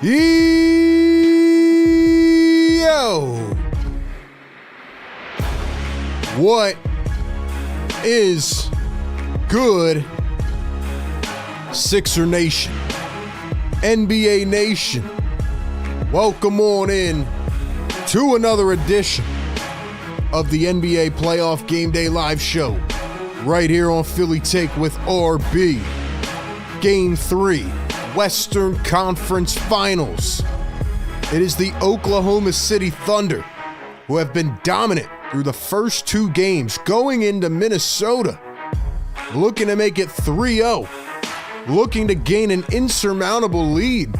Yo! What is good, Sixer Nation, NBA Nation? Welcome on in to another edition of the NBA Playoff Game Day Live Show right here on Philly Take with RB. Game 3, Western Conference Finals. It is the Oklahoma City Thunder who have been dominant through the first two games, going into Minnesota, looking to make it 3-0, looking to gain an insurmountable lead.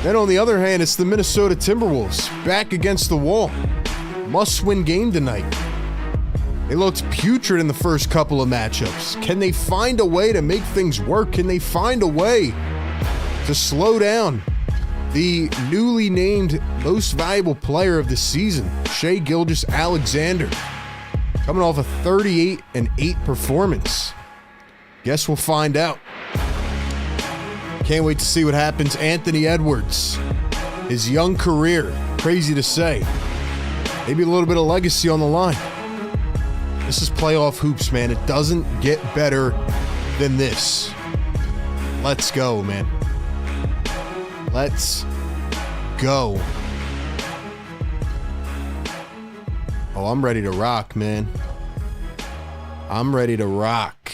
Then on the other hand, it's the Minnesota Timberwolves back against the wall. Must-win game tonight. They looked putrid in the first couple of matchups. Can they find a way to make things work? Can they find a way to slow down the newly named most valuable player of the season, gilgeous-alexander, coming off a 38-8 performance? Guess we'll find out. Can't wait to see what happens. Anthony Edwards, his young career, crazy to say. Maybe a little bit of legacy on the line. This is playoff hoops, man. It doesn't get better than this. Let's go, man. Let's go. Oh, I'm ready to rock, man. I'm ready to rock.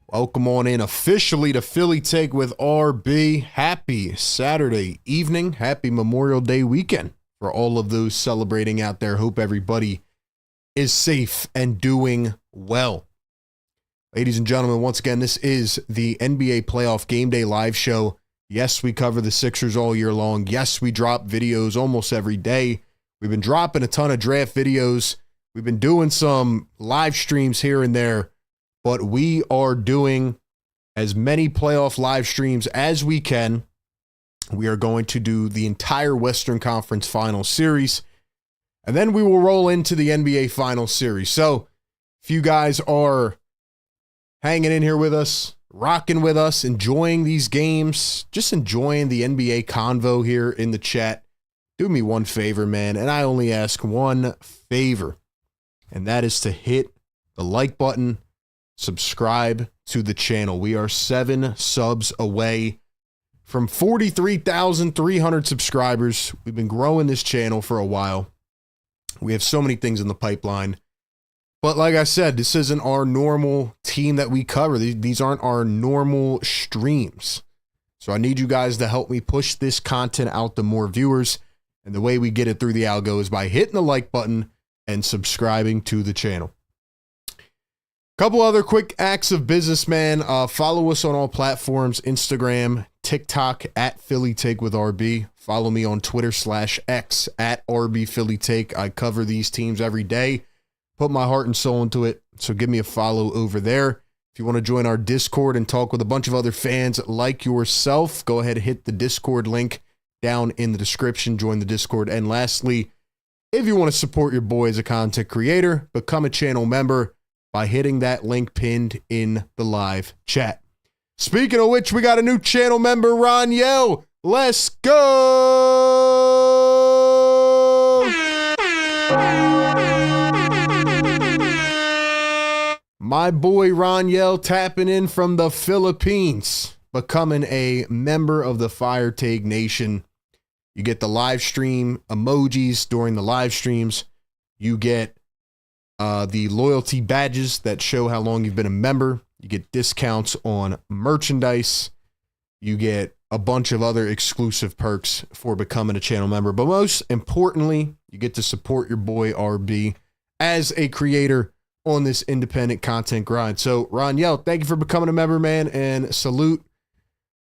Welcome on in officially to Philly Take with RB. Happy Saturday evening. Happy Memorial Day weekend for all of those celebrating out there. Hope everybody is safe and doing well. Ladies and gentlemen, once again, this is the NBA Playoff Game Day Live Show. Yes, we cover the Sixers all year long. Yes, we drop videos almost every day. We've been dropping a ton of draft videos. We've been doing some live streams here and there, but we are doing as many playoff live streams as we can. We are going to do the entire Western Conference Finals series, and then we will roll into the NBA Finals series. So if you guys are hanging in here with us, rocking with us, enjoying these games, just enjoying the NBA convo here in the chat, do me one favor, man, and I only ask one favor, and that is to hit the like button, subscribe to the channel. We are 7 subs away from 43,300 subscribers. We've been growing this channel for a while. We have so many things in the pipeline. But like I said, this isn't our normal team that we cover. These aren't our normal streams. So I need you guys to help me push this content out to more viewers. And the way we get it through the algo is by hitting the like button and subscribing to the channel. Couple other quick acts of business, man. Follow us on all platforms, Instagram, TikTok at Philly Take with RB. Follow me on Twitter /X at RB Philly Take. I cover these teams every day. Put my heart and soul into it. So give me a follow over there. If you want to join our Discord and talk with a bunch of other fans like yourself, go ahead and hit the Discord link down in the description. Join the Discord. And lastly, if you want to support your boy as a content creator, become a channel member by hitting that link pinned in the live chat. Speaking of which, we got a new channel member, Ron Yell. Let's go! My boy Ron Yell tapping in from the Philippines, becoming a member of the Fire Take Nation. You get the live stream emojis during the live streams. You get the loyalty badges that show how long you've been a member. You get discounts on merchandise. You get a bunch of other exclusive perks for becoming a channel member. But most importantly, you get to support your boy RB as a creator on this independent content grind. So Ron Yell, thank you for becoming a member, man, and salute.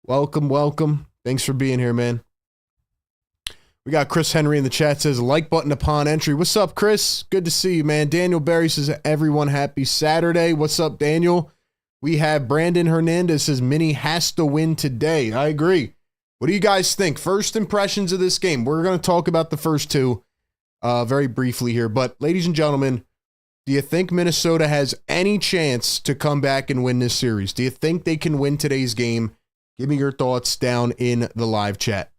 Welcome, welcome. Thanks for being here, man. We got Chris Henry in the chat, says like button upon entry. What's up, Chris? Good to see you, man. Daniel Berry says everyone happy Saturday. What's up, Daniel? We have Brandon Hernandez says Minnie has to win today. I agree. What do you guys think? First impressions of this game. We're going to talk about the first two very briefly here. But ladies and gentlemen, do you think Minnesota has any chance to come back and win this series? Do you think they can win today's game, Give me your thoughts down in the live chat.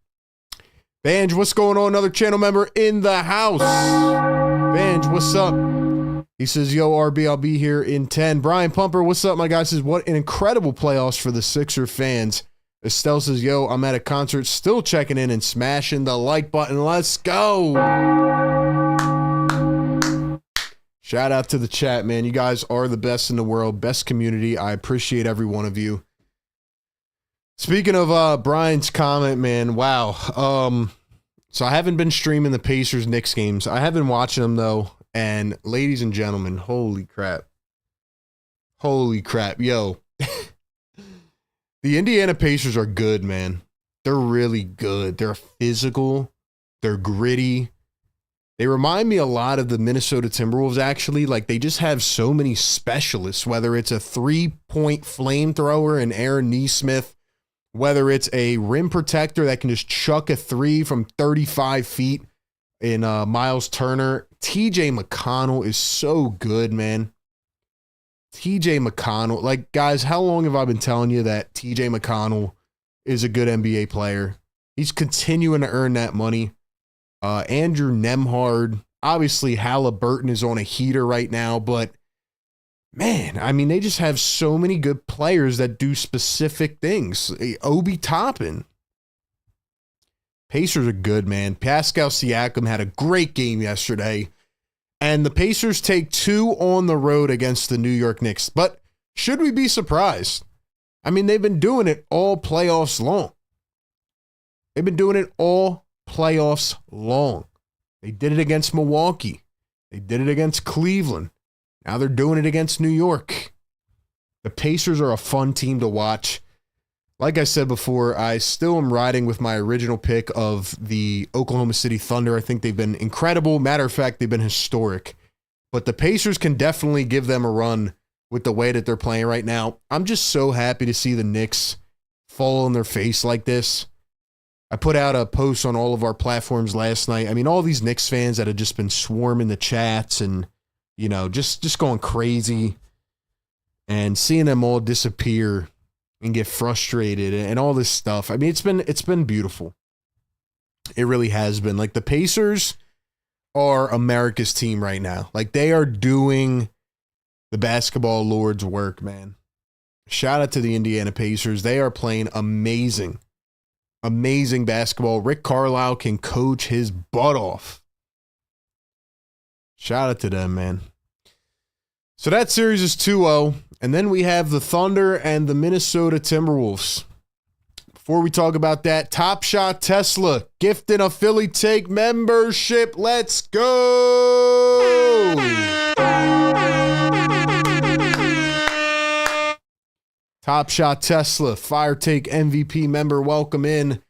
Banj, what's going on? Another channel member in the house. Banj, what's up? He says, yo, RB, I'll be here in 10. Brian Pumper, what's up, my guy? Says, what an incredible playoffs for the Sixer fans. Estelle says, yo, I'm at a concert, still checking in and smashing the like button. Let's go. Shout out to the chat, man. You guys are the best in the world, best community. I appreciate every one of you. Speaking of Brian's comment, man, wow. So I haven't been streaming the Pacers-Knicks games. I have been watching them, though. And ladies and gentlemen, holy crap. Holy crap. Yo. The Indiana Pacers are good, man. They're really good. They're physical. They're gritty. They remind me a lot of the Minnesota Timberwolves, actually. Like, they just have so many specialists, whether it's a three-point flamethrower and Aaron Nesmith, whether it's a rim protector that can just chuck a three from 35 feet in Miles Turner. TJ McConnell is so good, man. TJ McConnell. Like, guys, how long have I been telling you that TJ McConnell is a good NBA player? He's continuing to earn that money. Andrew Nembhard. Obviously, Halliburton is on a heater right now, but man, I mean, they just have so many good players that do specific things. Obi Toppin. Pacers are good, man. Pascal Siakam had a great game yesterday. And the Pacers take 2 on the road against the New York Knicks. But should we be surprised? I mean, they've been doing it all playoffs long. They've been doing it all playoffs long. They did it against Milwaukee. They did it against Cleveland. Now they're doing it against New York. The Pacers are a fun team to watch. Like I said before, I still am riding with my original pick of the Oklahoma City Thunder. I think they've been incredible. Matter of fact, they've been historic. But the Pacers can definitely give them a run with the way that they're playing right now. I'm just so happy to see the Knicks fall on their face like this. I put out a post on all of our platforms last night. I mean, all these Knicks fans that have just been swarming the chats and, you know, just going crazy, and seeing them all disappear and get frustrated and all this stuff. I mean, it's been beautiful. It really has been. Like, the Pacers are America's team right now. Like, they are doing the basketball Lord's work, man. Shout out to the Indiana Pacers. They are playing amazing, amazing basketball. Rick Carlisle can coach his butt off. Shout out to them, man. So that series is 2-0. And then we have the Thunder and the Minnesota Timberwolves. Before we talk about that, Top Shot Tesla gifting a Philly Take membership. Let's go! Top Shot Tesla, Fire Take MVP member, welcome in.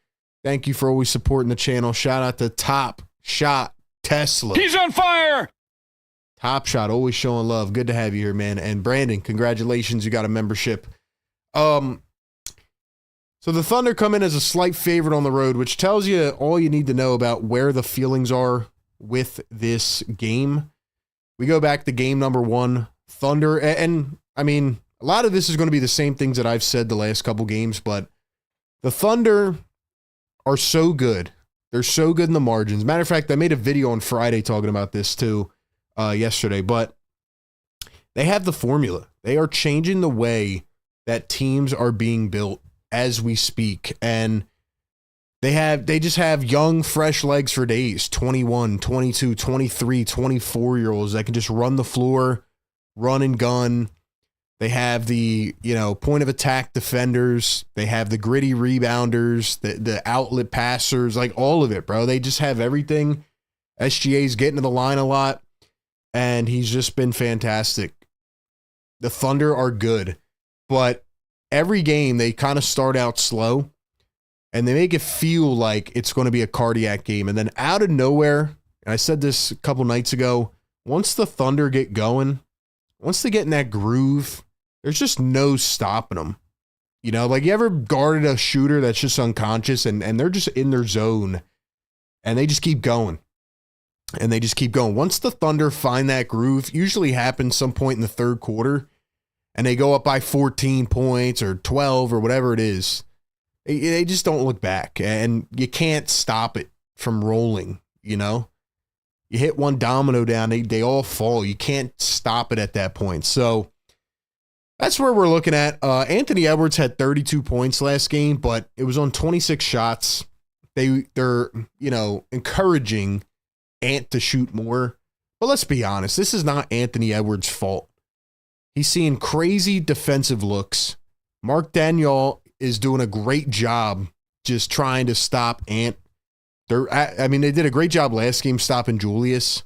Thank you for always supporting the channel. Shout out to Top Shot Tesla. He's on fire! Top Shot, always showing love. Good to have you here, man. And Brandon, congratulations, you got a membership. So the Thunder come in as a slight favorite on the road, which tells you all you need to know about where the feelings are with this game. We go back to game number 1, Thunder, and I mean, a lot of this is going to be the same things that I've said the last couple games, but the Thunder are so good. They're so good in the margins. Matter of fact, I made a video on Friday talking about this too. Yesterday, but they have the formula. They are changing the way that teams are being built as we speak, and they just have young, fresh legs for days. 21, 22, 23, 24-year-olds that can just run the floor, run and gun. They have the, you know, point of attack defenders. They have the gritty rebounders, the outlet passers, like all of it, bro. They just have everything. SGA's getting to the line a lot, and he's just been fantastic. The Thunder are good, but every game they kind of start out slow, and they make it feel like it's going to be a cardiac game. And then out of nowhere, and I said this a couple nights ago, once the Thunder get going, once they get in that groove, there's just no stopping them. You know, like, you ever guarded a shooter that's just unconscious and they're just in their zone and they just keep going. And they just keep going. Once the Thunder find that groove, usually happens some point in the third quarter, and they go up by 14 points or 12 or whatever it is. They just don't look back, and you can't stop it from rolling, you know? You hit one domino down, they all fall. You can't stop it at that point. So that's where we're looking at. Anthony Edwards had 32 points last game, but it was on 26 shots. They're encouraging Ant to shoot more. But let's be honest, this is not Anthony Edwards' fault. He's seeing crazy defensive looks. Mark Daniel is doing a great job just trying to stop Ant. They did a great job last game stopping Julius.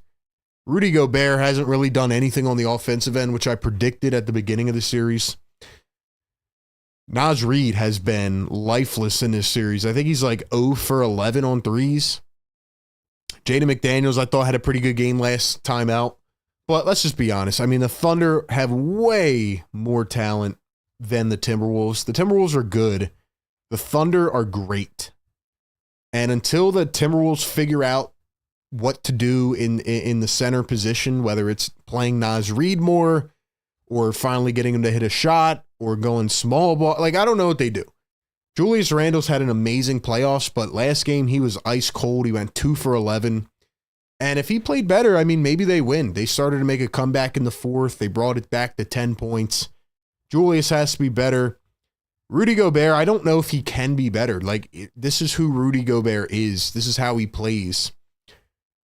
Rudy Gobert hasn't really done anything on the offensive end, which I predicted at the beginning of the series. Naz Reid has been lifeless in this series. I think he's like 0 for 11 on threes. Jaden McDaniels, I thought, had a pretty good game last time out. But let's just be honest. I mean, the Thunder have way more talent than the Timberwolves. The Timberwolves are good. The Thunder are great. And until the Timberwolves figure out what to do in the center position, whether it's playing Naz Reid more or finally getting him to hit a shot or going small ball, I don't know what they do. Julius Randle's had an amazing playoffs, but last game he was ice cold. He went 2 for 11. And if he played better, maybe they win. They started to make a comeback in the fourth. They brought it back to 10 points. Julius has to be better. Rudy Gobert, I don't know if he can be better. This is who Rudy Gobert is. This is how he plays.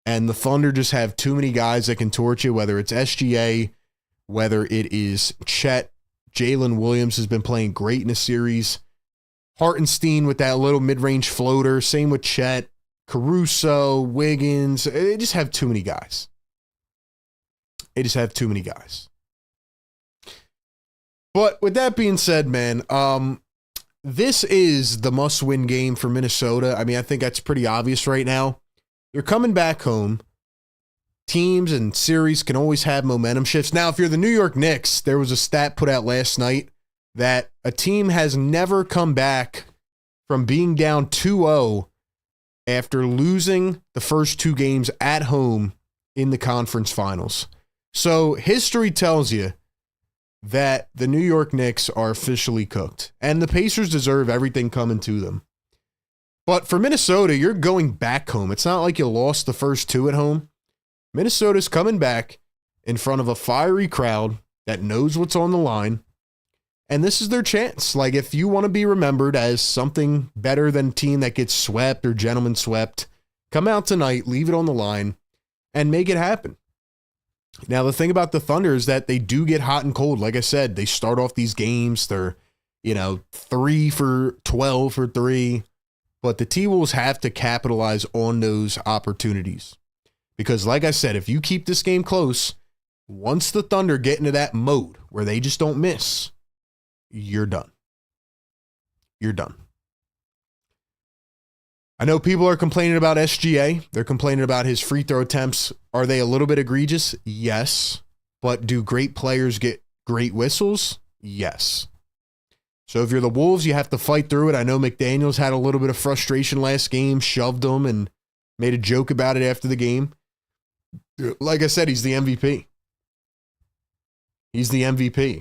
And the Thunder just have too many guys that can torch you, whether it's SGA, whether it is Chet. Jalen Williams has been playing great in the series. Hartenstein with that little mid-range floater. Same with Chet. Caruso, Wiggins. They just have too many guys. But with that being said, man, this is the must-win game for Minnesota. I think that's pretty obvious right now. They're coming back home. Teams and series can always have momentum shifts. Now, if you're the New York Knicks, there was a stat put out last night that a team has never come back from being down 2-0 after losing the first two games at home in the conference finals. So history tells you that the New York Knicks are officially cooked, and the Pacers deserve everything coming to them. But for Minnesota, you're going back home. It's not like you lost the first two at home. Minnesota's coming back in front of a fiery crowd that knows what's on the line, and this is their chance. If you want to be remembered as something better than a team that gets swept or gentlemen swept, come out tonight, leave it on the line, and make it happen. Now, the thing about the Thunder is that they do get hot and cold. Like I said, they start off these games, they're, 3 for 12 for 3, but the T-Wolves have to capitalize on those opportunities. Because like I said, if you keep this game close, once the Thunder get into that mode where they just don't miss, you're done. I know people are complaining about SGA. They're complaining about his free throw attempts. Are they a little bit egregious? Yes. But do great players get great whistles? Yes. So if you're the Wolves, you have to fight through it. I know McDaniels had a little bit of frustration last game, shoved them, and made a joke about it after the game. Like I said, he's the MVP.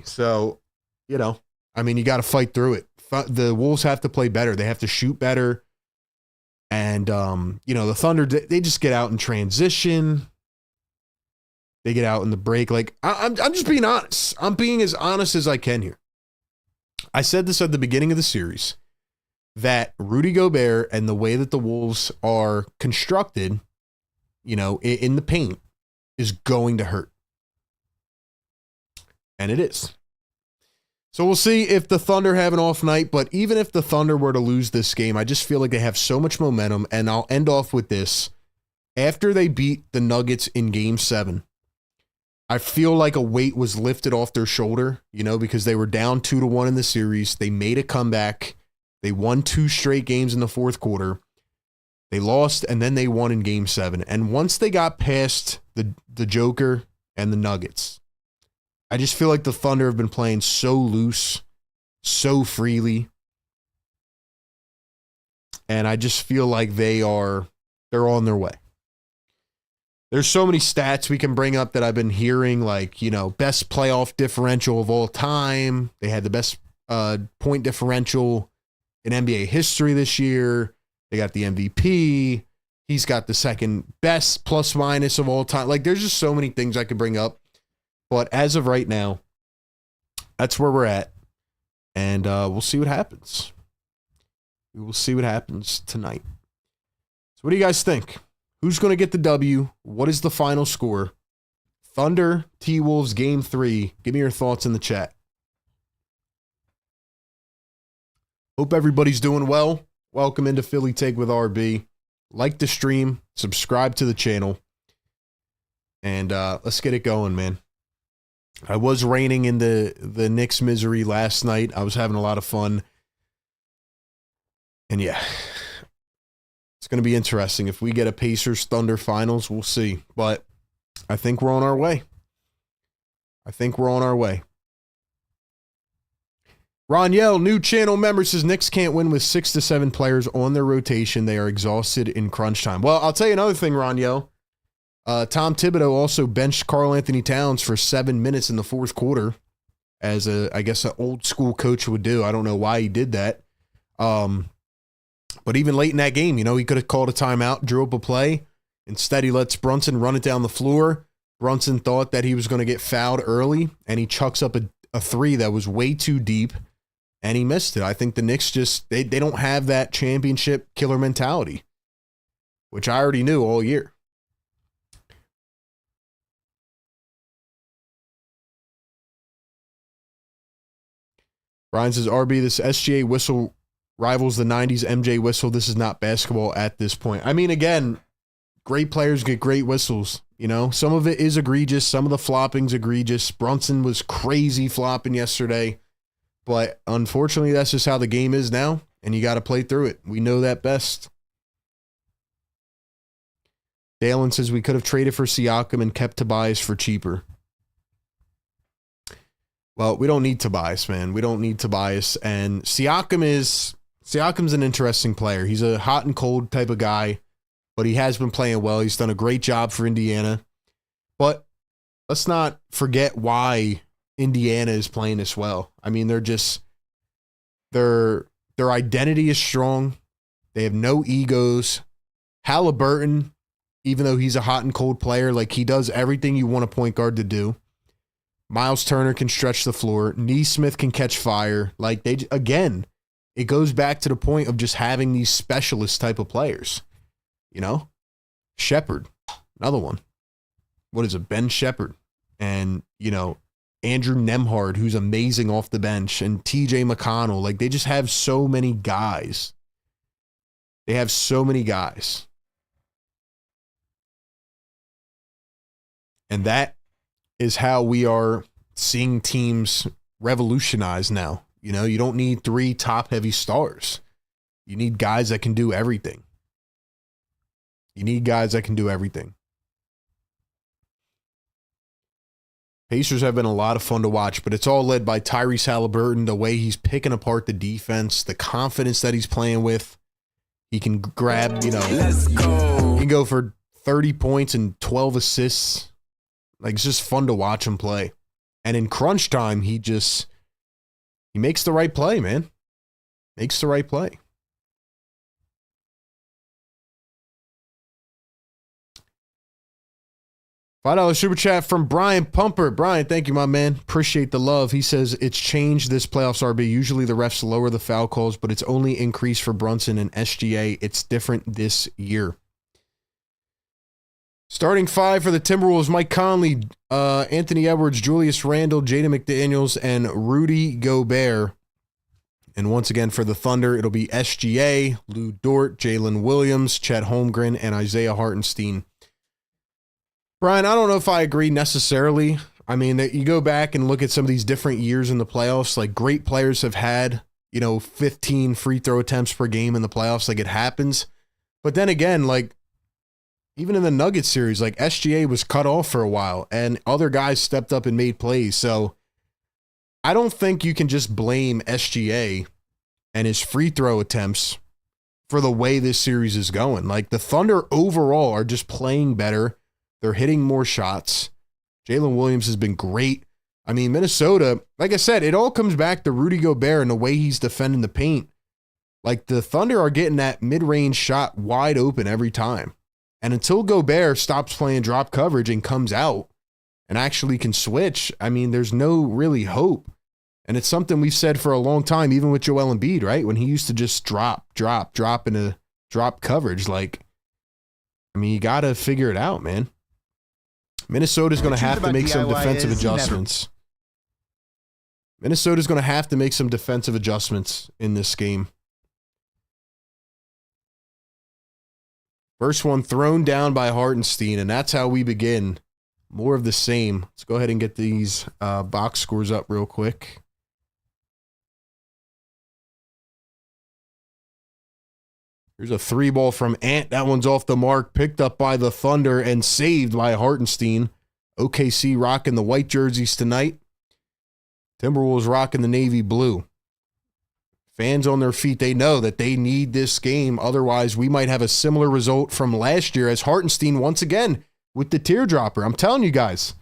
So, you got to fight through it. The Wolves have to play better. They have to shoot better. And, the Thunder, they just get out in transition. They get out in the break. I'm just being honest. I'm being as honest as I can here. I said this at the beginning of the series, that Rudy Gobert and the way that the Wolves are constructed, in the paint is going to hurt. And it is. So we'll see if the Thunder have an off night, but even if the Thunder were to lose this game, I just feel like they have so much momentum, and I'll end off with this. After they beat the Nuggets in Game 7, I feel like a weight was lifted off their shoulder, because they were down 2-1 in the series. They made a comeback. They won 2 straight games in the fourth quarter. They lost, and then they won in Game 7. And once they got past the Joker and the Nuggets, I just feel like the Thunder have been playing so loose, so freely. And I just feel like they're on their way. There's so many stats we can bring up that I've been hearing, best playoff differential of all time. They had the best point differential in NBA history this year. They got the MVP. He's got the second best plus minus of all time. Like, there's just so many things I could bring up. But as of right now, that's where we're at. And we'll see what happens. We will see what happens tonight. So what do you guys think? Who's going to get the W? What is the final score? Thunder, T-Wolves, Game 3. Give me your thoughts in the chat. Hope everybody's doing well. Welcome into Philly Take with RB. Like the stream. Subscribe to the channel. And let's get it going, man. I was reigning in the Knicks misery last night. I was having a lot of fun. And yeah, it's going to be interesting. If we get a Pacers-Thunder finals, we'll see. But I think we're on our way. Ron Yell, new channel member, says Knicks can't win with 6 to 7 players on their rotation. They are exhausted in crunch time. Well, I'll tell you another thing, Ron Yell. Tom Thibodeau also benched Karl Anthony Towns for 7 minutes in the fourth quarter, as I guess an old school coach would do. I don't know why he did that. But even late in that game, he could have called a timeout, drew up a play. Instead, he lets Brunson run it down the floor. Brunson thought that he was going to get fouled early, and he chucks up a three that was way too deep, and he missed it. I think the Knicks just, they don't have that championship killer mentality, which I already knew all year. Brian says, RB, this SGA whistle rivals the 90s MJ whistle. This is not basketball at this point. I mean, again, great players get great whistles. Some of it is egregious. Some of the flopping's egregious. Brunson was crazy flopping yesterday. But unfortunately, that's just how the game is now, and you got to play through it. We know that best. Dalen says we could have traded for Siakam and kept Tobias for cheaper. Well, we don't need Tobias, man. We don't need Tobias. And Siakam's an interesting player. He's a hot and cold type of guy, but he has been playing well. He's done a great job for Indiana. But let's not forget why Indiana is playing this well. I mean, their identity is strong. They have no egos. Halliburton, even though he's a hot and cold player, like, he does everything you want a point guard to do. Miles Turner can stretch the floor. Nesmith can catch fire. Like, again, it goes back to the point of just having these specialist type of players. Shepherd, another one. What is it? Ben Shepherd. And, Andrew Nembhard, who's amazing off the bench, and TJ McConnell. Like, they just have so many guys. They have so many guys. And that is how we are seeing teams revolutionize now. You don't need 3 top-heavy stars. You need guys that can do everything. Pacers have been a lot of fun to watch, but it's all led by Tyrese Halliburton, the way he's picking apart the defense, the confidence that he's playing with. He can grab, Let's go. He can go for 30 points and 12 assists. Like, it's just fun to watch him play. And in crunch time, he makes the right play, man. Makes the right play. $5 super chat from Brian Pumper. Brian, thank you, my man. Appreciate the love. He says, it's changed this playoffs, RB. Usually the refs lower the foul calls, but it's only increased for Brunson and SGA. It's different this year. Starting 5 for the Timberwolves, Mike Conley, Anthony Edwards, Julius Randle, Jaden McDaniels, and Rudy Gobert. And once again for the Thunder, it'll be SGA, Lou Dort, Jalen Williams, Chet Holmgren, and Isaiah Hartenstein. Brian, I don't know if I agree necessarily. I mean, you go back and look at some of these different years in the playoffs, like, great players have had, 15 free throw attempts per game in the playoffs. Like, it happens. But then again, like, even in the Nuggets series, like, SGA was cut off for a while and other guys stepped up and made plays. So I don't think you can just blame SGA and his free throw attempts for the way this series is going. Like, the Thunder overall are just playing better. They're hitting more shots. Jalen Williams has been great. I mean, Minnesota, like I said, it all comes back to Rudy Gobert and the way he's defending the paint. Like, the Thunder are getting that mid-range shot wide open every time. And until Gobert stops playing drop coverage and comes out and actually can switch, I mean, there's no really hope. And it's something we've said for a long time, even with Joel Embiid, right? When he used to just drop into drop coverage. Like, I mean, you got to figure it out, man. Minnesota's going to have to make some defensive adjustments. Minnesota's going to have to make some defensive adjustments in this game. First one thrown down by Hartenstein, and that's how we begin. More of the same. Let's go ahead and get these box scores up real quick. Here's a 3-ball from Ant. That one's off the mark. Picked up by the Thunder and saved by Hartenstein. OKC rocking the white jerseys tonight. Timberwolves rocking the navy blue. Fans on their feet, they know that they need this game. Otherwise, we might have a similar result from last year as Hartenstein once again with the teardropper. I'm telling you guys,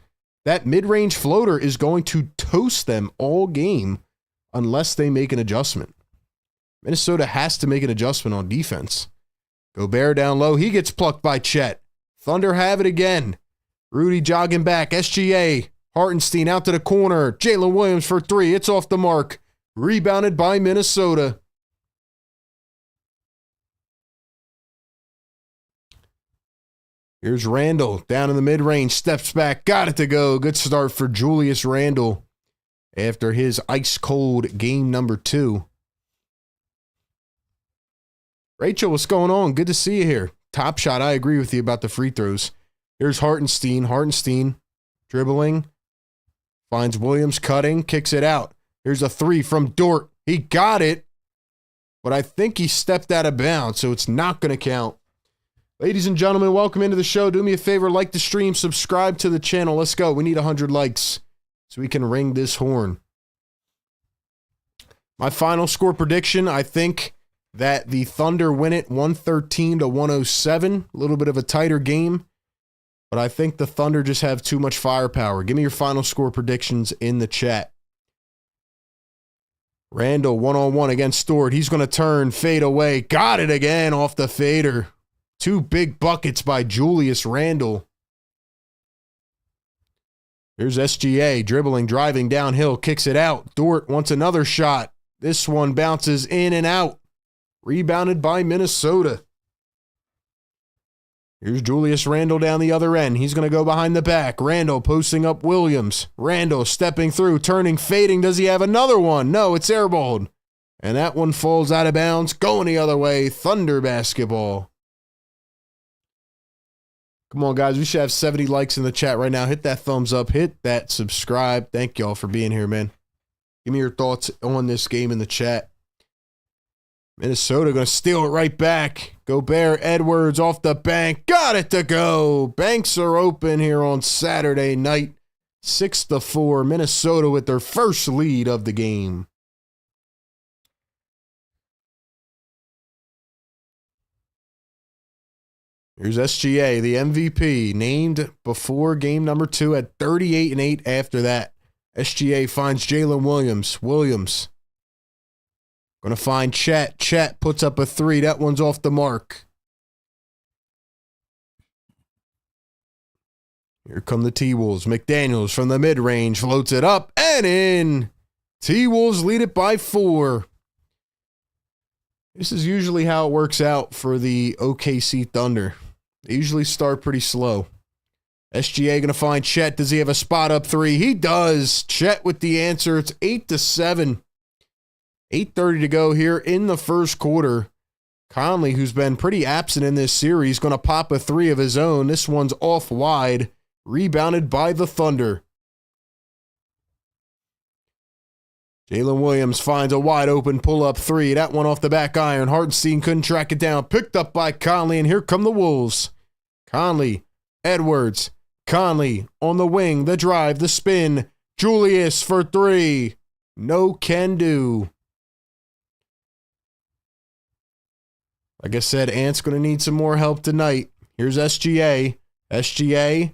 that mid-range floater is going to toast them all game unless they make an adjustment. Minnesota has to make an adjustment on defense. Gobert down low. He gets plucked by Chet. Thunder have it again. Rudy jogging back. SGA. Hartenstein out to the corner. Jalen Williams for 3. It's off the mark. Rebounded by Minnesota. Here's Randle down in the mid-range. Steps back. Got it to go. Good start for Julius Randle after his ice-cold game number 2. Rachel, what's going on? Good to see you here. Top Shot, I agree with you about the free throws. Here's Hartenstein. Hartenstein dribbling. Finds Williams cutting. Kicks it out. Here's a 3 from Dort. He got it, but I think he stepped out of bounds, so it's not going to count. Ladies and gentlemen, welcome into the show. Do me a favor, like the stream, subscribe to the channel. Let's go. We need 100 likes so we can ring this horn. My final score prediction, I think that the Thunder win it 113-107. A little bit of a tighter game, but I think the Thunder just have too much firepower. Give me your final score predictions in the chat. Randle one-on-one against Stewart. He's going to turn, fade away. Got it again off the fader. 2 big buckets by Julius Randle. Here's SGA dribbling, driving downhill, kicks it out. Dort wants another shot. This one bounces in and out. Rebounded by Minnesota. Here's Julius Randle down the other end. He's going to go behind the back. Randle posting up Williams. Randle stepping through, turning, fading. Does he have another one? No, it's airballed. And that one falls out of bounds. Going the other way. Thunder basketball. Come on, guys. We should have 70 likes in the chat right now. Hit that thumbs up. Hit that subscribe. Thank y'all for being here, man. Give me your thoughts on this game in the chat. Minnesota going to steal it right back. Gobert, Edwards off the bank. Got it to go. Banks are open here on Saturday night. 6-4. Minnesota with their first lead of the game. Here's SGA, the MVP, named before game number 2 at 38-8 after that. SGA finds Jalen Williams. Williams going to find Chet. Chet puts up a 3. That one's off the mark. Here come the T-Wolves. McDaniels from the mid-range floats it up and in. T-Wolves lead it by 4. This is usually how it works out for the OKC Thunder. They usually start pretty slow. SGA going to find Chet. Does he have a spot up 3? He does. Chet with the answer. It's 8-7. 8:30 to go here in the first quarter. Conley, who's been pretty absent in this series, going to pop a 3 of his own. This one's off wide. Rebounded by the Thunder. Jalen Williams finds a wide open pull-up 3. That one off the back iron. Hartenstein couldn't track it down. Picked up by Conley, and here come the Wolves. Conley, Edwards, Conley on the wing, the drive, the spin. Julius for 3. No can do. Like I said, Ant's going to need some more help tonight. Here's SGA. SGA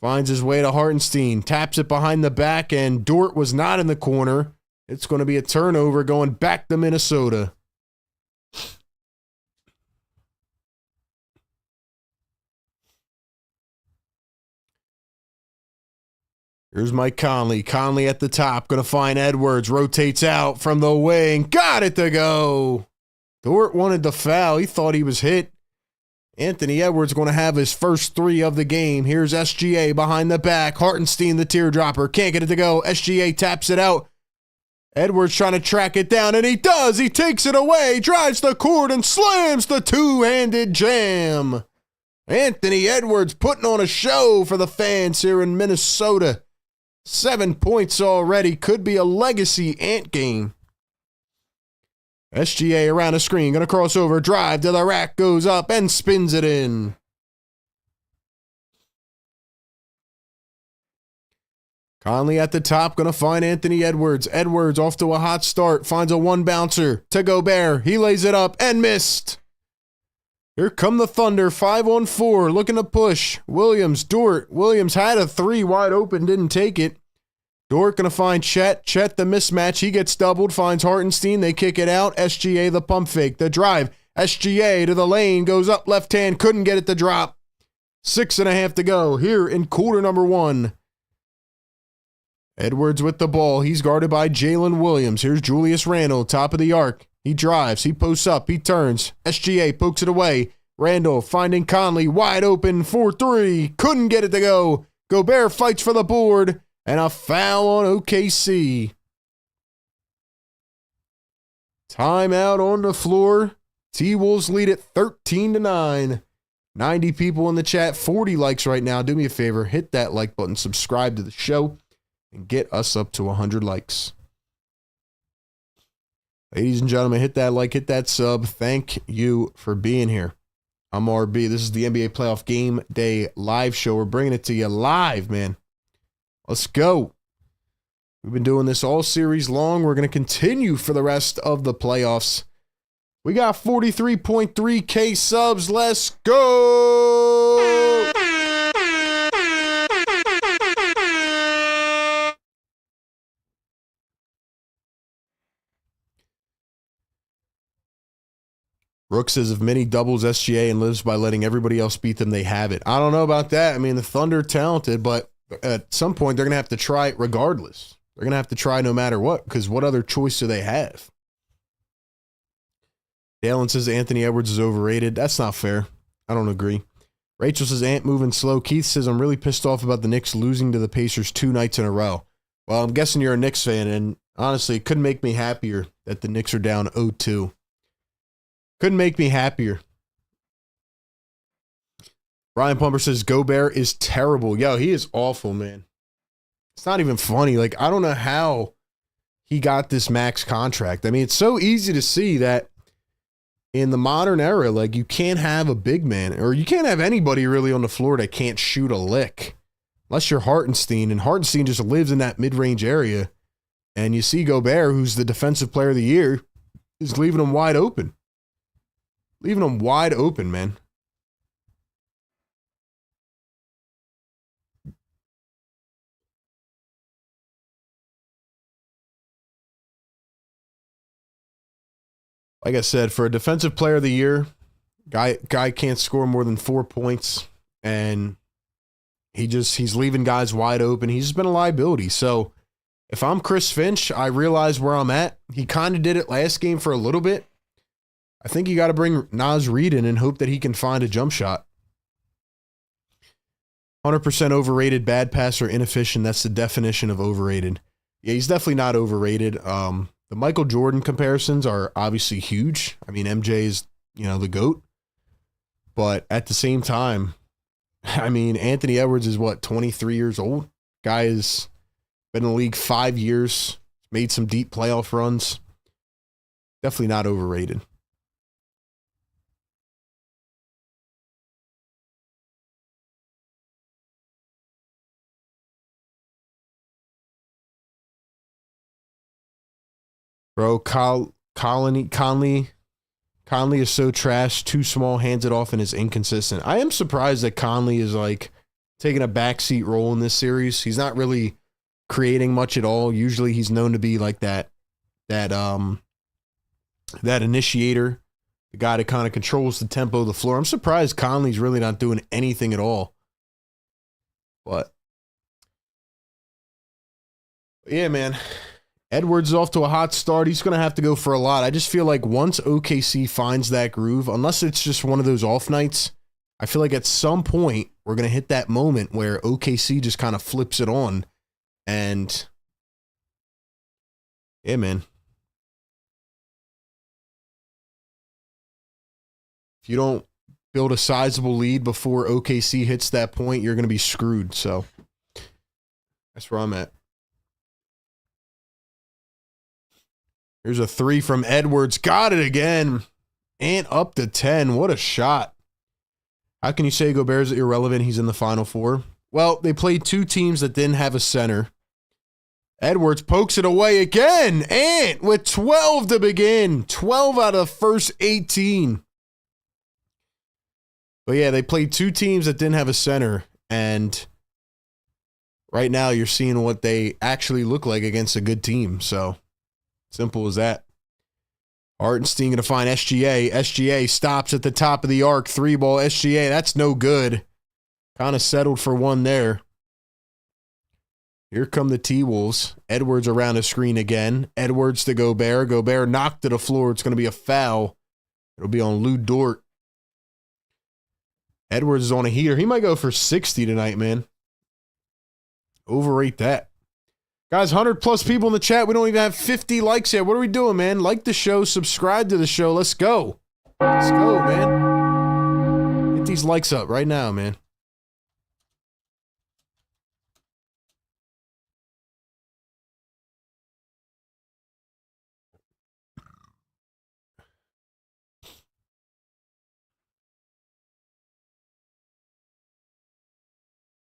finds his way to Hartenstein. Taps it behind the back, and Dort was not in the corner. It's going to be a turnover going back to Minnesota. Here's Mike Conley. Conley at the top. Going to find Edwards. Rotates out from the wing. Got it to go. Dort wanted the foul. He thought he was hit. Anthony Edwards going to have his first three of the game. Here's SGA behind the back. Hartenstein, the teardropper. Can't get it to go. SGA taps it out. Edwards trying to track it down, and he does. He takes it away, drives the court, and slams the two-handed jam. Anthony Edwards putting on a show for the fans here in Minnesota. 7 points already. Could be a legacy Ant game. SGA around the screen. Going to cross over. Drive to the rack. Goes up and spins it in. Conley at the top. Going to find Anthony Edwards. Edwards off to a hot start. Finds a one bouncer to Gobert. He lays it up and missed. Here come the Thunder. 5-on-4. Looking to push. Williams. Dort. Williams had a three wide open. Didn't take it. Dort going to find Chet. Chet the mismatch. He gets doubled. Finds Hartenstein. They kick it out. SGA the pump fake. The drive. SGA to the lane. Goes up left hand. Couldn't get it to drop. 6.5 to go here in quarter number one. Edwards with the ball. He's guarded by Jalen Williams. Here's Julius Randle. Top of the arc. He drives. He posts up. He turns. SGA pokes it away. Randle finding Conley wide open for three. Couldn't get it to go. Gobert fights for the board. And a foul on OKC. Timeout on the floor. T-Wolves lead it 13-9. 90 people in the chat. 40 likes right now. Do me a favor. Hit that like button. Subscribe to the show. And get us up to 100 likes. Ladies and gentlemen, hit that like, hit that sub. Thank you for being here. I'm RB. This is the NBA Playoff Game Day live show. We're bringing it to you live, man. Let's go. We've been doing this all series long. We're going to continue for the rest of the playoffs. We got 43.3K subs. Let's go. Rook says if Mini doubles SGA and lives by letting everybody else beat them, they have it. I don't know about that. I mean, the Thunder are talented, but at some point they're going to have to try it regardless. They're going to have to try no matter what, because what other choice do they have? Dalen says Anthony Edwards is overrated. That's not fair. I don't agree. Rachel says Ant moving slow. Keith says I'm really pissed off about the Knicks losing to the Pacers 2 nights in a row. Well, I'm guessing you're a Knicks fan, and honestly, it couldn't make me happier that the Knicks are down 0-2. Couldn't make me happier. Ryan Plumber says Gobert is terrible. Yo, he is awful, man. It's not even funny. Like, I don't know how he got this max contract. I mean, it's so easy to see that in the modern era, like, you can't have a big man, or you can't have anybody really on the floor that can't shoot a lick. Unless you're Hartenstein, and Hartenstein just lives in that mid-range area. And you see Gobert, who's the defensive player of the year, is leaving him wide open. Leaving him wide open, man. Like I said, for a defensive player of the year, guy can't score more than 4 points, and he's leaving guys wide open. He's just been a liability. So if I'm Chris Finch, I realize where I'm at. He kind of did it last game for a little bit. I think you got to bring Naz Reid in and hope that he can find a jump shot. 100% overrated, bad passer, inefficient. That's the definition of overrated. Yeah, he's definitely not overrated. The Michael Jordan comparisons are obviously huge. I mean, MJ is, the GOAT. But at the same time, I mean, Anthony Edwards is 23 years old? Guy has been in the league 5 years, made some deep playoff runs. Definitely not overrated. Bro, Conley is so trash, too small, hands it off, and is inconsistent. I am surprised that Conley is taking a backseat role in this series. He's not really creating much at all. Usually he's known to be like that initiator, the guy that kind of controls the tempo of the floor. I'm surprised Conley's really not doing anything at all. But Yeah, man. Edwards is off to a hot start. He's going to have to go for a lot. I just feel like once OKC finds that groove, unless it's just one of those off nights, I feel like at some point we're going to hit that moment where OKC just kind of flips it on. And yeah, man. If you don't build a sizable lead before OKC hits that point, you're going to be screwed. So that's where I'm at. Here's a 3 from Edwards. Got it again. And up to 10. What a shot. How can you say Gobert's irrelevant? He's in the Final Four. Well, they played 2 teams that didn't have a center. Edwards pokes it away again. And with 12 to begin. 12 out of the first 18. But yeah, they played 2 teams that didn't have a center. And right now you're seeing what they actually look like against a good team. So simple as that. Hartenstein going to find SGA. SGA stops at the top of the arc. 3-ball SGA. That's no good. Kind of settled for one there. Here come the T-Wolves. Edwards around the screen again. Edwards to Gobert. Gobert knocked to the floor. It's going to be a foul. It'll be on Lou Dort. Edwards is on a heater. He might go for 60 tonight, man. Overrate that. Guys, 100+ people in the chat. We don't even have 50 likes yet. What are we doing, man? Like the show. Subscribe to the show. Let's go. Let's go, man. Get these likes up right now, man.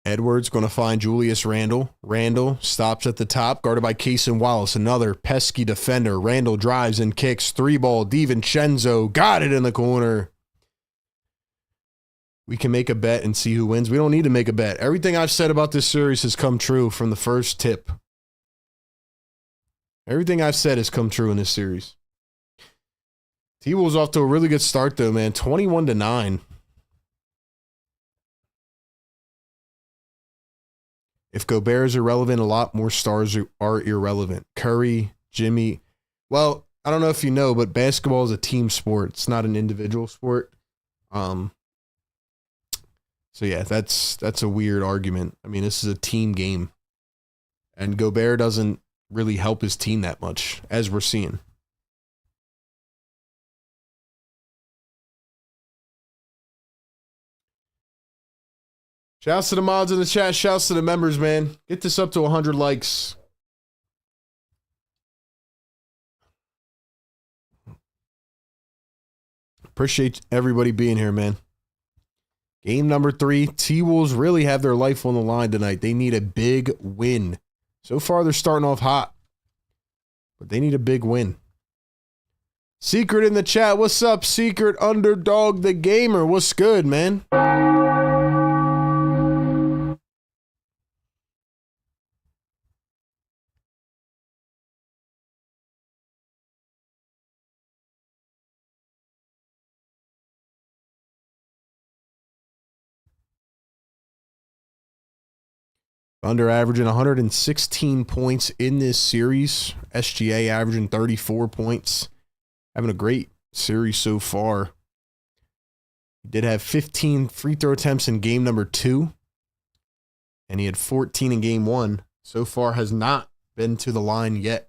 Edwards going to find Julius Randle. Randle stops at the top, guarded by Cason Wallace, another pesky defender. Randle drives and kicks. 3-ball. DiVincenzo got it in the corner. We can make a bet and see who wins. We don't need to make a bet. Everything I've said about this series has come true from the first tip. Everything I've said has come true in this series. T-Wolves off to a really good start, though, man. 21-9. If Gobert is irrelevant, a lot more stars are irrelevant. Curry, Jimmy. Well, I don't know if you know, but basketball is a team sport. It's not an individual sport. So yeah, that's a weird argument. I mean, this is a team game. And Gobert doesn't really help his team that much, as we're seeing. Shouts to the mods in the chat. Shouts to the members, man. Get this up to 100 likes. Appreciate everybody being here, man. Game number 3. T-Wolves really have their life on the line tonight. They need a big win. So far, they're starting off hot. But they need a big win. Secret in the chat. What's up, Secret Underdog the Gamer? What's good, man? Thunder averaging 116 points in this series. SGA averaging 34 points. Having a great series so far. He did have 15 free throw attempts in game number 2. And he had 14 in game 1. So far has not been to the line yet.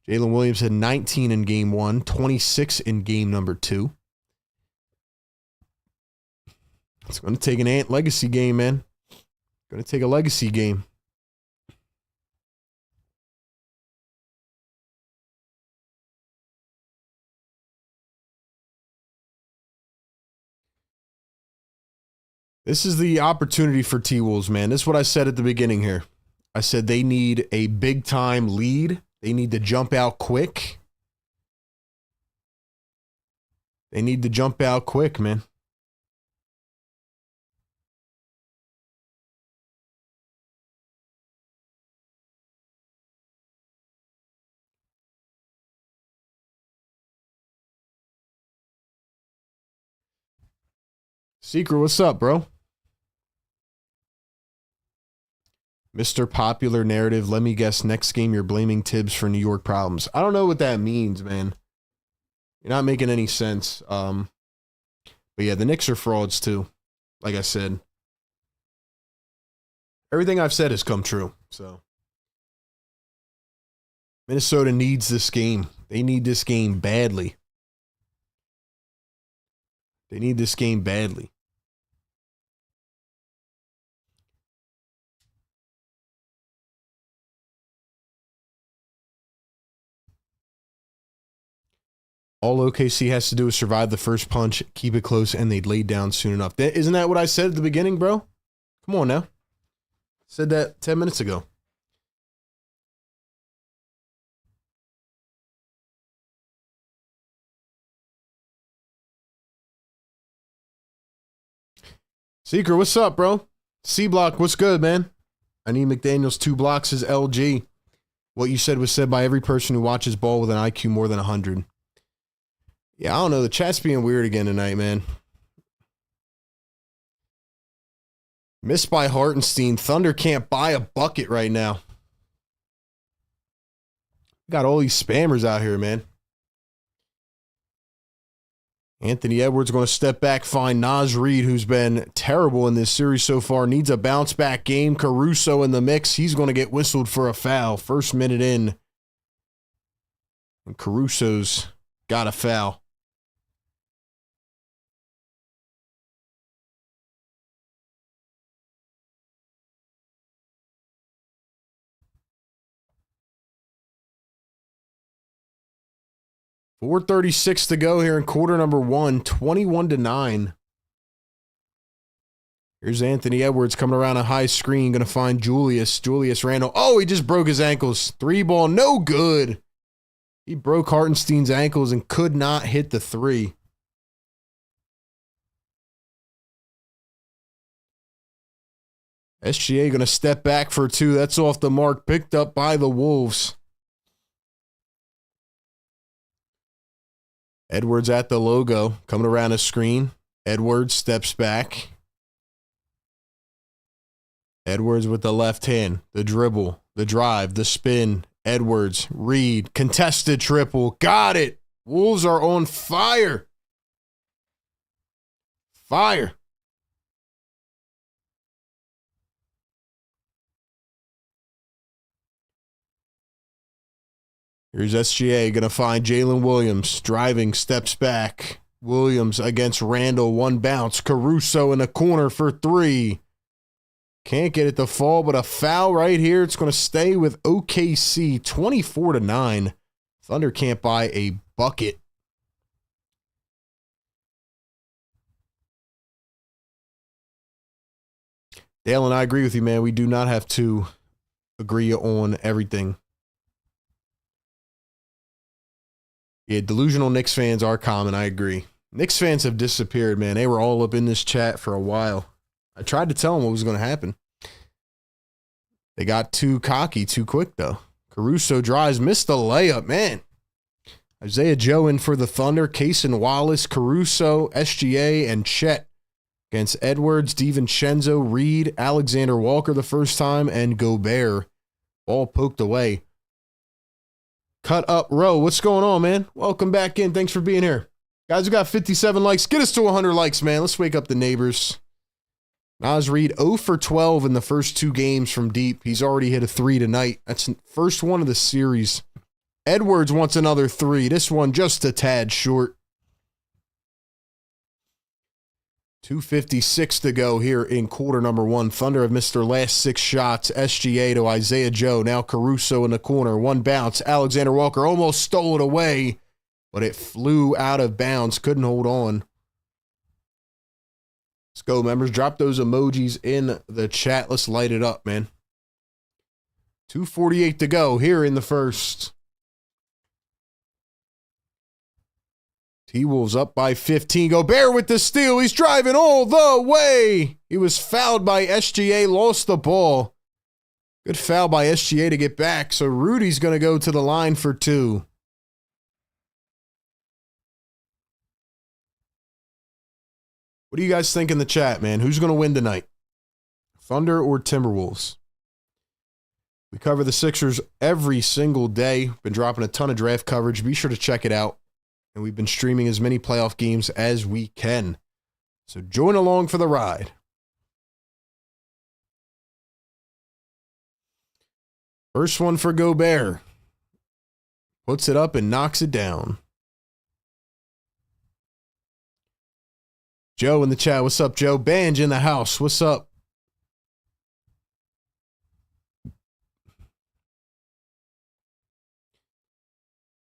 Jalen Williams had 19 in game 1. 26 in game number 2. It's going to take an Ant legacy game, man. Going to take a legacy game. This is the opportunity for T-Wolves, man. This is what I said at the beginning here. I said they need a big-time lead. They need to jump out quick. They need to jump out quick, man. Secret, what's up, bro? Mr. Popular Narrative, let me guess, next game you're blaming Tibbs for New York problems. I don't know what that means, man. You're not making any sense. But yeah, the Knicks are frauds too. Like I said. Everything I've said has come true. So Minnesota needs this game. They need this game badly. They need this game badly. All OKC has to do is survive the first punch, keep it close, and they'd lay down soon enough. Isn't that what I said at the beginning, bro? Come on now. Said that 10 minutes ago. Seeker, what's up, bro? C-Block, what's good, man? I need McDaniels 2 blocks as LG. What you said was said by every person who watches ball with an IQ more than 100. Yeah, I don't know. The chat's being weird again tonight, man. Missed by Hartenstein. Thunder can't buy a bucket right now. Got all these spammers out here, man. Anthony Edwards going to step back, find Naz Reid, who's been terrible in this series so far. Needs a bounce-back game. Caruso in the mix. He's going to get whistled for a foul. First minute in. And Caruso's got a foul. .436 to go here in quarter number 1, 21-9. Here's Anthony Edwards coming around a high screen, going to find Julius Randle. Oh, he just broke his ankles. 3-ball, no good. He broke Hartenstein's ankles and could not hit the 3. SGA going to step back for 2. That's off the mark. Picked up by the Wolves. Edwards at the logo, coming around a screen. Edwards steps back. Edwards with the left hand, the dribble, the drive, the spin. Edwards, Reid, contested triple. Got it. Wolves are on fire. Fire. Here's SGA going to find Jalen Williams. Driving, steps back. Williams against Randle. 1 bounce. Caruso in the corner for 3. Can't get it to fall, but a foul right here. It's going to stay with OKC. 24-9. Thunder can't buy a bucket. Dale and I agree with you, man. We do not have to agree on everything. Yeah, delusional Knicks fans are common. I agree. Knicks fans have disappeared, man. They were all up in this chat for a while. I tried to tell them what was going to happen. They got too cocky too quick, though. Caruso drives, missed the layup, man. Isaiah Joe in for the Thunder. Cason Wallace, Caruso, SGA, and Chet against Edwards, DiVincenzo, Reid, Alexander Walker the first time, and Gobert. All poked away. Cut up row. What's going on, man? Welcome back in. Thanks for being here. Guys, we got 57 likes. Get us to 100 likes, man. Let's wake up the neighbors. Naz Reid 0 for 12 in the first 2 games from deep. He's already hit a 3 tonight. That's the first one of the series. Edwards wants another 3. This one just a tad short. 2:56 to go here in quarter number 1. Thunder have missed their last 6 shots. SGA to Isaiah Joe. Now Caruso in the corner. 1 bounce. Alexander Walker almost stole it away, but it flew out of bounds. Couldn't hold on. Let's go, members. Drop those emojis in the chat. Let's light it up, man. 2:48 to go here in the first. T-Wolves up by 15. Gobert with the steal. He's driving all the way. He was fouled by SGA, lost the ball. Good foul by SGA to get back. So Rudy's going to go to the line for 2. What do you guys think in the chat, man? Who's going to win tonight? Thunder or Timberwolves? We cover the Sixers every single day. Been dropping a ton of draft coverage. Be sure to check it out. And we've been streaming as many playoff games as we can. So join along for the ride. First one for Gobert. Puts it up and knocks it down. Joe in the chat. What's up, Joe? Banj in the house. What's up?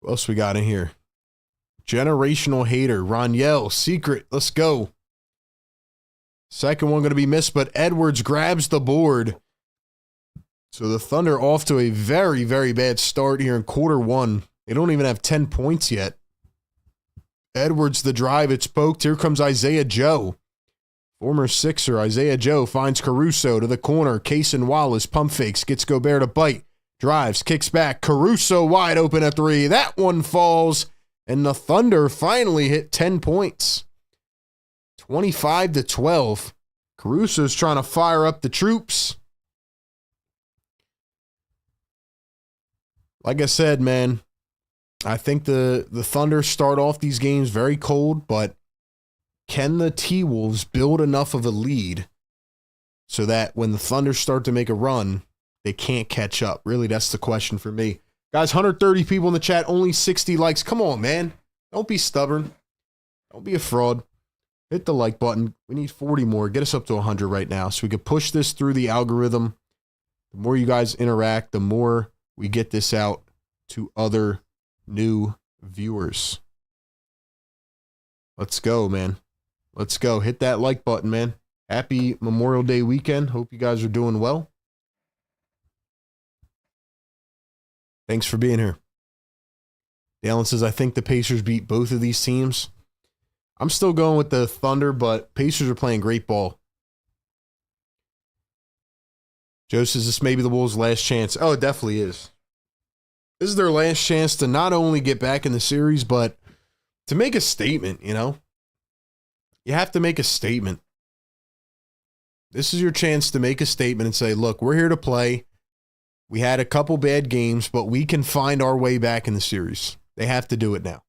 What else we got in here? Generational hater. Roniel. Secret. Let's go. Second one going to be missed, but Edwards grabs the board. So the Thunder off to a very, very bad start here in quarter one. They don't even have 10 points yet. Edwards the drive. It's poked. Here comes Isaiah Joe. Former Sixer Isaiah Joe finds Caruso to the corner. Cason Wallace pump fakes. Gets Gobert to bite. Drives. Kicks back. Caruso wide open at three. That one falls. And the Thunder finally hit 10 points. 25-12. Caruso's trying to fire up the troops. Like I said, man, I think the Thunder start off these games very cold, but can the T-Wolves build enough of a lead so that when the Thunder start to make a run, they can't catch up? Really, that's the question for me. Guys, 130 people in the chat, only 60 likes. Come on, man. Don't be stubborn. Don't be a fraud. Hit the like button. We need 40 more. Get us up to 100 right now so we can push this through the algorithm. The more you guys interact, the more we get this out to other new viewers. Let's go, man. Let's go. Hit that like button, man. Happy Memorial Day weekend. Hope you guys are doing well. Thanks for being here. Dallin says, I think the Pacers beat both of these teams. I'm still going with the Thunder, but Pacers are playing great ball. Joe says this may be the Wolves' last chance. Oh, it definitely is. This is their last chance to not only get back in the series, but to make a statement, you know? You have to make a statement. This is your chance to make a statement and say, look, we're here to play. We had a couple bad games, but we can find our way back in the series. They have to do it now.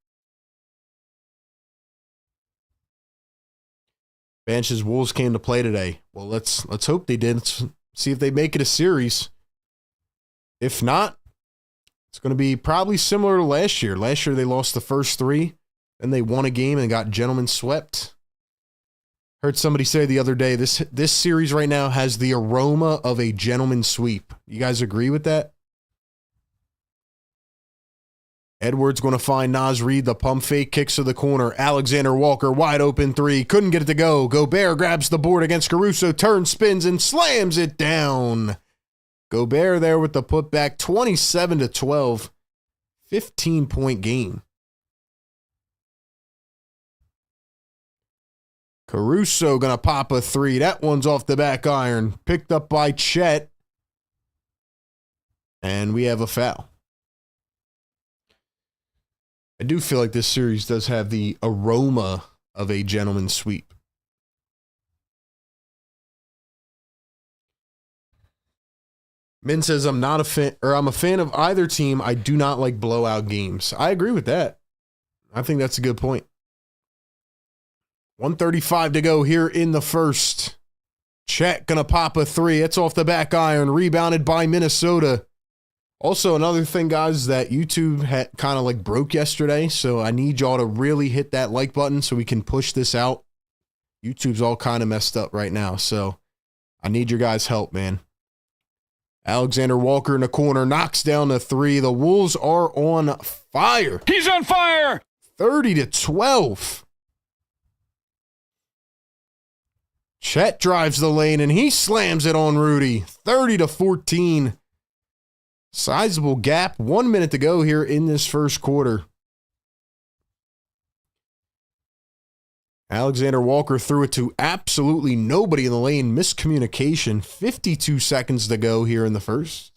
Banch's Wolves came to play today. Well, let's hope they did. Let's see if they make it a series. If not, it's going to be probably similar to last year. Last year, they lost the first three, then they won a game and got gentlemen swept. Heard somebody say the other day, this series right now has the aroma of a gentleman sweep. You guys agree with that? Edwards going to find Naz Reid. The pump fake kicks to the corner. Alexander Walker wide open three. Couldn't get it to go. Gobert grabs the board against Caruso. Turns, spins, and slams it down. Gobert there with the putback. 27-12. 15-point game. Caruso going to pop a three. That one's off the back iron. Picked up by Chet. And we have a foul. I do feel like this series does have the aroma of a gentleman's sweep. Min says, I'm a fan of either team. I do not like blowout games. I agree with that. I think that's a good point. 1:35 to go here in the first. Chet gonna pop a three. It's off the back iron. Rebounded by Minnesota. Also, another thing, guys, that YouTube had kind of like broke yesterday. So I need y'all to really hit that like button so we can push this out. YouTube's all kind of messed up right now. So I need your guys' help, man. Alexander Walker in the corner knocks down the three. The Wolves are on fire. He's on fire. 30-12. Chet drives the lane and he slams it on Rudy. 30-14. Sizable gap. 1 minute to go here in this first quarter. Alexander Walker threw it to absolutely nobody in the lane. Miscommunication. 52 seconds to go here in the first.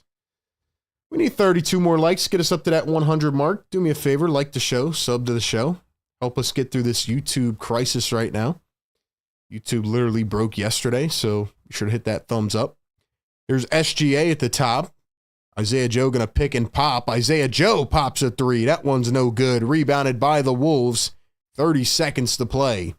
We need 32 more likes. Get us up to that 100 mark. Do me a favor. Like the show. Sub to the show. Help us get through this YouTube crisis right now. YouTube literally broke yesterday, so be sure to hit that thumbs up. There's SGA at the top. Isaiah Joe going to pick and pop. Isaiah Joe pops a three. That one's no good. Rebounded by the Wolves. 30 seconds to play.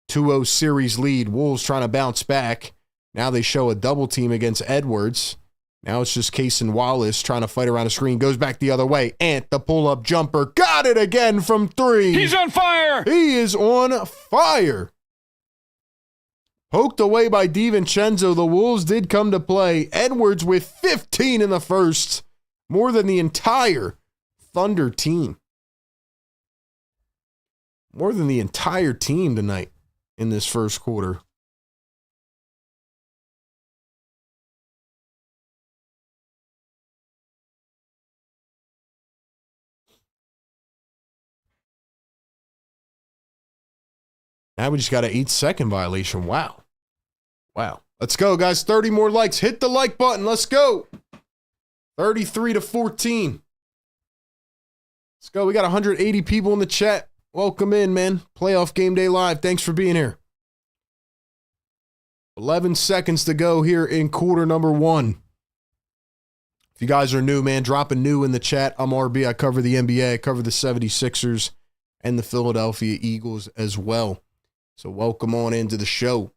2-0 series lead. Wolves trying to bounce back. Now they show a double team against Edwards. Now it's just Case and Wallace trying to fight around the screen. Goes back the other way. Ant, the pull-up jumper. Got it again from three. He's on fire. He is on fire. Poked away by DiVincenzo. The Wolves did come to play. Edwards with 15 in the first. More than the entire Thunder team. More than the entire team tonight in this first quarter. Now we just got an 8-second violation. Wow. Wow. Let's go, guys. 30 more likes. Hit the like button. Let's go. 33-14. Let's go. We got 180 people in the chat. Welcome in, man. Playoff Game Day Live. Thanks for being here. 11 seconds to go here in quarter number 1. If you guys are new, man, drop a new in the chat. I'm RB. I cover the NBA. I cover the 76ers and the Philadelphia Eagles as well. So welcome on into the show.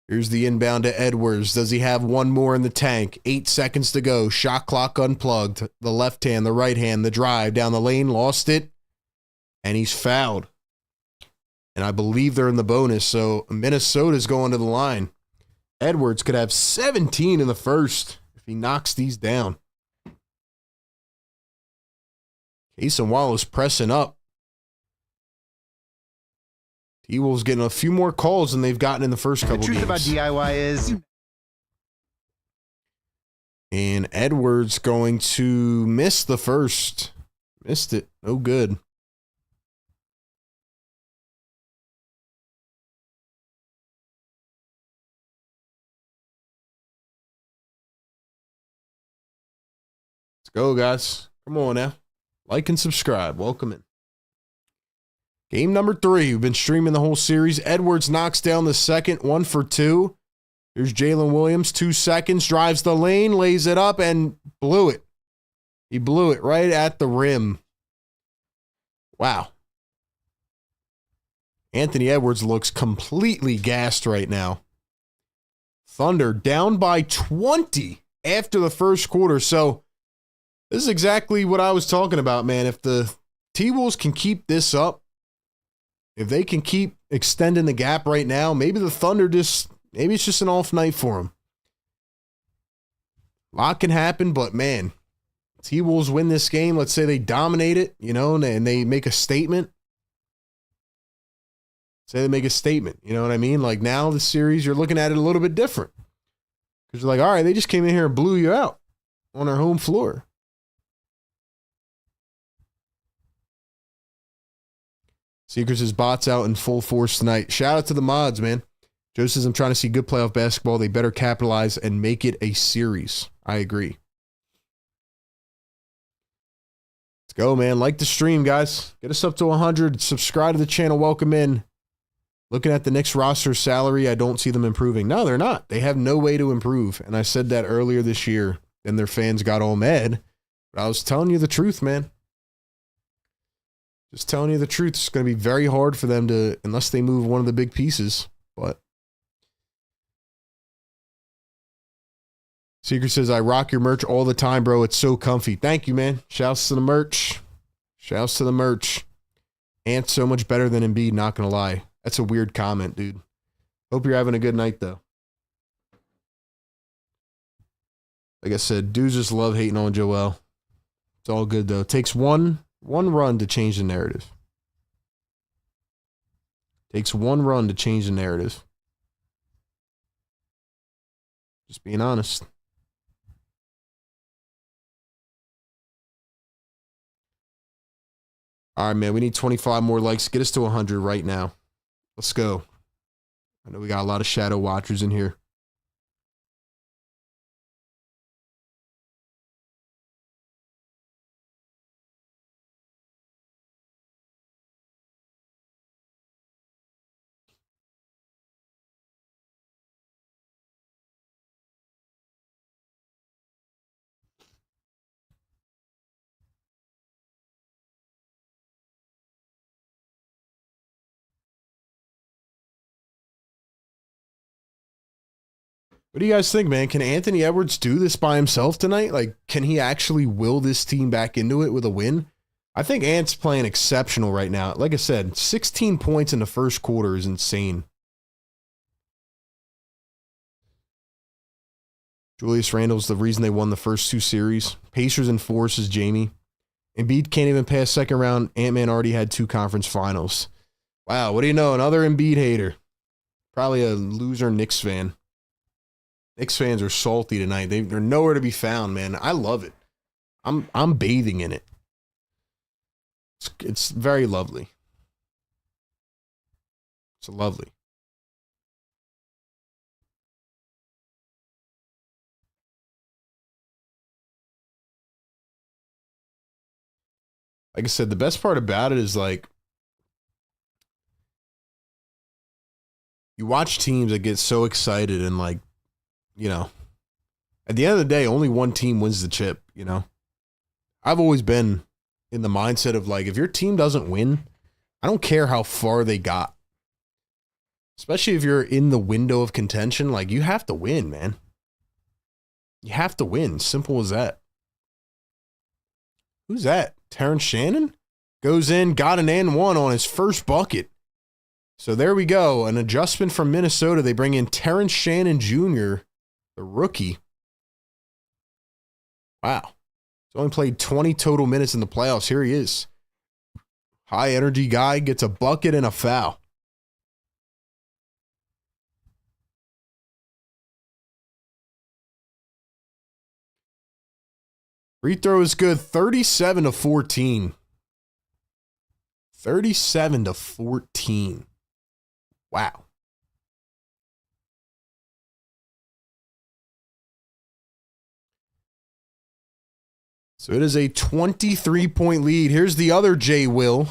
Here's the inbound to Edwards. Does he have one more in the tank? 8 seconds to go. Shot clock unplugged. The left hand, the right hand, the drive down the lane. Lost it. And he's fouled. And I believe they're in the bonus. So Minnesota's going to the line. Edwards could have 17 in the first if he knocks these down. Case and Wallace pressing up. T-Wolves getting a few more calls than they've gotten in the first couple games. The truth about DIY is... And Edwards going to miss the first. Missed it. No good. Let's go, guys. Come on now. Like and subscribe. Welcome in. Game number 3. We've been streaming the whole series. Edwards knocks down the second, 1 for 2. Here's Jalen Williams, 2 seconds, drives the lane, lays it up, and blew it. He blew it right at the rim. Wow. Anthony Edwards looks completely gassed right now. Thunder down by 20 after the first quarter. So this is exactly what I was talking about, man. If the T-Wolves can keep this up, if they can keep extending the gap right now, maybe the Thunder maybe it's just an off night for them. A lot can happen, but man, T-Wolves win this game. Let's say they dominate it, and they make a statement. Say they make a statement, you know what I mean? Like now the series, you're looking at it a little bit different. Because you're like, all right, they just came in here and blew you out on our home floor. Seekers' bots out in full force tonight. Shout out to the mods, man. Joe says, I'm trying to see good playoff basketball. They better capitalize and make it a series. I agree. Let's go, man. Like the stream, guys. Get us up to 100. Subscribe to the channel. Welcome in. Looking at the Knicks roster salary, I don't see them improving. No, they're not. They have no way to improve. And I said that earlier this year. Then their fans got all mad. But I was telling you the truth, man. Just telling you the truth. It's going to be very hard for them to, unless they move one of the big pieces. But Seeker says, I rock your merch all the time, bro. It's so comfy. Thank you, man. Shouts to the merch. Shouts to the merch. Ant's so much better than Embiid, not going to lie. That's a weird comment, dude. Hope you're having a good night, though. Like I said, dudes just love hating on Joel. It's all good, though. It takes one run to change the narrative. Takes one run to change the narrative. Just being honest. All right, man. We need 25 more likes. Get us to 100 right now. Let's go. I know we got a lot of shadow watchers in here. What do you guys think, man? Can Anthony Edwards do this by himself tonight? Like, can he actually will this team back into it with a win? I think Ant's playing exceptional right now. Like I said, 16 points in the first quarter is insane. Julius Randle's the reason they won the first 2 series. Pacers in 4 is Jamie. Embiid can't even pass second round. Ant-Man already had 2 conference finals. Wow, what do you know? Another Embiid hater. Probably a loser Knicks fan. Knicks fans are salty tonight. They're nowhere to be found, man. I love it. I'm bathing in it. It's very lovely. It's lovely. Like I said, the best part about it is like you watch teams that get so excited and like, you know, at the end of the day, only one team wins the chip, you know? I've always been in the mindset of like, if your team doesn't win, I don't care how far they got. Especially if you're in the window of contention, like you have to win, man. You have to win. Simple as that. Who's that? Terrence Shannon? Goes in, got an and one on his first bucket. So there we go. An adjustment from Minnesota. They bring in Terrence Shannon Jr., the rookie. Wow. He's only played 20 total minutes in the playoffs. Here he is. High energy guy, gets a bucket and a foul. Free throw is good. 37-14. 37-14. Wow. So it is a 23-point lead. Here's the other J Will.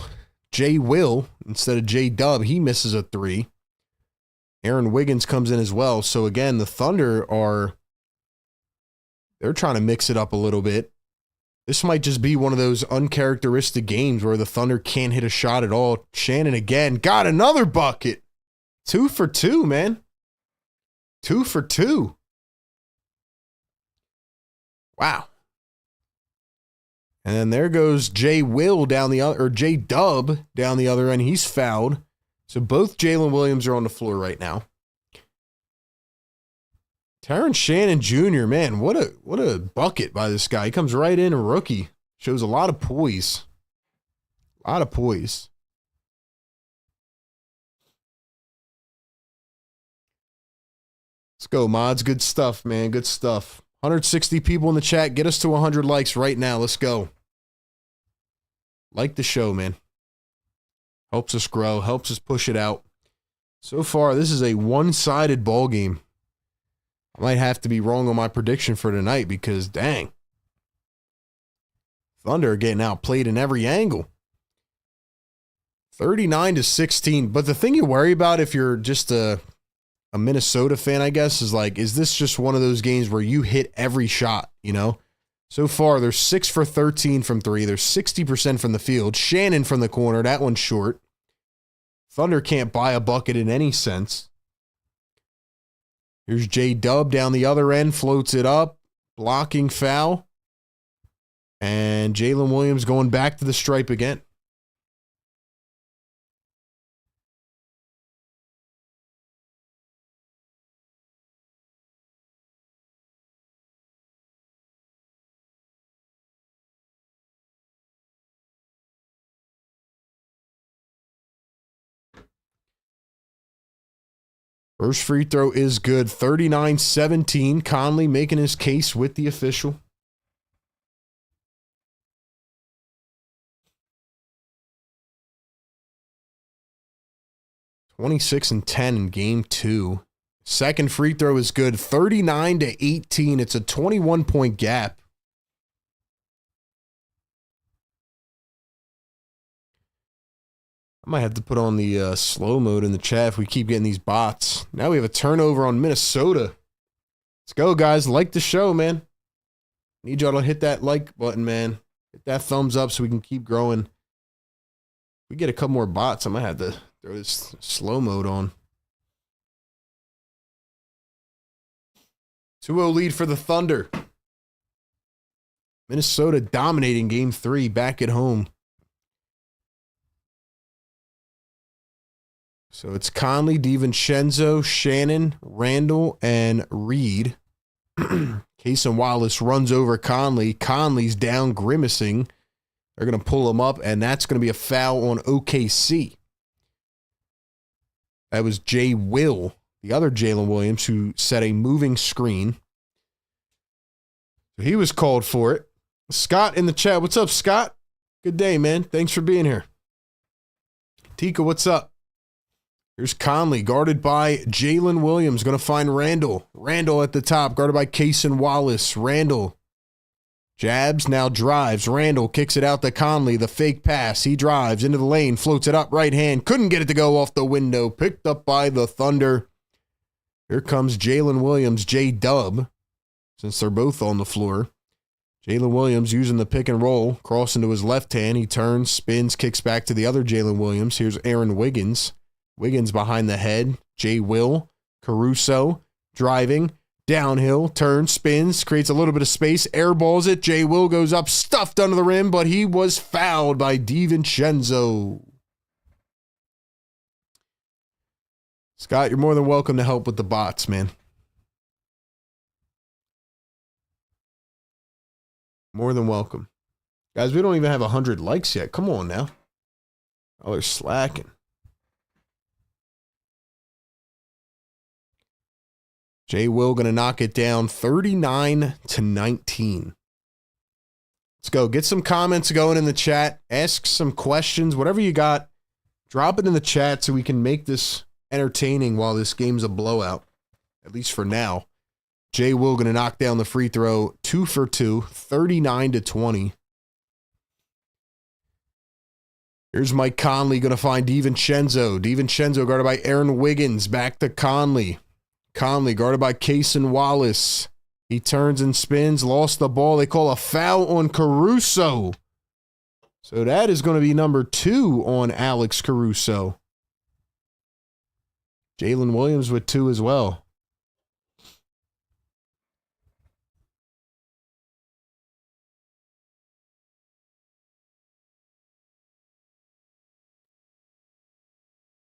J Will instead of J Dub. He misses a 3. Aaron Wiggins comes in as well. So again, the Thunder they're trying to mix it up a little bit. This might just be one of those uncharacteristic games where the Thunder can't hit a shot at all. Shannon again got another bucket. 2 for 2, man. 2 for 2. Wow. And then there goes J Will down the other, or J Dub down the other end. He's fouled. So both Jalen Williams are on the floor right now. Terrence Shannon Jr., man, what a bucket by this guy. He comes right in, a rookie. Shows a lot of poise. A lot of poise. Let's go, mods. Good stuff, man. Good stuff. 160 people in the chat. Get us to 100 likes right now. Let's go. Like the show, man. Helps us grow. Helps us push it out. So far, this is a one-sided ball game. I might have to be wrong on my prediction for tonight because, dang. Thunder are getting outplayed in every angle. 39-16. But the thing you worry about if you're just a Minnesota fan, I guess, is like, is this just one of those games where you hit every shot, you know? So far, they're 6 for 13 from 3. They're 60% from the field. Shannon from the corner. That one's short. Thunder can't buy a bucket in any sense. Here's J-Dub down the other end. Floats it up. Blocking foul. And Jalen Williams going back to the stripe again. First free throw is good. 39-17. Conley making his case with the official. (26-10) in game 2. Second free throw is good. 39-18. It's a 21-point gap. I might have to put on the slow mode in the chat if we keep getting these bots. Now we have a turnover on Minnesota. Let's go, guys. Like the show, man. Need y'all to hit that like button, man. Hit that thumbs up so we can keep growing. If we get a couple more bots, I might have to throw this slow mode on. 2-0 lead for the Thunder. Minnesota dominating game 3 back at home. So it's Conley, DiVincenzo, Shannon, Randall, and Reed. Cason Wallace runs over Conley. Conley's down grimacing. They're going to pull him up, and that's going to be a foul on OKC. That was Jay Will, the other Jalen Williams, who set a moving screen. So he was called for it. Scott in the chat. What's up, Scott? Good day, man. Thanks for being here. Tika, what's up? Here's Conley, guarded by Jalen Williams. Going to find Randall. Randall at the top, guarded by Cason Wallace. Randall jabs, now drives. Randall kicks it out to Conley. The fake pass. He drives into the lane, floats it up, right hand. Couldn't get it to go off the window. Picked up by the Thunder. Here comes Jalen Williams, J-Dub, since they're both on the floor. Jalen Williams using the pick and roll, crossing to his left hand. He turns, spins, kicks back to the other Jalen Williams. Here's Aaron Wiggins. Wiggins behind the head. Jay Will. Caruso driving. Downhill. Turns. Spins. Creates a little bit of space. Airballs it. Jay Will goes up. Stuffed under the rim, but he was fouled by DiVincenzo. Scott, you're more than welcome to help with the bots, man. More than welcome. Guys, we don't even have 100 likes yet. Come on now. Oh, they're slacking. Jay Will going to knock it down 39-19. Let's go. Get some comments going in the chat. Ask some questions. Whatever you got, drop it in the chat so we can make this entertaining while this game's a blowout. At least for now. Jay Will going to knock down the free throw. 2 for 2. 39-20. Here's Mike Conley going to find DiVincenzo. DiVincenzo guarded by Aaron Wiggins. Back to Conley. Conley guarded by Cason Wallace. He turns and spins, lost the ball. They call a foul on Caruso. So that is going to be number 2 on Alex Caruso. Jalen Williams with 2 as well.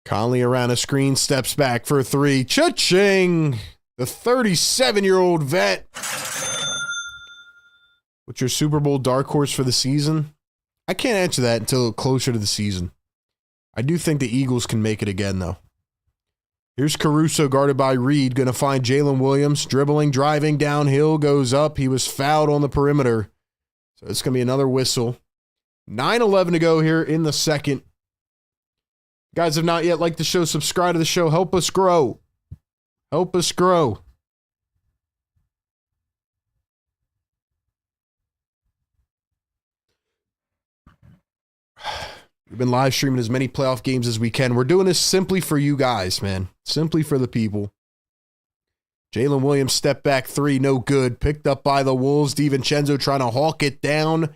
Conley around a screen, steps back for 3. Cha-ching! The 37-year-old vet. What's your Super Bowl dark horse for the season? I can't answer that until closer to the season. I do think the Eagles can make it again, though. Here's Caruso guarded by Reed. Going to find Jalen Williams. Dribbling, driving, downhill, goes up. He was fouled on the perimeter. So it's going to be another whistle. 9:11 to go here in the second. Guys, have not yet liked the show, subscribe to the show. Help us grow. Help us grow. We've been live streaming as many playoff games as we can. We're doing this simply for you guys, man. Simply for the people. Jalen Williams step back 3, no good. Picked up by the Wolves. DiVincenzo trying to hawk it down.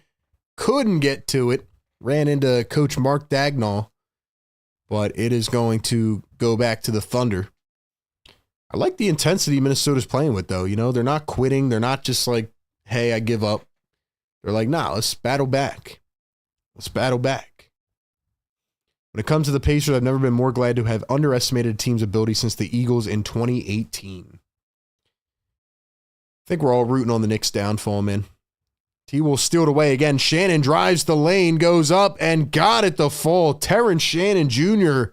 Couldn't get to it. Ran into Coach Mark Dagnall. But it is going to go back to the Thunder. I like the intensity Minnesota's playing with, though. You know, they're not quitting. They're not just like, hey, I give up. They're like, nah, let's battle back. Let's battle back. When it comes to the Pacers, I've never been more glad to have underestimated a team's ability since the Eagles in 2018. I think we're all rooting on the Knicks' downfall, man. T will steal it away again. Shannon drives the lane, goes up, and got it to fall. Terrence Shannon Jr.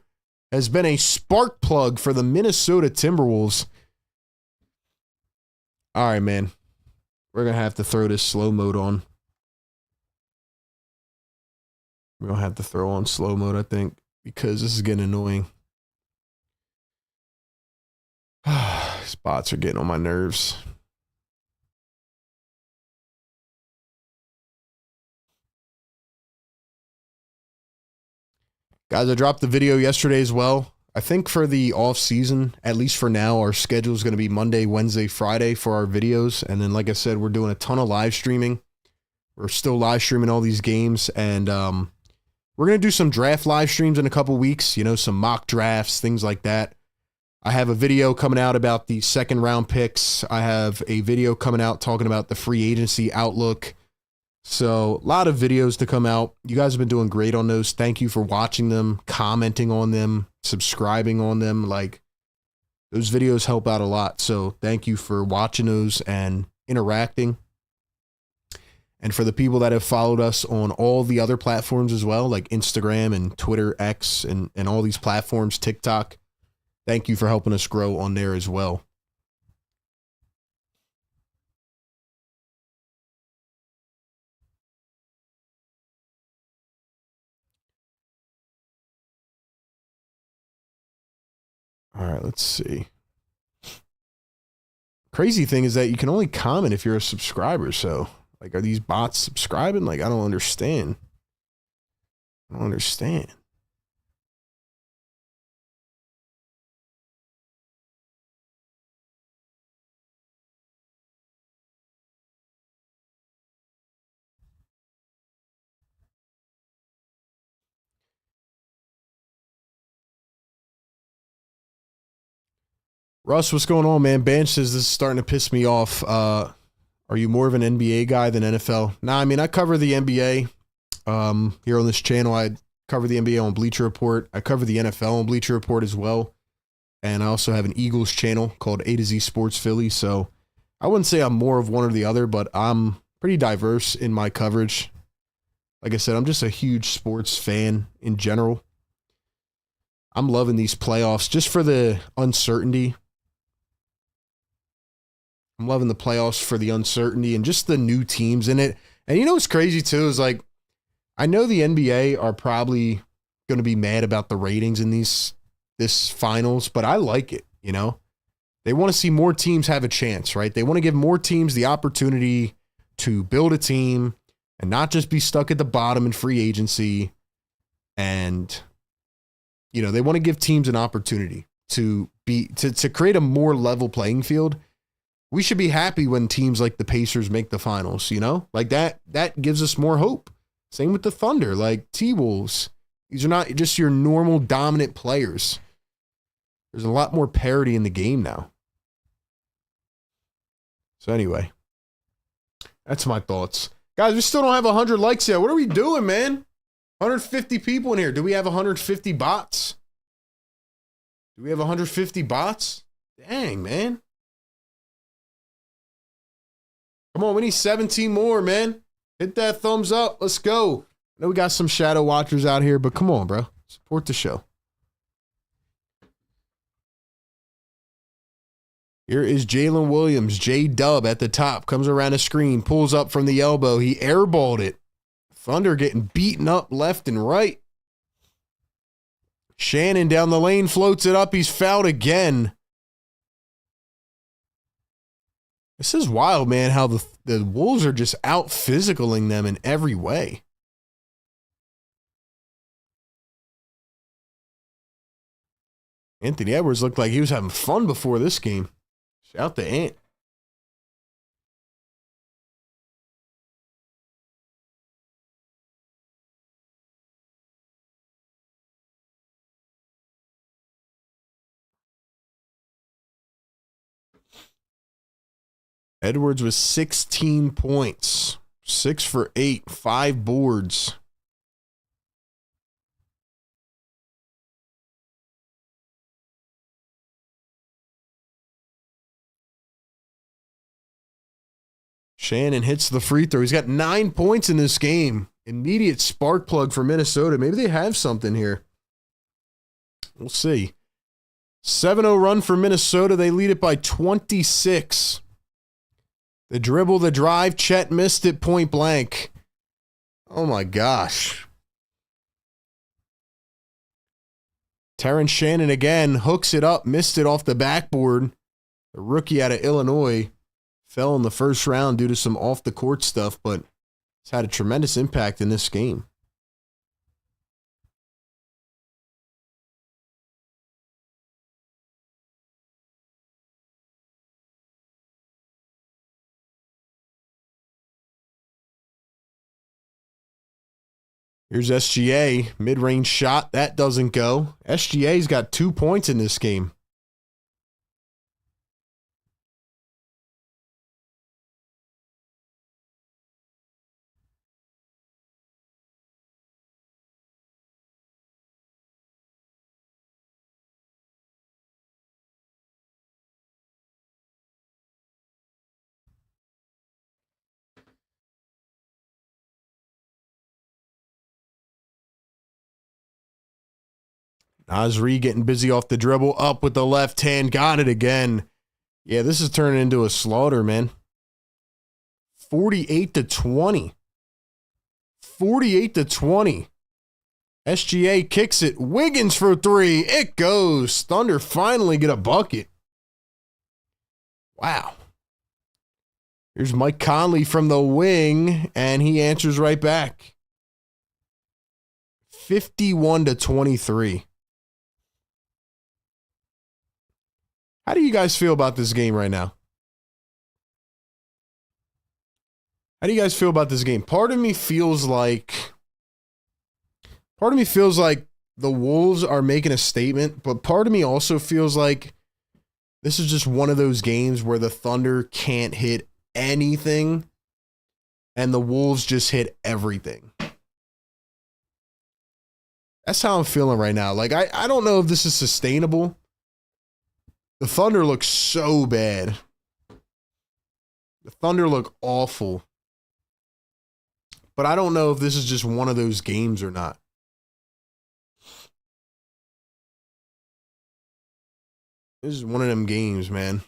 has been a spark plug for the Minnesota Timberwolves. All right, man. We're going to have to throw this slow mode on. We're going to have to throw on slow mode, I think, because this is getting annoying. Spots are getting on my nerves. Guys, I dropped the video yesterday as well. I think for the off season, at least for now, our schedule is going to be Monday, Wednesday, Friday for our videos. And then, like I said, we're doing a ton of live streaming. We're still live streaming all these games. And we're going to do some draft live streams in a couple weeks. You know, some mock drafts, things like that. I have a video coming out about the second round picks. I have a video coming out talking about the free agency outlook. So a lot of videos to come out. You guys have been doing great on those. Thank you for watching them, commenting on them, subscribing on them. Like, those videos help out a lot. So thank you for watching those and interacting. And for the people that have followed us on all the other platforms as well, like Instagram and Twitter, X, and all these platforms, TikTok, thank you for helping us grow on there as well. All right, let's see. Crazy thing is that you can only comment if you're a subscriber. So, like, are these bots subscribing? Like, I don't understand. I don't understand. Russ, what's going on, man? Banch says this is starting to piss me off. Are you more of an NBA guy than NFL? Nah, I mean, I cover the NBA here on this channel. I cover the NBA on Bleacher Report. I cover the NFL on Bleacher Report as well. And I also have an Eagles channel called A to Z Sports Philly. So I wouldn't say I'm more of one or the other, but I'm pretty diverse in my coverage. Like I said, I'm just a huge sports fan in general. I'm loving these playoffs just for the uncertainty. I'm loving the playoffs for the uncertainty and just the new teams in it. And you know what's crazy too is, like, I know the NBA are probably going to be mad about the ratings in this finals, but I like it, you know? They want to see more teams have a chance, right? They want to give more teams the opportunity to build a team and not just be stuck at the bottom in free agency. And, you know, they want to give teams an opportunity to create a more level playing field. We should be happy when teams like the Pacers make the finals, you know? Like, that gives us more hope. Same with the Thunder, like T-Wolves. These are not just your normal dominant players. There's a lot more parity in the game now. So anyway, that's my thoughts. Guys, we still don't have 100 likes yet. What are we doing, man? 150 people in here. Do we have 150 bots? Do we have 150 bots? Dang, man. Come on, we need 17 more, man. Hit that thumbs up. Let's go. I know we got some shadow watchers out here, but come on, bro. Support the show. Here is Jalen Williams, J-Dub at the top. Comes around the screen, pulls up from the elbow. He airballed it. Thunder getting beaten up left and right. Shannon down the lane floats it up. He's fouled again. This is wild, man, how the Wolves are just out physicaling them in every way. Anthony Edwards looked like he was having fun before this game. Shout to Ant. Edwards with 16 points. 6 for 8, 5 boards. Shannon hits the free throw. He's got 9 points in this game. Immediate spark plug for Minnesota. Maybe they have something here. We'll see. 7-0 run for Minnesota. They lead it by 26. The dribble, the drive. Chet missed it point blank. Oh my gosh. Terrence Shannon again hooks it up. Missed it off the backboard. The rookie out of Illinois. Fell in the first round due to some off-the-court stuff, but it's had a tremendous impact in this game. Here's SGA, mid-range shot. That doesn't go. SGA's got 2 points in this game. Nasri getting busy off the dribble, up with the left hand, got it again. Yeah, this is turning into a slaughter, man. 48-20. 48-20. SGA kicks it. Wiggins for three. It goes. Thunder finally get a bucket. Wow. Here's Mike Conley from the wing, and he answers right back. 51-23. How do you guys feel about this game right now? How do you guys feel about this game? Part of me feels like the Wolves are making a statement, but part of me also feels like this is just one of those games where the Thunder can't hit anything and the Wolves just hit everything. That's how I'm feeling right now. Like, I don't know if this is sustainable. The Thunder look so bad. The Thunder look awful. But I don't know if this is just one of those games or not. This is one of them games, man.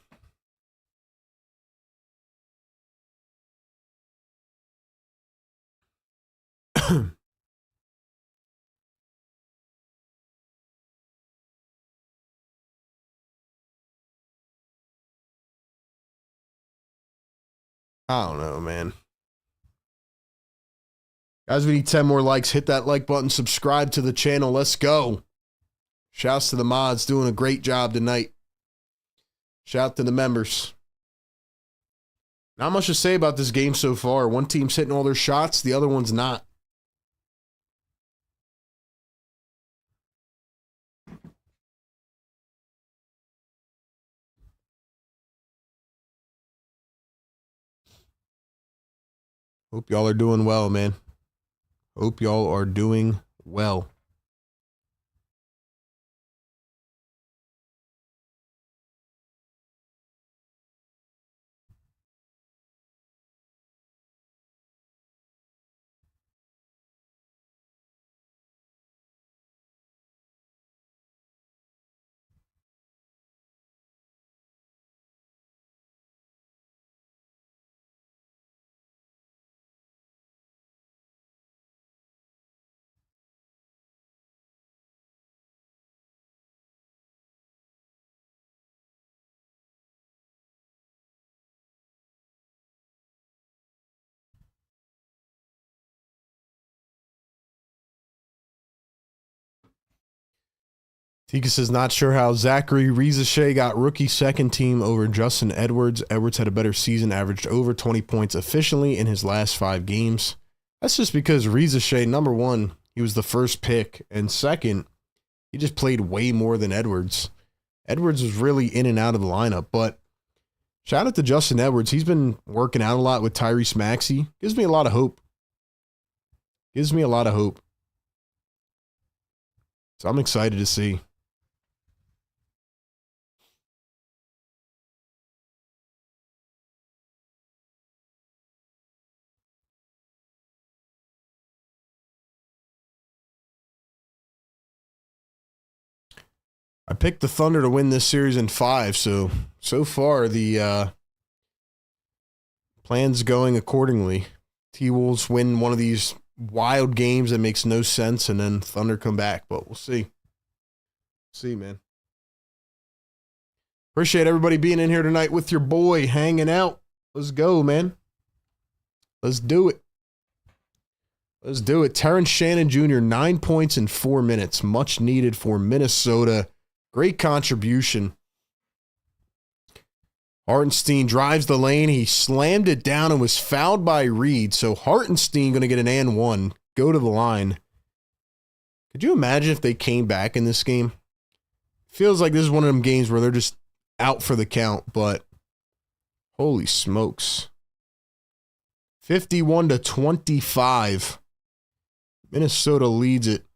I don't know, man. Guys, we need 10 more likes. Hit that like button. Subscribe to the channel. Let's go. Shouts to the mods doing a great job tonight. Shout to the members. Not much to say about this game so far. One team's hitting all their shots. The other one's not. Hope y'all are doing well, man. Hope y'all are doing well. Tika says, not sure how Zachary Rizachet got rookie second team over Justin Edwards. Edwards had a better season, averaged over 20 points efficiently in his last 5 games. That's just because Rizachet, number one, he was the first pick, and second, he just played way more than Edwards. Edwards was really in and out of the lineup, but shout out to Justin Edwards. He's been working out a lot with Tyrese Maxey. Gives me a lot of hope. Gives me a lot of hope. So I'm excited to see. I picked the Thunder to win this series in 5, so far the plan's going accordingly. T-Wolves win one of these wild games that makes no sense, and then Thunder come back, but we'll see. See, man. Appreciate everybody being in here tonight with your boy, hanging out. Let's go, man. Let's do it. Let's do it. Terrence Shannon Jr., 9 points in 4 minutes. Much needed for Minnesota. Great contribution. Hartenstein drives the lane. He slammed it down and was fouled by Reed. So Hartenstein going to get an and one. Go to the line. Could you imagine if they came back in this game? Feels like this is one of them games where they're just out for the count, but holy smokes. 51-25. Minnesota leads it.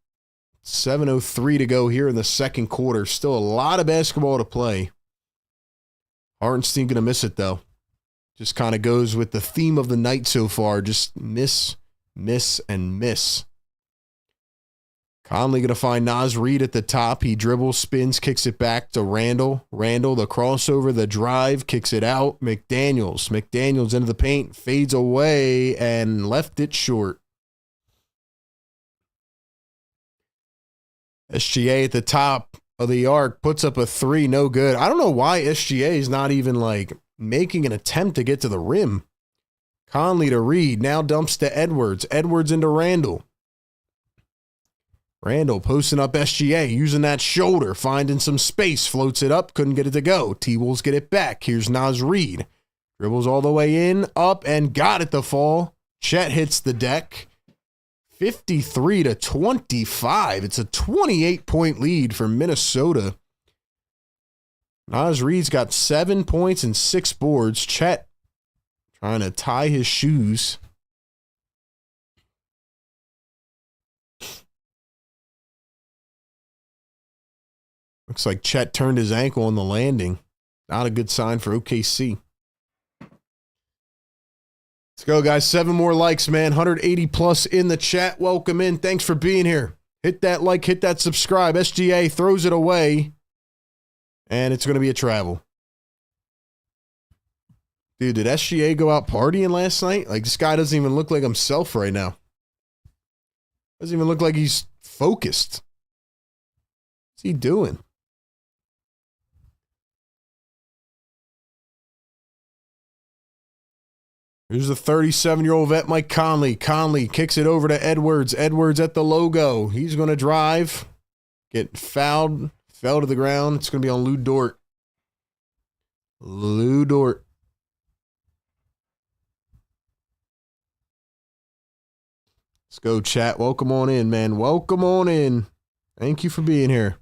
7:03 to go here in the second quarter. Still a lot of basketball to play. Hartenstein going to miss it, though. Just kind of goes with the theme of the night so far. Just miss, miss, and miss. Conley going to find Naz Reid at the top. He dribbles, spins, kicks it back to Randall. Randall, the crossover, the drive, kicks it out. McDaniels. McDaniels into the paint, fades away, and left it short. SGA at the top of the arc puts up a three, no good. I don't know why SGA is not even like making an attempt to get to the rim. Conley to Reed, now dumps to Edwards. Edwards into Randall. Randall posting up SGA, using that shoulder, finding some space, floats it up, couldn't get it to go. T-Wolves get it back. Here's Naz Reid. Dribbles all the way in, up, and got it to fall. Chet hits the deck. 53-25. It's a 28-point lead for Minnesota. Naz Reid's got 7 points and 6 boards. Chet trying to tie his shoes. Looks like Chet turned his ankle on the landing. Not a good sign for OKC. Let's go, guys. 7 more likes, man. 180 plus in the chat. Welcome in. Thanks for being here. Hit that like, hit that subscribe. SGA throws it away, and it's going to be a travel. Dude, did SGA go out partying last night? Like, this guy doesn't even look like himself right now. Doesn't even look like he's focused. What's he doing? Here's the 37-year-old vet, Mike Conley. Conley kicks it over to Edwards. Edwards at the logo. He's going to drive. Get fouled. Fell to the ground. It's going to be on Lou Dort. Lou Dort. Let's go, chat. Welcome on in, man. Welcome on in. Thank you for being here.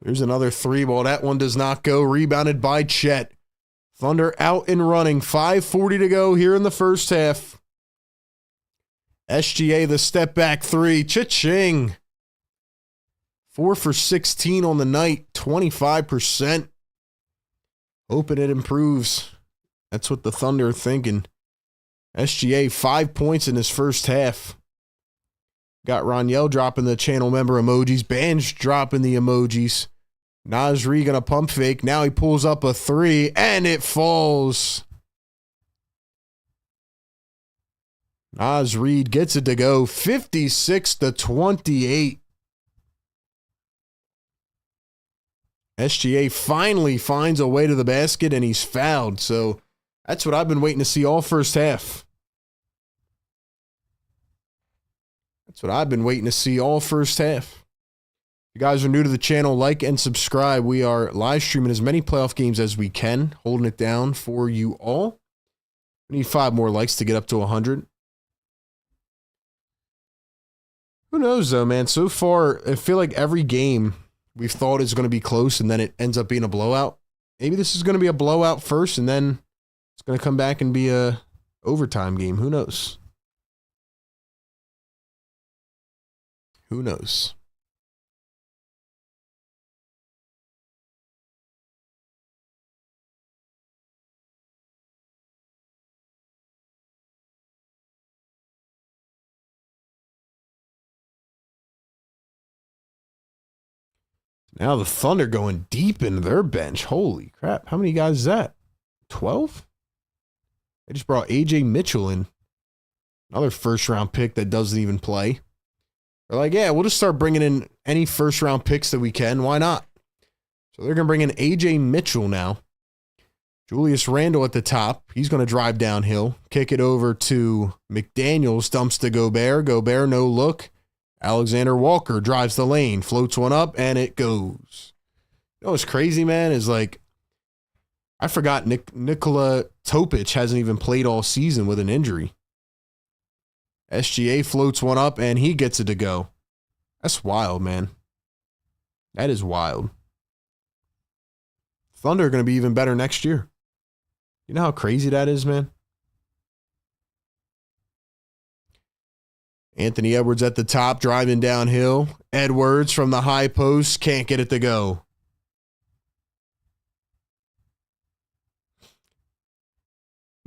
There's another three ball. That one does not go. Rebounded by Chet. Thunder out and running. 5:40 to go here in the first half. SGA, the step back three. Cha-ching. 4 for 16 on the night. 25%. Hoping it improves. That's what the Thunder are thinking. SGA, 5 points in his first half. Got Roniel dropping the channel member emojis. Banj dropping the emojis. Naz Reid gonna pump fake. Now he pulls up a three, and it falls. Naz Reid gets it to go. 56-28. SGA finally finds a way to the basket, and he's fouled. So that's what I've been waiting to see all first half. That's what I've been waiting to see all first half. If you guys are new to the channel, like and subscribe. We are live streaming as many playoff games as we can, holding it down for you all. We need 5 more likes to get up to 100. Who knows, though, man? So far, I feel like every game we've thought is going to be close, and then it ends up being a blowout. Maybe this is going to be a blowout first, and then it's going to come back and be a overtime game. Who knows? Who knows? Now the Thunder going deep into their bench. Holy crap. How many guys is that? 12? They just brought AJ Mitchell in. Another first-round pick that doesn't even play. They're like, yeah, we'll just start bringing in any first-round picks that we can. Why not? So they're going to bring in AJ Mitchell now. Julius Randle at the top. He's going to drive downhill. Kick it over to McDaniels. Dumps to Gobert. Gobert, no look. Alexander Walker drives the lane. Floats one up, and it goes. You know what's crazy, man, is like, I forgot Nikola Topic hasn't even played all season with an injury. SGA floats one up, and he gets it to go. That's wild, man. That is wild. Thunder are going to be even better next year. You know how crazy that is, man? Anthony Edwards at the top, driving downhill. Edwards from the high post, can't get it to go.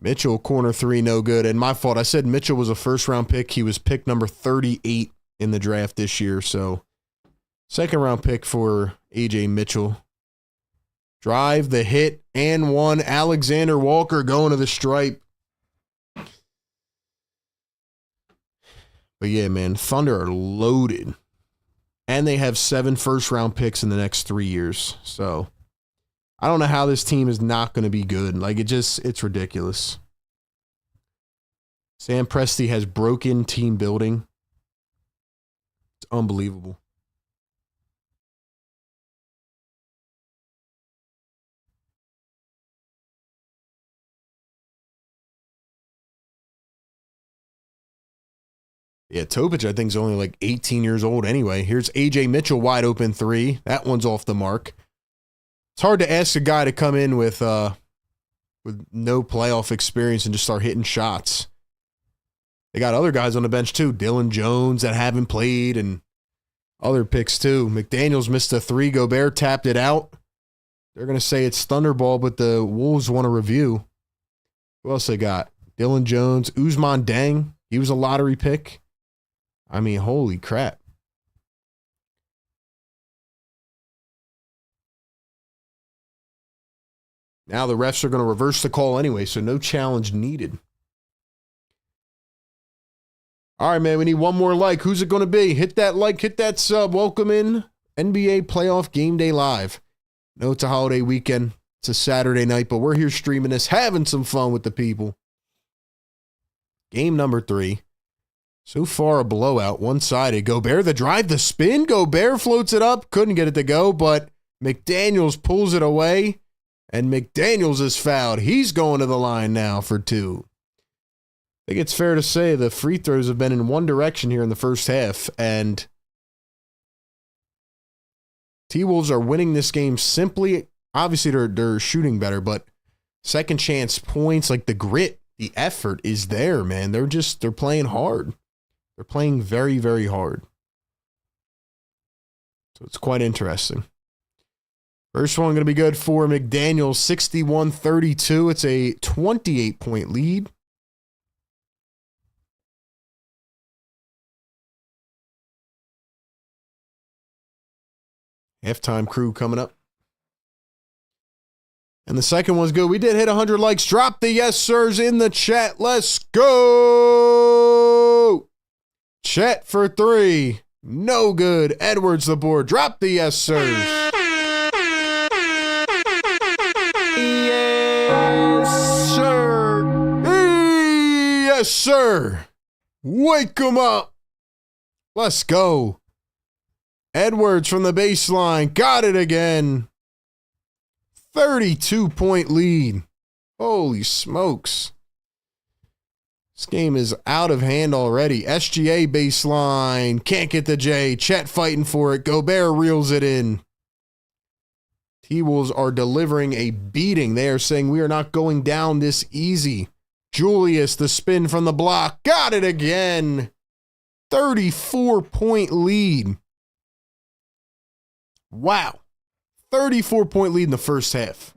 Mitchell, corner three, no good. And my fault, I said Mitchell was a first-round pick. He was pick number 38 in the draft this year. So, second-round pick for A.J. Mitchell. Drive, the hit, and one. Alexander Walker going to the stripe. But yeah, man, Thunder are loaded. And they have 7 first-round picks in the next 3 years. So, I don't know how this team is not going to be good. Like, it's ridiculous. Sam Presti has broken team building. It's unbelievable. Yeah, Topic, I think, is only like 18 years old anyway. Here's A.J. Mitchell, wide open three. That one's off the mark. It's hard to ask a guy to come in with no playoff experience and just start hitting shots. They got other guys on the bench too. Dylan Jones that haven't played and other picks too. McDaniels missed a three. Gobert tapped it out. They're going to say it's Thunderball, but the Wolves want a review. Who else they got? Dylan Jones. Ousmane Deng. He was a lottery pick. I mean, holy crap. Now the refs are going to reverse the call anyway, so no challenge needed. All right, man, we need one more like. Who's it going to be? Hit that like, hit that sub. Welcome in NBA Playoff Game Day Live. No, it's a holiday weekend. It's a Saturday night, but we're here streaming this, having some fun with the people. Game number 3. So far, a blowout, one-sided. Gobert, the drive, the spin. Gobert floats it up. Couldn't get it to go, but McDaniels pulls it away, and McDaniels is fouled. He's going to the line now for 2. I think it's fair to say the free throws have been in one direction here in the first half, and T-Wolves are winning this game simply. Obviously, they're shooting better, but second chance points, like the grit, the effort is there, man. They're playing hard. They're playing very, very hard. So it's quite interesting. First one going to be good for McDaniels, 61-32. It's a 28-point lead. Halftime crew coming up. And the second one's good. We did hit 100 likes. Drop the yes sirs in the chat. Let's go. Chet for 3. No good. Edwards the board. Drop the yes sirs. Yes, sir. Yes, sir. Wake 'em up. Let's go. Edwards from the baseline. Got it again. 32-point lead. Holy smokes. This game is out of hand already. SGA baseline. Can't get the J. Chet fighting for it. Gobert reels it in. T-Wolves are delivering a beating. They are saying we are not going down this easy. Julius, the spin from the block. Got it again. 34-point lead. Wow. 34-point lead in the first half.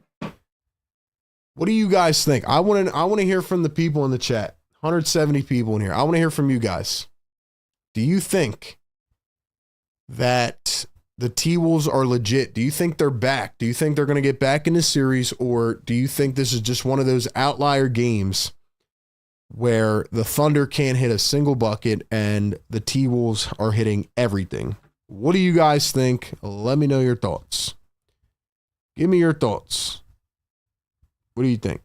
What do you guys think? I want to hear from the people in the chat. 170 people in here. I want to hear from you guys. Do you think that the T-Wolves are legit? Do you think they're back? Do you think they're going to get back in the series? Or do you think this is just one of those outlier games where the Thunder can't hit a single bucket and the T-Wolves are hitting everything? What do you guys think? Let me know your thoughts. Give me your thoughts. What do you think?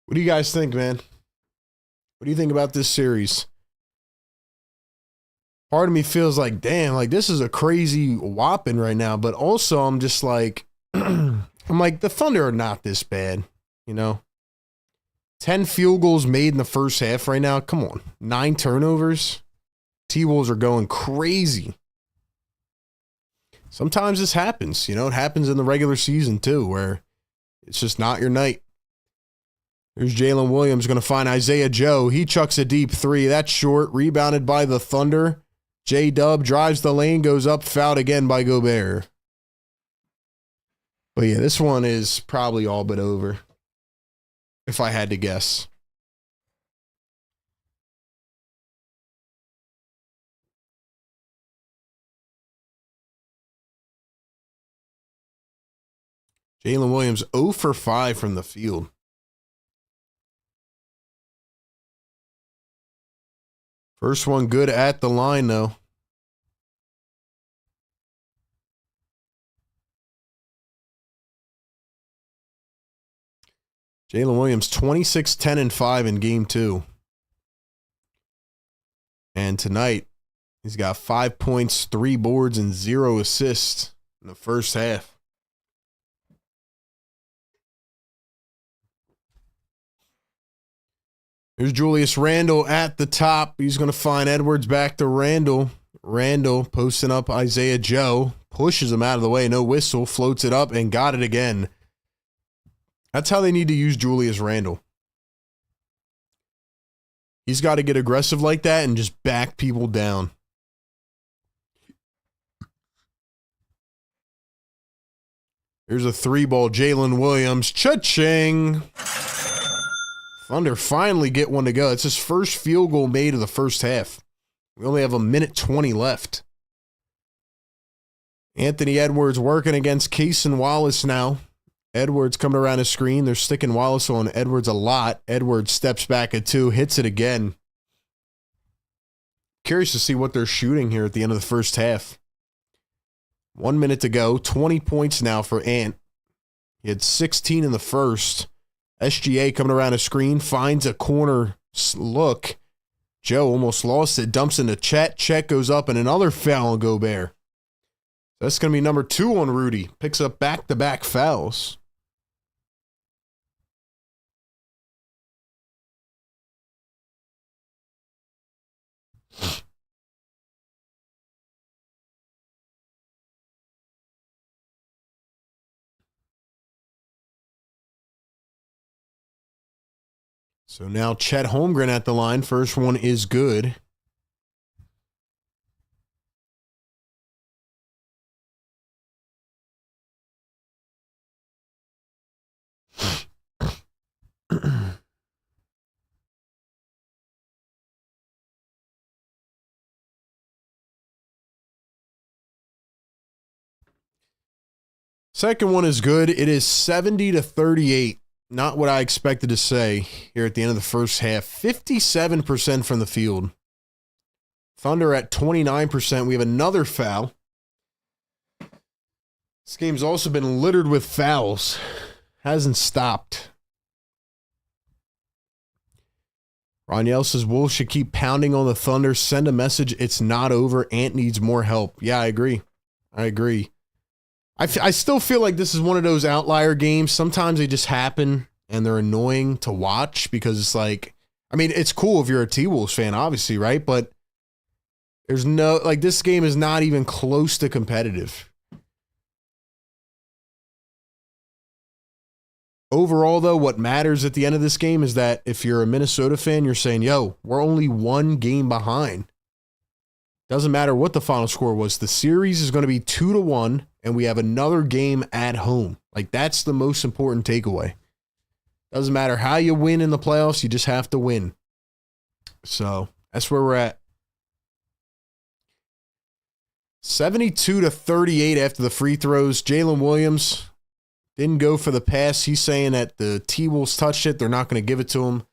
What do you guys think, man? What do you think about this series? Part of me feels like, damn, like this is a crazy whopping right now. But also I'm just like, I'm like, the Thunder are not this bad, you know? 10 field goals made in the first half right now. Come on. 9 turnovers. T-Wolves are going crazy. Sometimes this happens, you know? It happens in the regular season too, where it's just not your night. Here's Jalen Williams going to find Isaiah Joe. He chucks a deep three. That's short. Rebounded by the Thunder. J-Dub drives the lane, goes up, fouled again by Gobert. But yeah, this one is probably all but over, if I had to guess. Jalen Williams 0 for 5 from the field. First one good at the line, though. Jalen Williams, 26, 10, and 5 in game 2. And tonight, he's got 5 points, 3 boards, and 0 assists in the first half. Here's Julius Randle at the top. He's going to find Edwards back to Randle. Randle posting up Isaiah Joe. Pushes him out of the way. No whistle. Floats it up and got it again. That's how they need to use Julius Randle. He's got to get aggressive like that and just back people down. Here's a 3-ball. Jalen Williams. Cha-ching. Thunder finally get one to go. It's his first field goal made of the first half. We only have a minute 20 left. Anthony Edwards working against Cason Wallace now. Edwards coming around his screen. They're sticking Wallace on Edwards a lot. Edwards steps back at 2, hits it again. Curious to see what they're shooting here at the end of the first half. 1 minute to go. 20 points now for Ant. He had 16 in the first. SGA coming around his screen, finds a corner look. Joe almost lost it, dumps into Chet. Chet goes up, and another foul on Gobert. That's going to be number 2 on Rudy. Picks up back-to-back fouls. So now Chet Holmgren at the line. First one is good. Second one is good. It is 70-38. Not what I expected to say here at the end of the first half. 57% from the field. Thunder at 29%. We have another foul. This game's also been littered with fouls. Hasn't stopped. Roniel says Wolves should keep pounding on the Thunder. Send a message. It's not over. Ant needs more help. Yeah, I agree. I agree. I still feel like this is one of those outlier games. Sometimes they just happen and they're annoying to watch because it's like, I mean, it's cool if you're a T-Wolves fan, obviously, right? But there's no, like, this game is not even close to competitive. Overall, though, what matters at the end of this game is that if you're a Minnesota fan, you're saying, yo, we're only 1 game behind. Doesn't matter what the final score was. The series is going to be 2-1, and we have another game at home. Like, that's the most important takeaway. Doesn't matter how you win in the playoffs, you just have to win. So, that's where we're at. 72-38 after the free throws. Jalen Williams didn't go for the pass. He's saying that the T-Wolves touched it. They're not going to give it to him.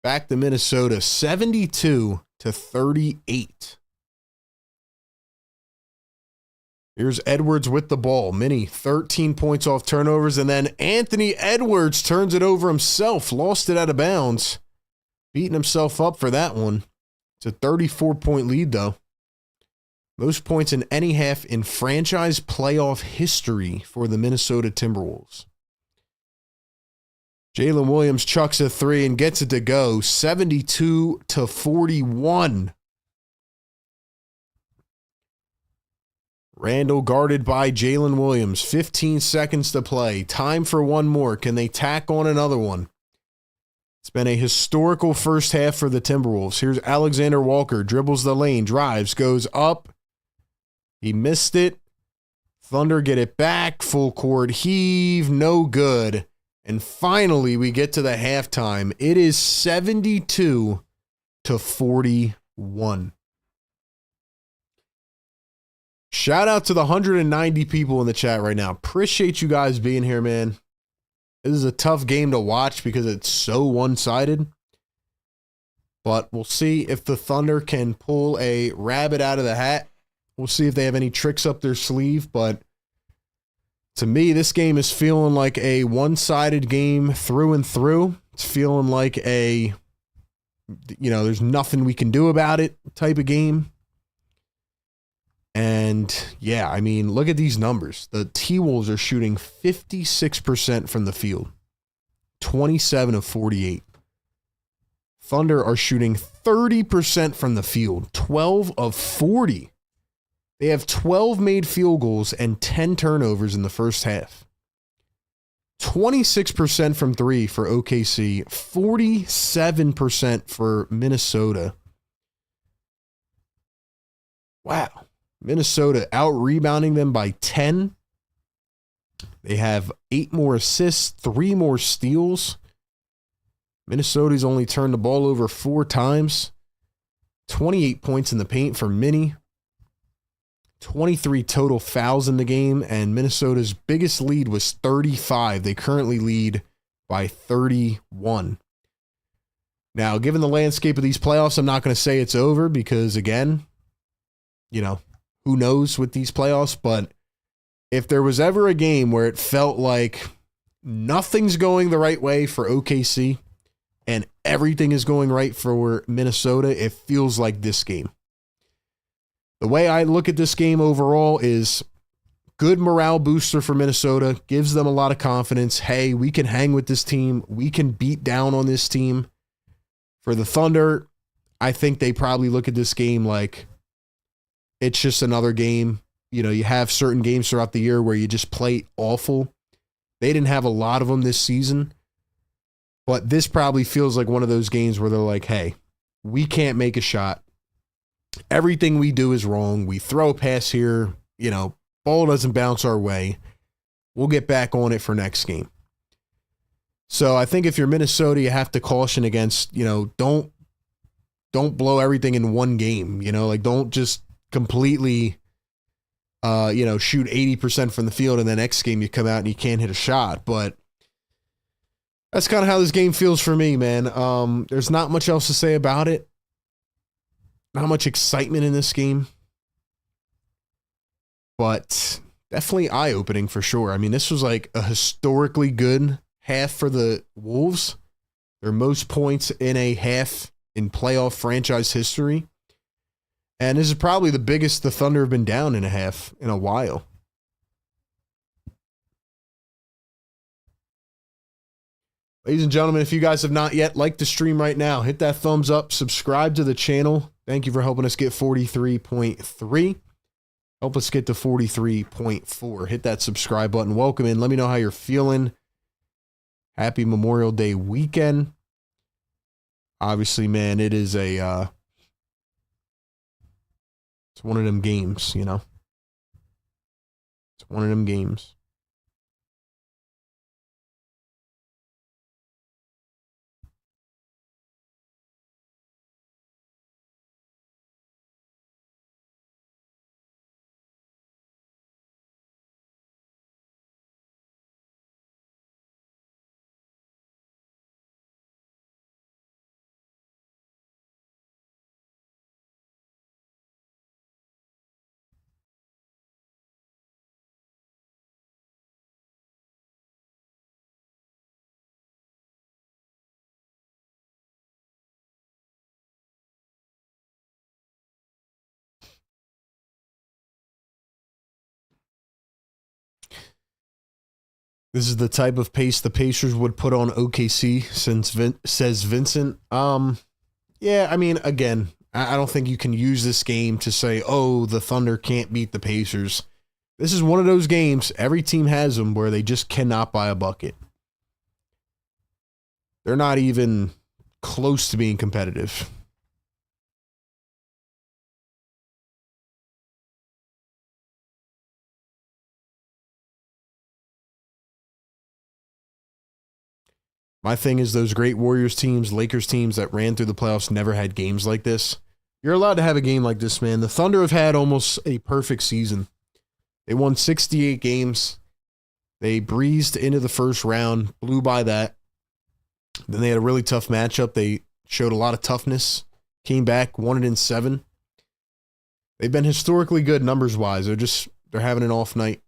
Back to Minnesota, 72-38. Here's Edwards with the ball. Mini, 13 points off turnovers. And then Anthony Edwards turns it over himself. Lost it out of bounds. Beating himself up for that one. It's a 34-point lead, though. Most points in any half in franchise playoff history for the Minnesota Timberwolves. Jalen Williams chucks a three and gets it to go. 72-41. Randall guarded by Jalen Williams. 15 seconds to play. Time for one more. Can they tack on another one? It's been a historical first half for the Timberwolves. Here's Alexander Walker. Dribbles the lane. Drives. Goes up. He missed it. Thunder get it back. Full court heave. No good. And finally, we get to the halftime. It is 72-41. Shout out to the 190 people in the chat right now. Appreciate you guys being here, man. This is a tough game to watch because it's so one-sided. But we'll see if the Thunder can pull a rabbit out of the hat. We'll see if they have any tricks up their sleeve. But to me, this game is feeling like a one-sided game through and through. It's feeling like a, there's nothing we can do about it type of game. And yeah, I mean, look at these numbers. The T-Wolves are shooting 56% from the field, 27 of 48. Thunder are shooting 30% from the field, 12 of 40. They have 12 made field goals and 10 turnovers in the first half. 26% from three for OKC, 47% for Minnesota. Wow. Minnesota out-rebounding them by 10. They have 8 more assists, 3 more steals. Minnesota's only turned the ball over 4 times. 28 points in the paint for Mini. 23 total fouls in the game, and Minnesota's biggest lead was 35. They currently lead by 31. Now, given the landscape of these playoffs, I'm not going to say it's over because, again, who knows with these playoffs, but if there was ever a game where it felt like nothing's going the right way for OKC and everything is going right for Minnesota, it feels like this game. The way I look at this game overall is good morale booster for Minnesota, gives them a lot of confidence. Hey, we can hang with this team. We can beat down on this team. For the Thunder, I think they probably look at this game like it's just another game. You have certain games throughout the year where you just play awful. They didn't have a lot of them this season, but this probably feels like one of those games where they're like, hey, we can't make a shot. Everything we do is wrong. We throw a pass here, ball doesn't bounce our way. We'll get back on it for next game. So I think if you're Minnesota, you have to caution against, don't blow everything in one game, don't just completely, shoot 80% from the field and the next game you come out and you can't hit a shot. But that's kind of how this game feels for me, man. There's not much else to say about it. Not much excitement in this game, but definitely eye-opening for sure. I mean, this was like a historically good half for the Wolves. Their most points in a half in playoff franchise history. And this is probably the biggest the Thunder have been down in a half in a while. Ladies and gentlemen, if you guys have not yet liked the stream right now, hit that thumbs up, subscribe to the channel. Thank you for helping us get 43.3. Help us get to 43.4. Hit that subscribe button. Welcome in. Let me know how you're feeling. Happy Memorial Day weekend. Obviously, man, it is it's one of them games, It's one of them games. This is the type of pace the Pacers would put on OKC, says Vincent. Yeah, I mean, again, I don't think you can use this game to say, oh, the Thunder can't beat the Pacers. This is one of those games, every team has them, where they just cannot buy a bucket. They're not even close to being competitive. My thing is those great Warriors teams, Lakers teams that ran through the playoffs never had games like this. You're allowed to have a game like this, man. The Thunder have had almost a perfect season. They won 68 games. They breezed into the first round, blew by that. Then they had a really tough matchup. They showed a lot of toughness, came back, won it in 7. They've been historically good numbers-wise. They're having an off night.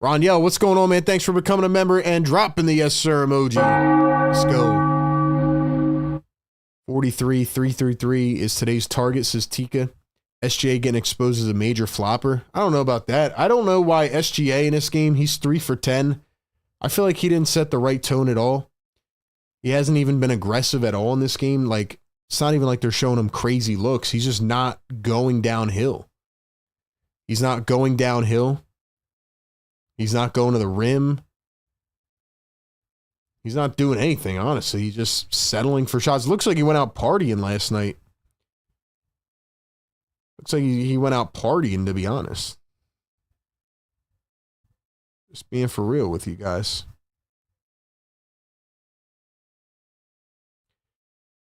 Ron Yell, what's going on, man? Thanks for becoming a member and dropping the yes, sir emoji. Let's go. 43-333 is today's target, says Tika. SGA getting exposed as a major flopper. I don't know about that. I don't know why SGA in this game, he's 3 for 10. I feel like he didn't set the right tone at all. He hasn't even been aggressive at all in this game. Like, it's not even like they're showing him crazy looks. He's just not going downhill. He's not going downhill. He's not going to the rim. He's not doing anything, honestly. He's just settling for shots. Looks like he went out partying last night. Looks like he went out partying, to be honest. Just being for real with you guys.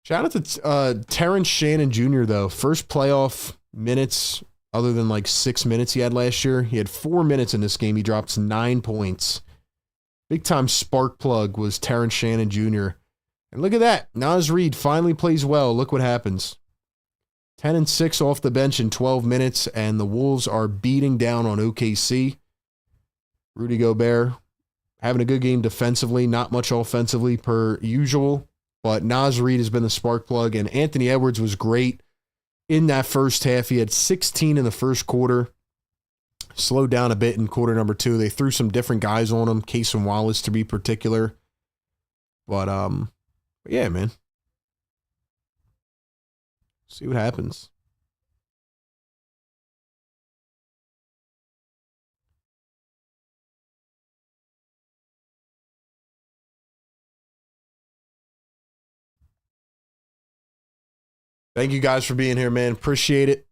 Shout out to Terrence Shannon Jr., though. First playoff minutes other than like 6 minutes he had last year. He had 4 minutes in this game. He drops 9 points. Big time spark plug was Terrence Shannon Jr. And look at that. Naz Reid finally plays well. Look what happens. 10 and 6 off the bench in 12 minutes, and the Wolves are beating down on OKC. Rudy Gobert having a good game defensively, not much offensively per usual, but Naz Reid has been the spark plug, and Anthony Edwards was great in that first half. He had 16 in the first quarter, slowed down a bit in quarter number 2. They threw some different guys on him, Cason Wallace to be particular. But yeah, man. See what happens. Thank you guys for being here, man. Appreciate it.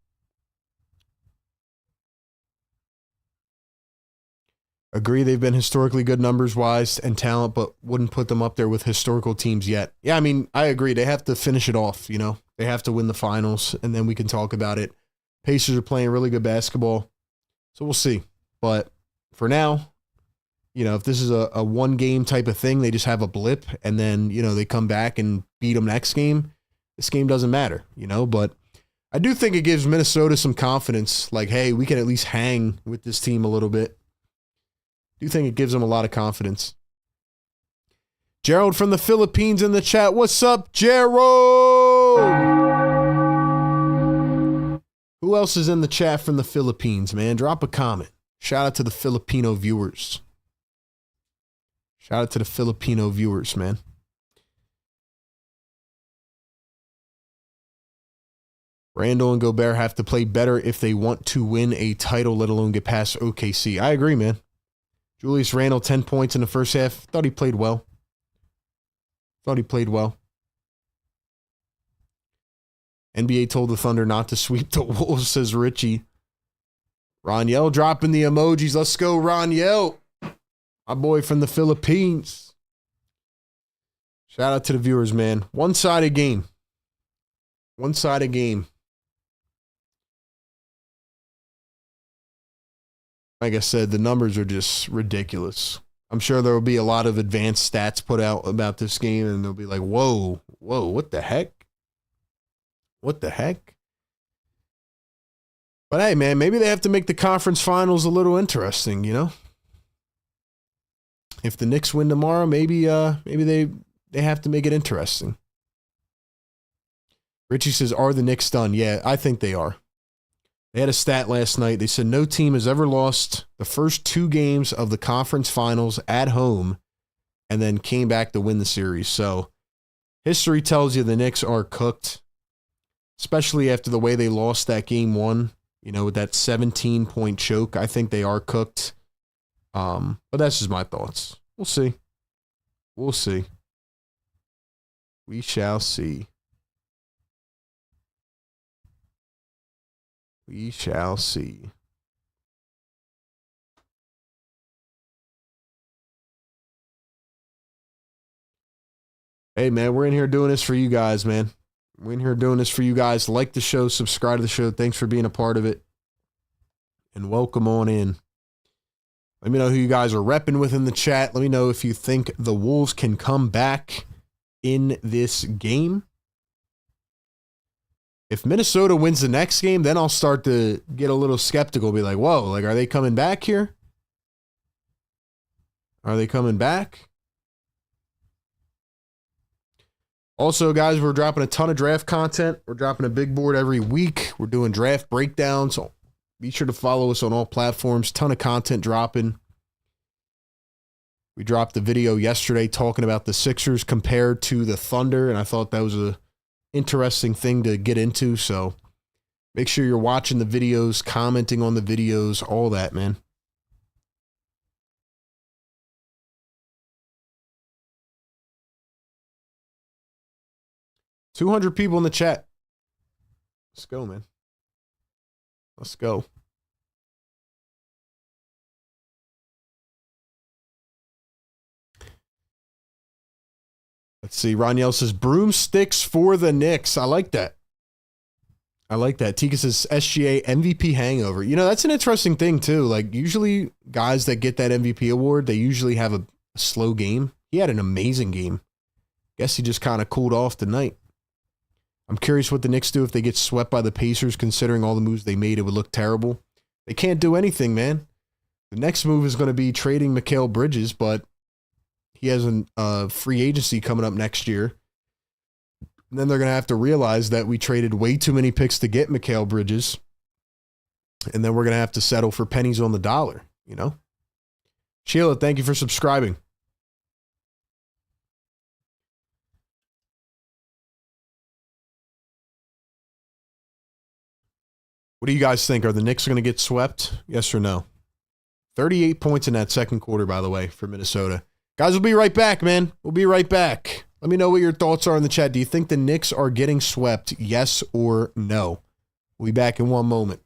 Agree they've been historically good numbers-wise and talent, but wouldn't put them up there with historical teams yet. Yeah, I mean, I agree. They have to finish it off, you know. They have to win the finals, and then we can talk about it. Pacers are playing really good basketball, so we'll see. But for now, you know, if this is a one-game type of thing, they just have a blip, and then, you know, they come back and beat them next game, this game doesn't matter, you know. But I do think it gives Minnesota some confidence, like, hey, we can at least hang with this team a little bit. I do think it gives them a lot of confidence. Gerald from the Philippines in the chat. What's up, Gerald? Who else is in the chat from the Philippines, man? Drop a comment. Shout out to the Filipino viewers. Shout out to the Filipino viewers, man. Randall and Gobert have to play better if they want to win a title, let alone get past OKC. I agree, man. Julius Randle, 10 points in the first half. Thought he played well. NBA told the Thunder not to sweep the Wolves, says Richie. Ron Yell dropping the emojis. Let's go, Ron Yell. My boy from the Philippines. Shout out to the viewers, man. One-sided game. One-sided game. Like I said, the numbers are just ridiculous. I'm sure there will be a lot of advanced stats put out about this game, and they'll be like, whoa, what the heck? What the heck? But hey, man, maybe they have to make the conference finals a little interesting, you know? If the Knicks win tomorrow, maybe they have to make it interesting. Richie says, are the Knicks done? Yeah, I think they are. They had a stat last night. They said no team has ever lost the first 2 games of the conference finals at home and then came back to win the series. So history tells you the Knicks are cooked, especially after the way they lost that game 1, you know, with that 17-point choke. I think they are cooked. But that's just my thoughts. We'll see. We'll see. We shall see. We shall see. Hey, man, we're in here doing this for you guys, man. We're in here doing this for you guys. Like the show, subscribe to the show. Thanks for being a part of it. And welcome on in. Let me know who you guys are repping with in the chat. Let me know if you think the Wolves can come back in this game. If Minnesota wins the next game, then I'll start to get a little skeptical. Be like, whoa, like, are they coming back here? Are they coming back? Also, guys, we're dropping a ton of draft content. We're dropping a big board every week. We're doing draft breakdowns. So be sure to follow us on all platforms. Ton of content dropping. We dropped the video yesterday talking about the Sixers compared to the Thunder, and I thought that was a interesting thing to get into. So make sure you're watching the videos, commenting on the videos, all that, man. $200 people in the chat. Let's go, man. Let's go. Let's see. Roniel says, broomsticks for the Knicks. I like that. I like that. Tika says, SGA MVP hangover. You know, that's an interesting thing, too. Like, usually guys that get that MVP award, they usually have a slow game. He had an amazing game. Guess he just kind of cooled off tonight. I'm curious what the Knicks do if they get swept by the Pacers, considering all the moves they made. It would look terrible. They can't do anything, man. The next move is going to be trading Mikal Bridges, but he has a free agency coming up next year. And then they're going to have to realize that we traded way too many picks to get Mikal Bridges. And then we're going to have to settle for pennies on the dollar, you know? Sheila, thank you for subscribing. What do you guys think? Are the Knicks going to get swept? Yes or no? 38 points in that second quarter, by the way, for Minnesota. Guys, we'll be right back, man. We'll be right back. Let me know what your thoughts are in the chat. Do you think the Knicks are getting swept? Yes or no? We'll be back in one moment.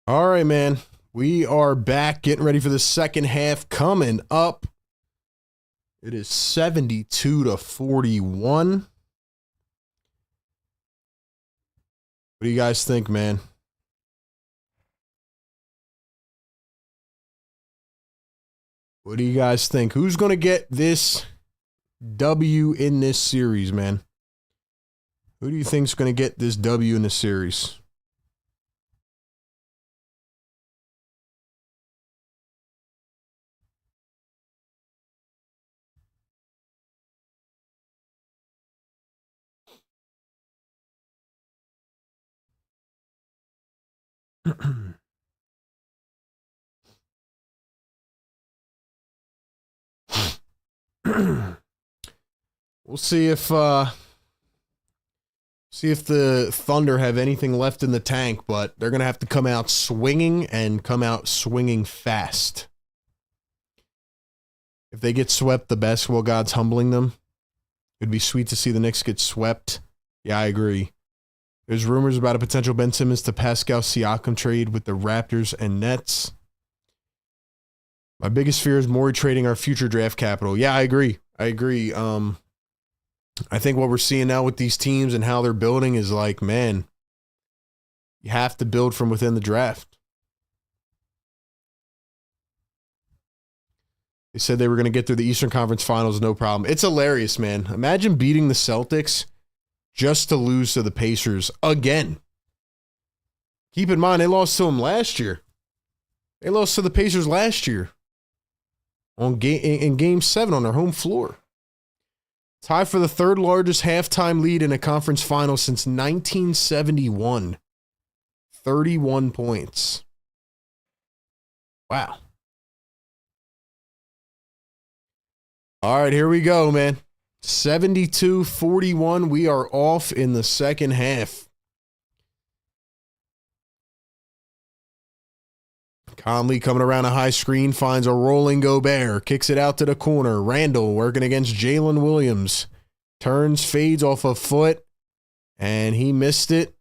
All right, man. We are back, getting ready for the second half coming up. It is 72-41. What do you guys think, man? What do you guys think? Who's going to get this W in this series, man? Who do you think's going to get this W in the series? We'll see if the Thunder have anything left in the tank, but they're going to have to come out swinging and come out swinging fast. If they get swept, the basketball god's humbling them. It'd be sweet to see the Knicks get swept. Yeah, I agree. There's rumors about a potential Ben Simmons to Pascal Siakam trade with the Raptors and Nets. My biggest fear is Morey trading our future draft capital. Yeah, I agree. I think what we're seeing now with these teams and how they're building is like, man, you have to build from within the draft. They said they were going to get through the Eastern Conference Finals, no problem. It's hilarious, man. Imagine beating the Celtics just to lose to the Pacers again. Keep in mind, they lost to them last year. They lost to the Pacers last year in Game 7 on their home floor. Tie for the third largest halftime lead in a conference final since 1971. 31 points. Wow. All right, here we go, man. 72-41. We are off in the second half. Conley coming around a high screen, finds a rolling Gobert, kicks it out to the corner. Randall working against Jalen Williams. Turns, fades off a foot, and he missed it.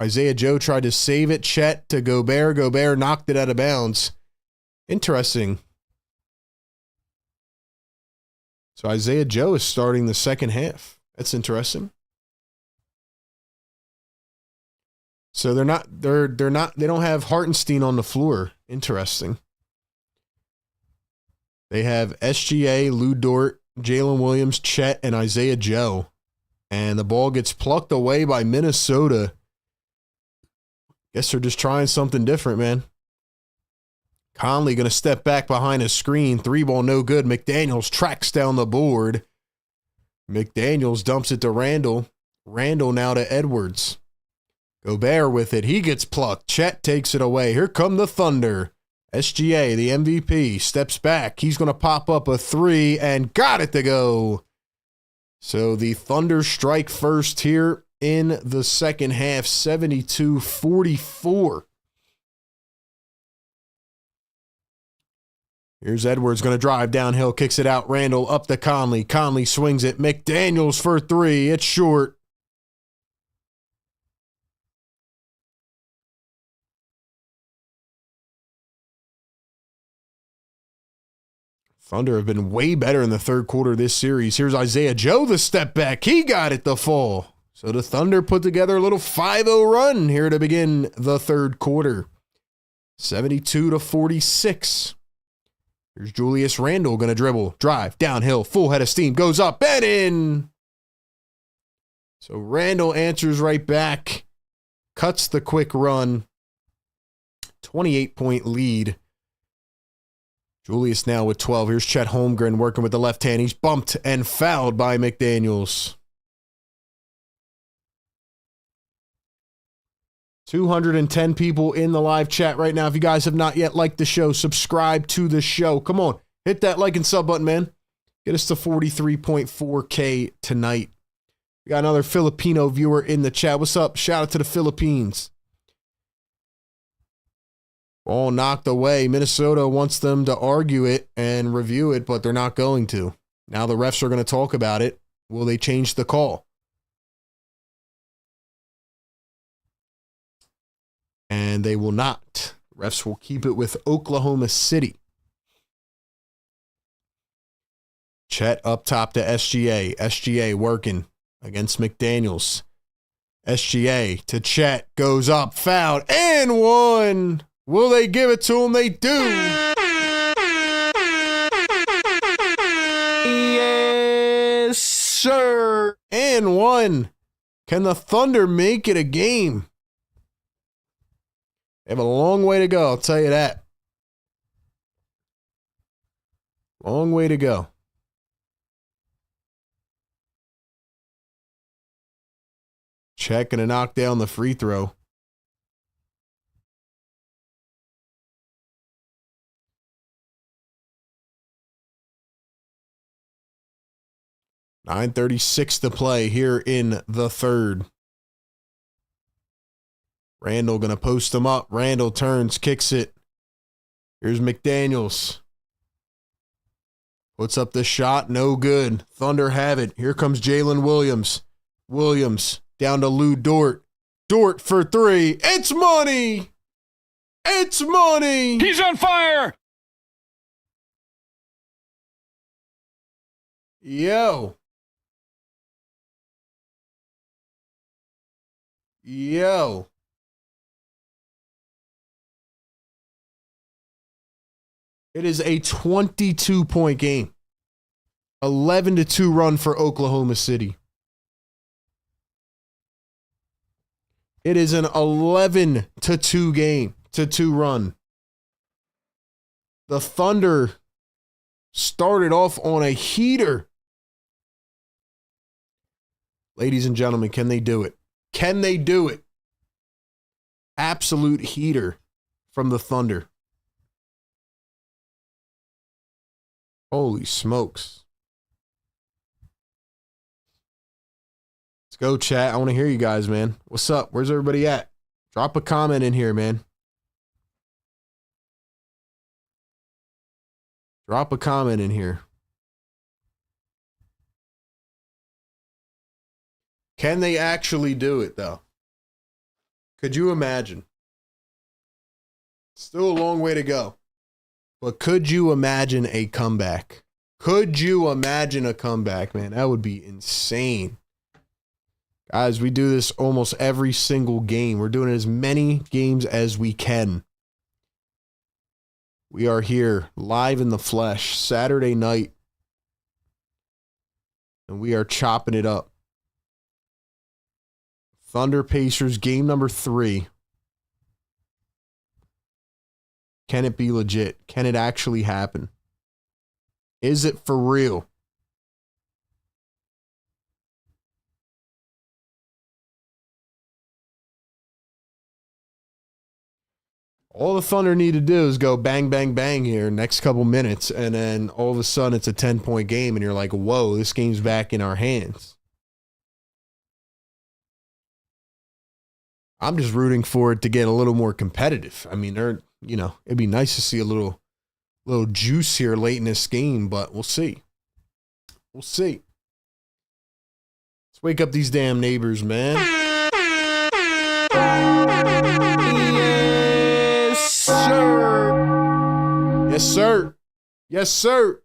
Isaiah Joe tried to save it. Chet to Gobert. Gobert knocked it out of bounds. Interesting. So Isaiah Joe is starting the second half. That's interesting. So they don't have Hartenstein on the floor. Interesting. They have SGA, Lou Dort, Jalen Williams, Chet, and Isaiah Joe. And the ball gets plucked away by Minnesota. Guess they're just trying something different, man. Conley going to step back behind his screen. 3-ball no good. McDaniels tracks down the board. McDaniels dumps it to Randall. Randall now to Edwards. Gobert with it. He gets plucked. Chet takes it away. Here come the Thunder. SGA, the MVP, steps back. He's going to pop up a three and got it to go. So the Thunder strike first here in the second half, 72-44. Here's Edwards going to drive downhill, kicks it out. Randall up to Conley. Conley swings it. McDaniels for three. It's short. Thunder have been way better in the third quarter of this series. Here's Isaiah Joe, the step back. He got it to fall. So the Thunder put together a little 5-0 run here to begin the third quarter. 72-46. Here's Julius Randle going to dribble, drive, downhill, full head of steam, goes up and in. So Randle answers right back, cuts the quick run. 28-point lead. Julius now with 12. Here's Chet Holmgren working with the left hand. He's bumped and fouled by McDaniels. 210 people in the live chat right now. If you guys have not yet liked the show, subscribe to the show. Come on, hit that like and sub button, man. Get us to 43.4K tonight. We got another Filipino viewer in the chat. What's up? Shout out to the Philippines. Ball knocked away. Minnesota wants them to argue it and review it, but they're not going to. Now the refs are going to talk about it. Will they change the call? And they will not. Refs will keep it with Oklahoma City. Chet up top to SGA. SGA working against McDaniels. SGA to Chet. Goes up. Fouled. And one. Will they give it to him? They do. Yes, sir. And one. Can the Thunder make it a game? They have a long way to go, I'll tell you that. Long way to go. Check and a knock down the free throw. .936 to play here in the third. Randall going to post him up. Randall turns, kicks it. Here's McDaniels. Puts up the shot. No good. Thunder have it. Here comes Jalen Williams. Williams down to Lou Dort. Dort for three. It's money. It's money. He's on fire. Yo. Yo. It is a 22-point game. 11-2 run for Oklahoma City. It is an 11-2 game to 2 run. The Thunder started off on a heater. Ladies and gentlemen, can they do it? Can they do it? Absolute heater from the Thunder. Holy smokes. Let's go, chat. I want to hear you guys, man. What's up? Where's everybody at? Drop a comment in here, man. Drop a comment in here. Can they actually do it, though? Could you imagine? Still a long way to go. But could you imagine a comeback? Could you imagine a comeback, man? That would be insane. Guys, we do this almost every single game. We're doing as many games as we can. We are here live in the flesh Saturday night. And we are chopping it up. Thunder Pacers game number 3. Can it be legit? Can it actually happen? Is it for real? All the Thunder need to do is go bang, bang, bang here next couple minutes, and then all of a sudden it's a 10-point game, and you're like, whoa, this game's back in our hands. I'm just rooting for it to get a little more competitive. I mean, it'd be nice to see a little juice here late in this game, but we'll see. We'll see. Let's wake up these damn neighbors, man. Yes, sir. Yes, sir. Yes, sir.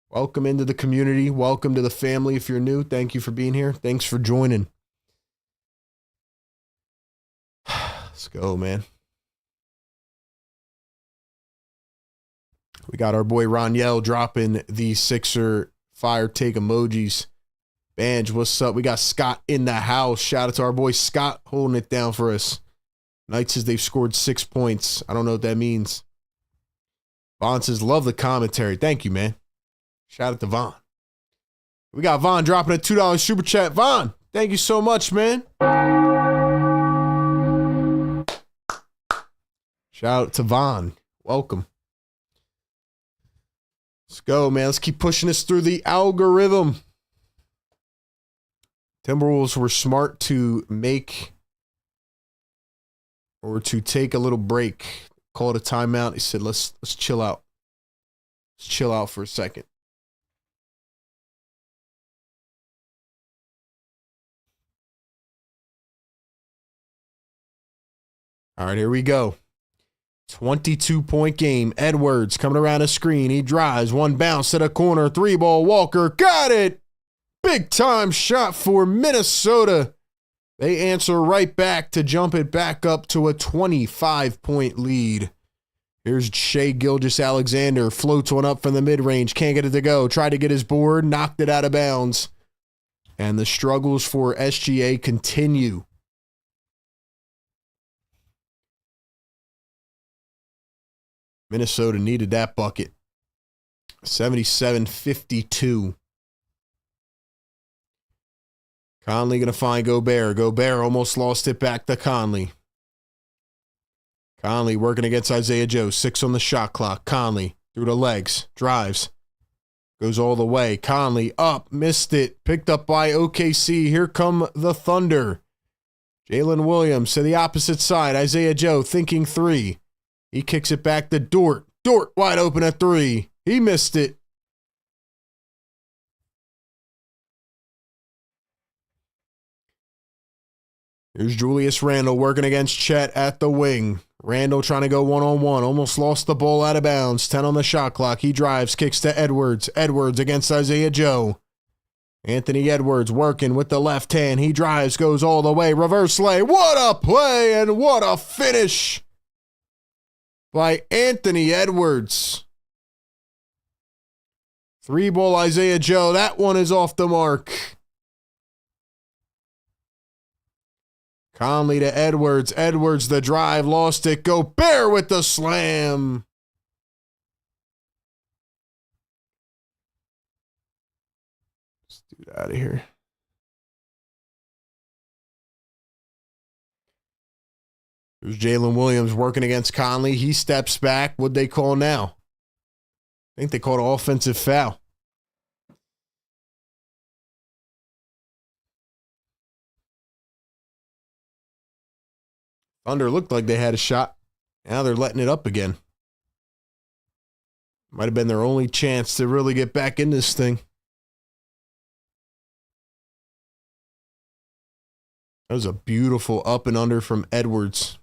Welcome into the community. Welcome to the family. If you're new, thank you for being here. Thanks for joining. Let's go, man. We got our boy Roniel dropping the Sixer fire take emojis. Banj, what's up? We got Scott in the house. Shout out to our boy Scott holding it down for us. Knight says they've scored 6 points. I don't know what that means. Vaughn says, love the commentary. Thank you, man. Shout out to Vaughn. We got Vaughn dropping a $2 super chat. Vaughn, thank you so much, man. Shout out to Vaughn. Welcome. Let's go, man. Let's keep pushing this through the algorithm. Timberwolves were smart to make or to take a little break. Call it a timeout. He said, let's chill out. Let's chill out for a second. All right, here we go. 22-point game. Edwards coming around a screen. He drives. One bounce to the corner. 3-ball. Walker. Got it. Big time shot for Minnesota. They answer right back to jump it back up to a 25-point lead. Here's Shai Gilgeous-Alexander. Floats one up from the mid-range. Can't get it to go. Tried to get his board. Knocked it out of bounds. And the struggles for SGA continue. Minnesota needed that bucket. 77-52. Conley going to find Gobert. Gobert almost lost it back to Conley. Conley working against Isaiah Joe. 6 on the shot clock. Conley through the legs. Drives. Goes all the way. Conley up. Missed it. Picked up by OKC. Here come the Thunder. Jalen Williams to the opposite side. Isaiah Joe thinking 3. He kicks it back to Dort. Dort wide open at 3. He missed it. Here's Julius Randle working against Chet at the wing. Randle trying to go one-on-one. Almost lost the ball out of bounds. 10 on the shot clock. He drives, kicks to Edwards. Edwards against Isaiah Joe. Anthony Edwards working with the left hand. He drives, goes all the way. Reverse lay. What a play and what a finish by Anthony Edwards. 3-ball Isaiah Joe. That one is off the mark. Conley to Edwards. Edwards the drive. Lost it. Gobert with the slam. Let's do that out of here. There's Jalen Williams working against Conley. He steps back. What'd they call now? I think they called an offensive foul. Thunder looked like they had a shot. Now they're letting it up again. Might have been their only chance to really get back in this thing. That was a beautiful up and under from Edwards.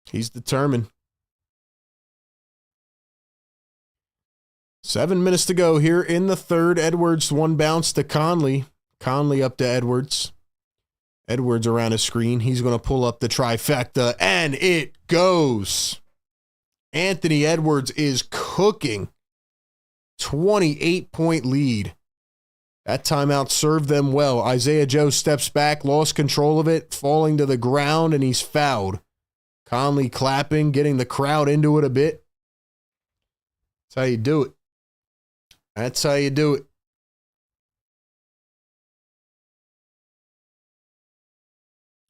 He's determined. 7 minutes to go here in the third. Edwards one bounce to Conley. Conley up to Edwards. Edwards around his screen. He's going to pull up the trifecta, and it goes. Anthony Edwards is cooking. 28-point lead. That timeout served them well. Isaiah Joe steps back, lost control of it, falling to the ground, and he's fouled. Conley clapping, getting the crowd into it a bit. That's how you do it. That's how you do it.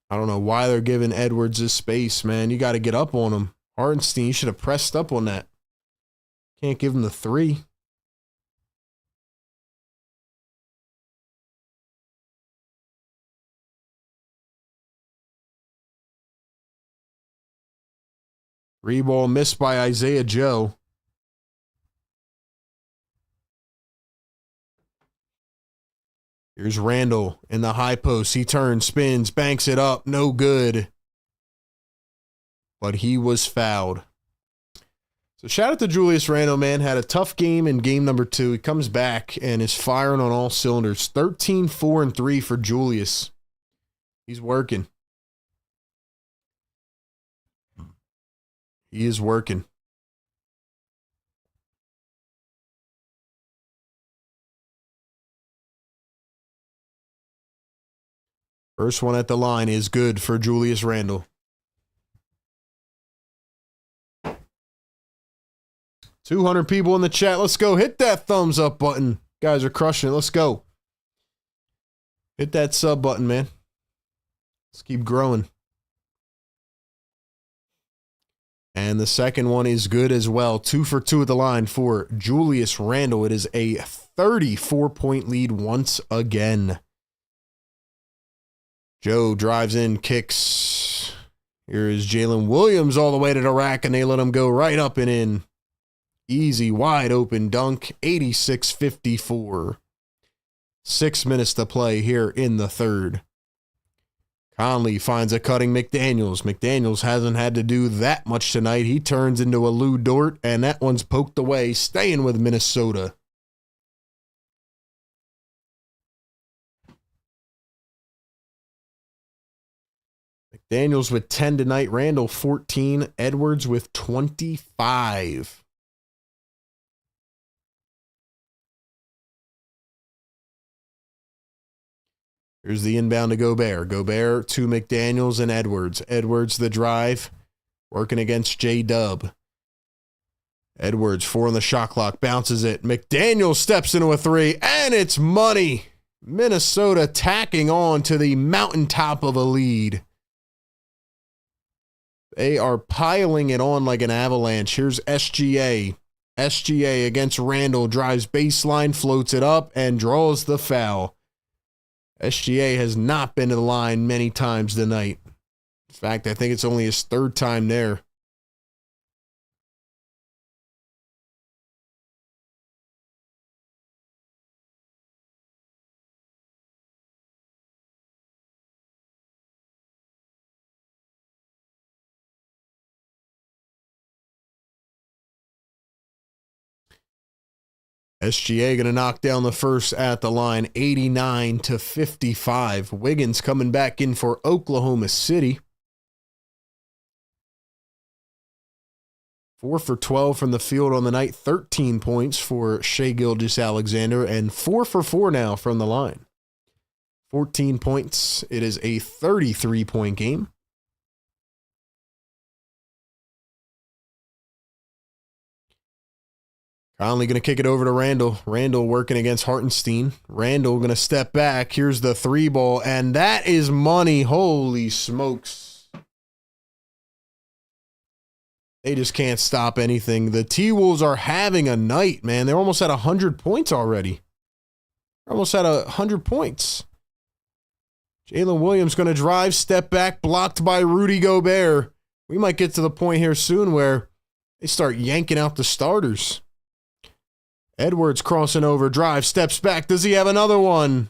I don't know why they're giving Edwards this space, man. You got to get up on him. Hartenstein, you should have pressed up on that. Can't give him the 3. Three-ball missed by Isaiah Joe. Here's Randle in the high post. He turns, spins, banks it up. No good. But he was fouled. So shout out to Julius Randle, man. Had a tough game in game number 2. He comes back and is firing on all cylinders. 13, 4, and 3 for Julius. He's working. He is working. First one at the line is good for Julius Randle. 200 people in the chat. Let's go. Hit that thumbs up button. Guys are crushing it. Let's go. Hit that sub button, man. Let's keep growing. And the second one is good as well. 2 for 2 at the line for Julius Randle. It is a 34-point lead once again. Joe drives in, kicks. Here is Jalen Williams all the way to the rack, and they let him go right up and in. Easy, wide open dunk, 86-54. 6 minutes to play here in the third. Conley finds a cutting McDaniels. McDaniels hasn't had to do that much tonight. He turns into a Lou Dort, and that one's poked away, staying with Minnesota. McDaniels with 10 tonight. Randall 14. Edwards with 25. Here's the inbound to Gobert. Gobert to McDaniels and Edwards. Edwards the drive. Working against J-Dub. Edwards, 4 on the shot clock. Bounces it. McDaniels steps into a 3. And it's money. Minnesota tacking on to the mountaintop of a lead. They are piling it on like an avalanche. Here's SGA. SGA against Randall. Drives baseline, floats it up, and draws the foul. SGA has not been to the line many times tonight. In fact, I think it's only his 3rd time there. SGA going to knock down the first at the line, 89-55. Wiggins coming back in for Oklahoma City. 4 for 12 from the field on the night, 13 points for Shai Gilgeous-Alexander, and 4 for 4 now from the line. 14 points. It is a 33-point game. Conley going to kick it over to Randall. Randall working against Hartenstein. Randall going to step back. Here's the 3 ball, and that is money. Holy smokes. They just can't stop anything. The T-Wolves are having a night, man. They're almost at 100 points already. They're almost at 100 points. Jalen Williams going to drive, step back, blocked by Rudy Gobert. We might get to the point here soon where they start yanking out the starters. Edwards crossing over, drive, steps back. Does he have another one?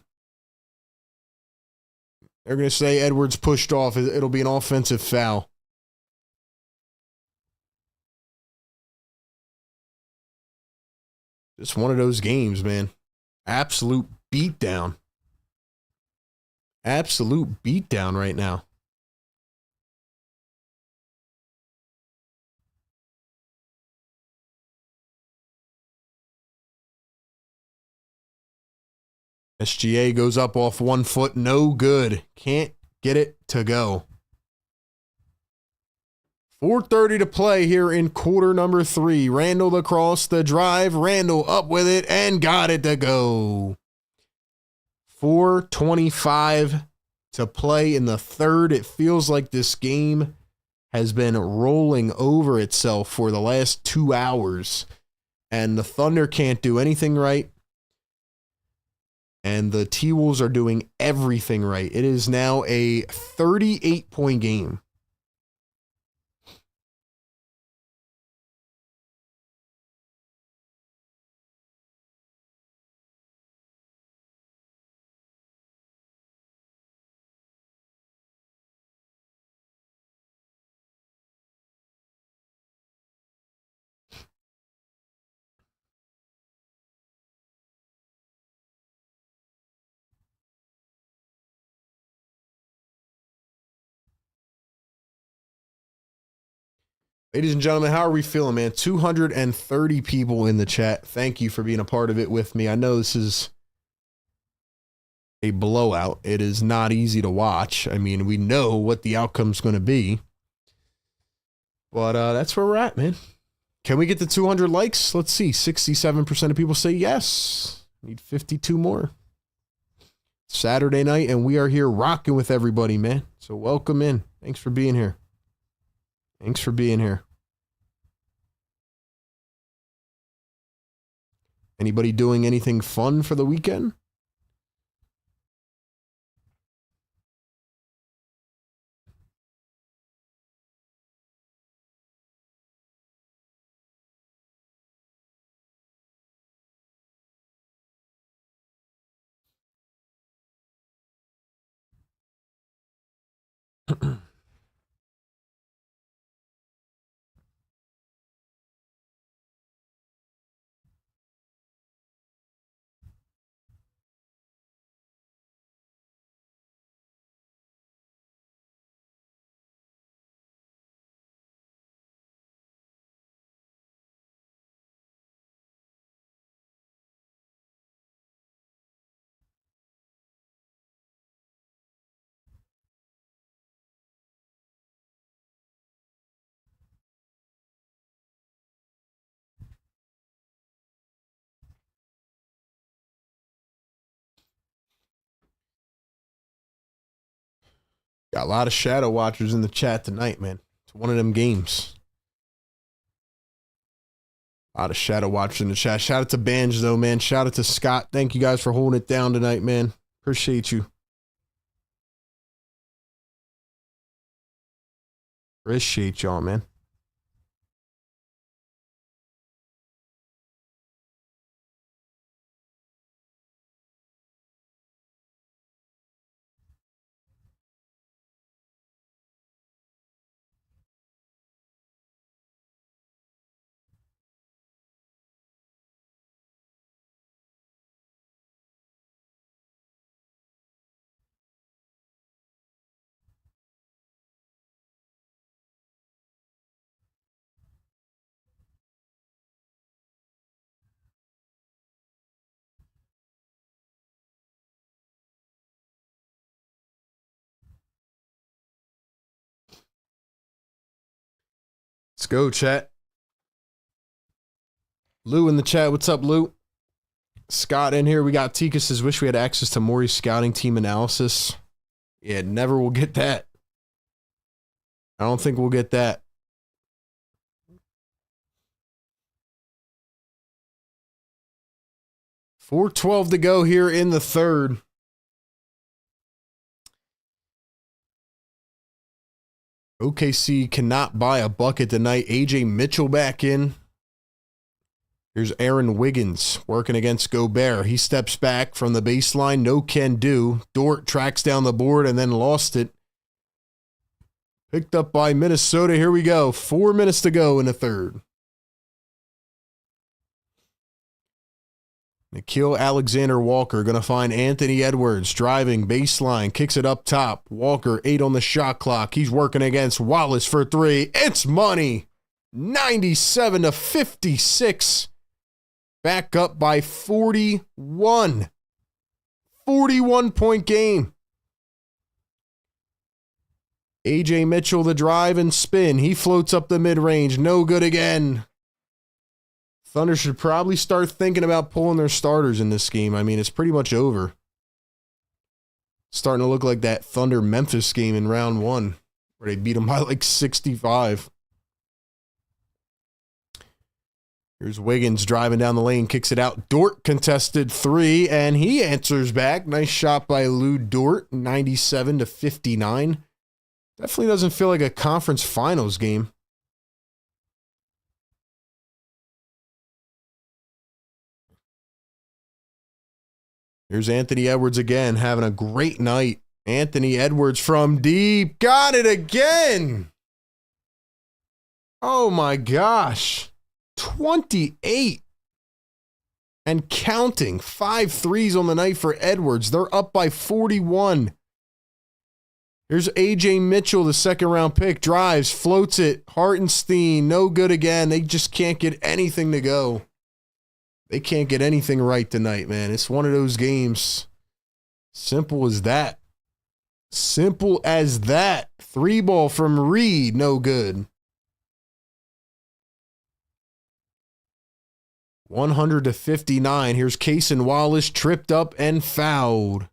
They're going to say Edwards pushed off. It'll be an offensive foul. Just one of those games, man. Absolute beatdown. Absolute beatdown right now. SGA goes up off 1 foot. No good. Can't get it to go. 4:30 to play here in quarter number 3. Randall across the drive. Randall up with it and got it to go. 4:25 to play in the third. It feels like this game has been rolling over itself for the last 2 hours. And the Thunder can't do anything right. And the T-Wolves are doing everything right. It is now a 38-point game. Ladies and gentlemen, how are we feeling, man? 230 people in the chat. Thank you for being a part of it with me. I know this is a blowout. It is not easy to watch. I mean, we know what the outcome's going to be. But that's where we're at, man. Can we get to 200 likes? Let's see. 67% of people say yes. Need 52 more. Saturday night, and we are here rocking with everybody, man. So welcome in. Thanks for being here. Thanks for being here. Anybody doing anything fun for the weekend? Got a lot of shadow watchers in the chat tonight, man. It's one of them games. A lot of shadow watchers in the chat. Shout out to Banj, though, man. Shout out to Scott. Thank you guys for holding it down tonight, man. Appreciate you. Appreciate y'all, man. Let's go, chat. Lou in the chat. What's up, Lou? Scott in here. We got Tika says, wish we had access to Maury's scouting team analysis. Yeah, never will get that. I don't think we'll get that. .412 to go here in the third. OKC cannot buy a bucket tonight. AJ Mitchell back in. Here's Aaron Wiggins working against Gobert. He steps back from the baseline. No can do. Dort tracks down the board and then lost it. Picked up by Minnesota. Here we go. 4 minutes to go in the third. Gilgeous-Alexander Walker going to find Anthony Edwards driving baseline, kicks it up top. Walker 8 on the shot clock. He's working against Wallace for 3. It's money. 97 to 56. Back up by 41. 41-point game. AJ Mitchell, the drive and spin. He floats up the mid-range. No good again. Thunder should probably start thinking about pulling their starters in this game. I mean, it's pretty much over. Starting to look like that Thunder-Memphis game in round 1, where they beat them by like 65. Here's Wiggins driving down the lane, kicks it out. Dort contested 3, and he answers back. Nice shot by Lou Dort, 97 to 59. Definitely doesn't feel like a conference finals game. Here's Anthony Edwards again, having a great night. Anthony Edwards from deep. Got it again. Oh my gosh. 28. And counting. 5 threes on the night for Edwards. They're up by 41. Here's AJ Mitchell, the second round pick. Drives, floats it. Hartenstein, no good again. They just can't get anything to go. They can't get anything right tonight, man. It's one of those games. Simple as that. Simple as that. 3 ball from Reed, no good. 100 to 59. Here's Case and Wallace tripped up and fouled.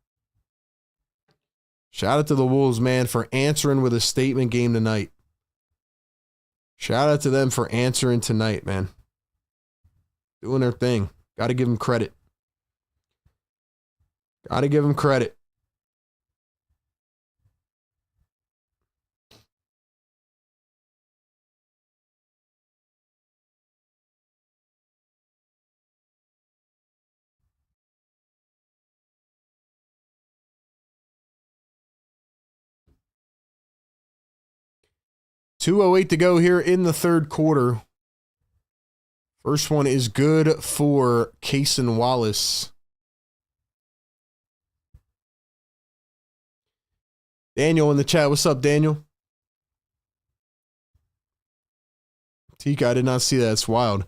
Shout out to the Wolves, man, for answering with a statement game tonight. Shout out to them for answering tonight, man. Doing their thing. Got to give them credit. Got to give them credit. 2:08 to go here in the third quarter. First one is good for Cason Wallace. Daniel in the chat. What's up, Daniel? Tika, I did not see that. It's wild.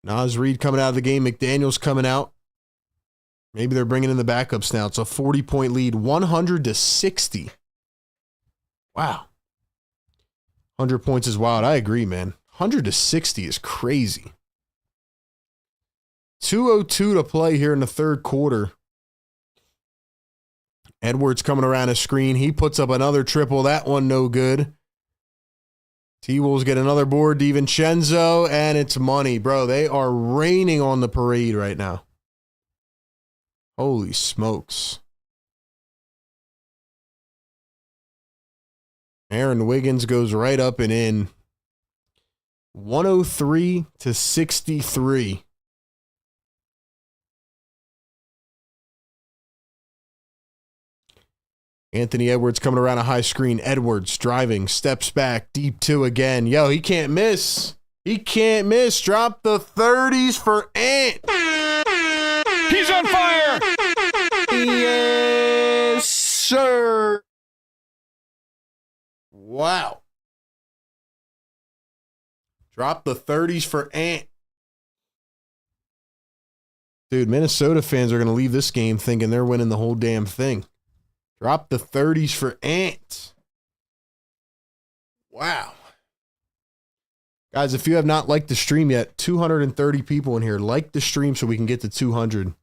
Naz Reid coming out of the game. McDaniel's coming out. Maybe they're bringing in the backups now. It's a 40-point lead, 100-60. Wow. 100 points is wild. I agree, man. 100-60 is crazy. 2:02 to play here in the third quarter. Edwards coming around a screen. He puts up another triple. That one no good. T-Wolves get another board. DiVincenzo, and it's money. Bro, they are raining on the parade right now. Holy smokes. Aaron Wiggins goes right up and in. 103-63. Anthony Edwards coming around a high screen. Edwards driving, steps back, deep two again. Yo, he can't miss. He can't miss. Drop the 30s for Ant. He's on fire. Yes, sir. Wow. Drop the 30s for Ant. Dude, Minnesota fans are going to leave this game thinking they're winning the whole damn thing. Drop the 30s for Ant. Wow. Guys, if you have not liked the stream yet, 230 people in here. Like the stream so we can get to 200.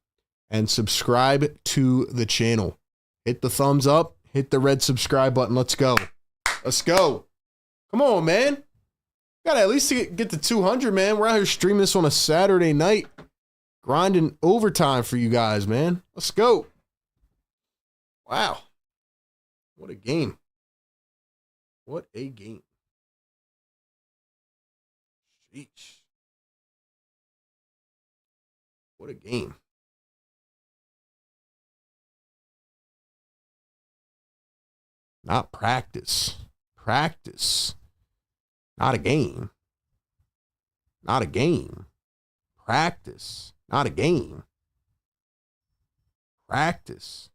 And subscribe to the channel. Hit the thumbs up. Hit the red subscribe button. Let's go. Let's go. Come on, man. Got to at least get to 200, man. We're out here streaming this on a Saturday night. Grinding overtime for you guys, man. Let's go. Wow. What a game. What a game. Sheesh. What a game. Not practice. Practice. Not a game. Not a game. Practice. Not a game. Practice.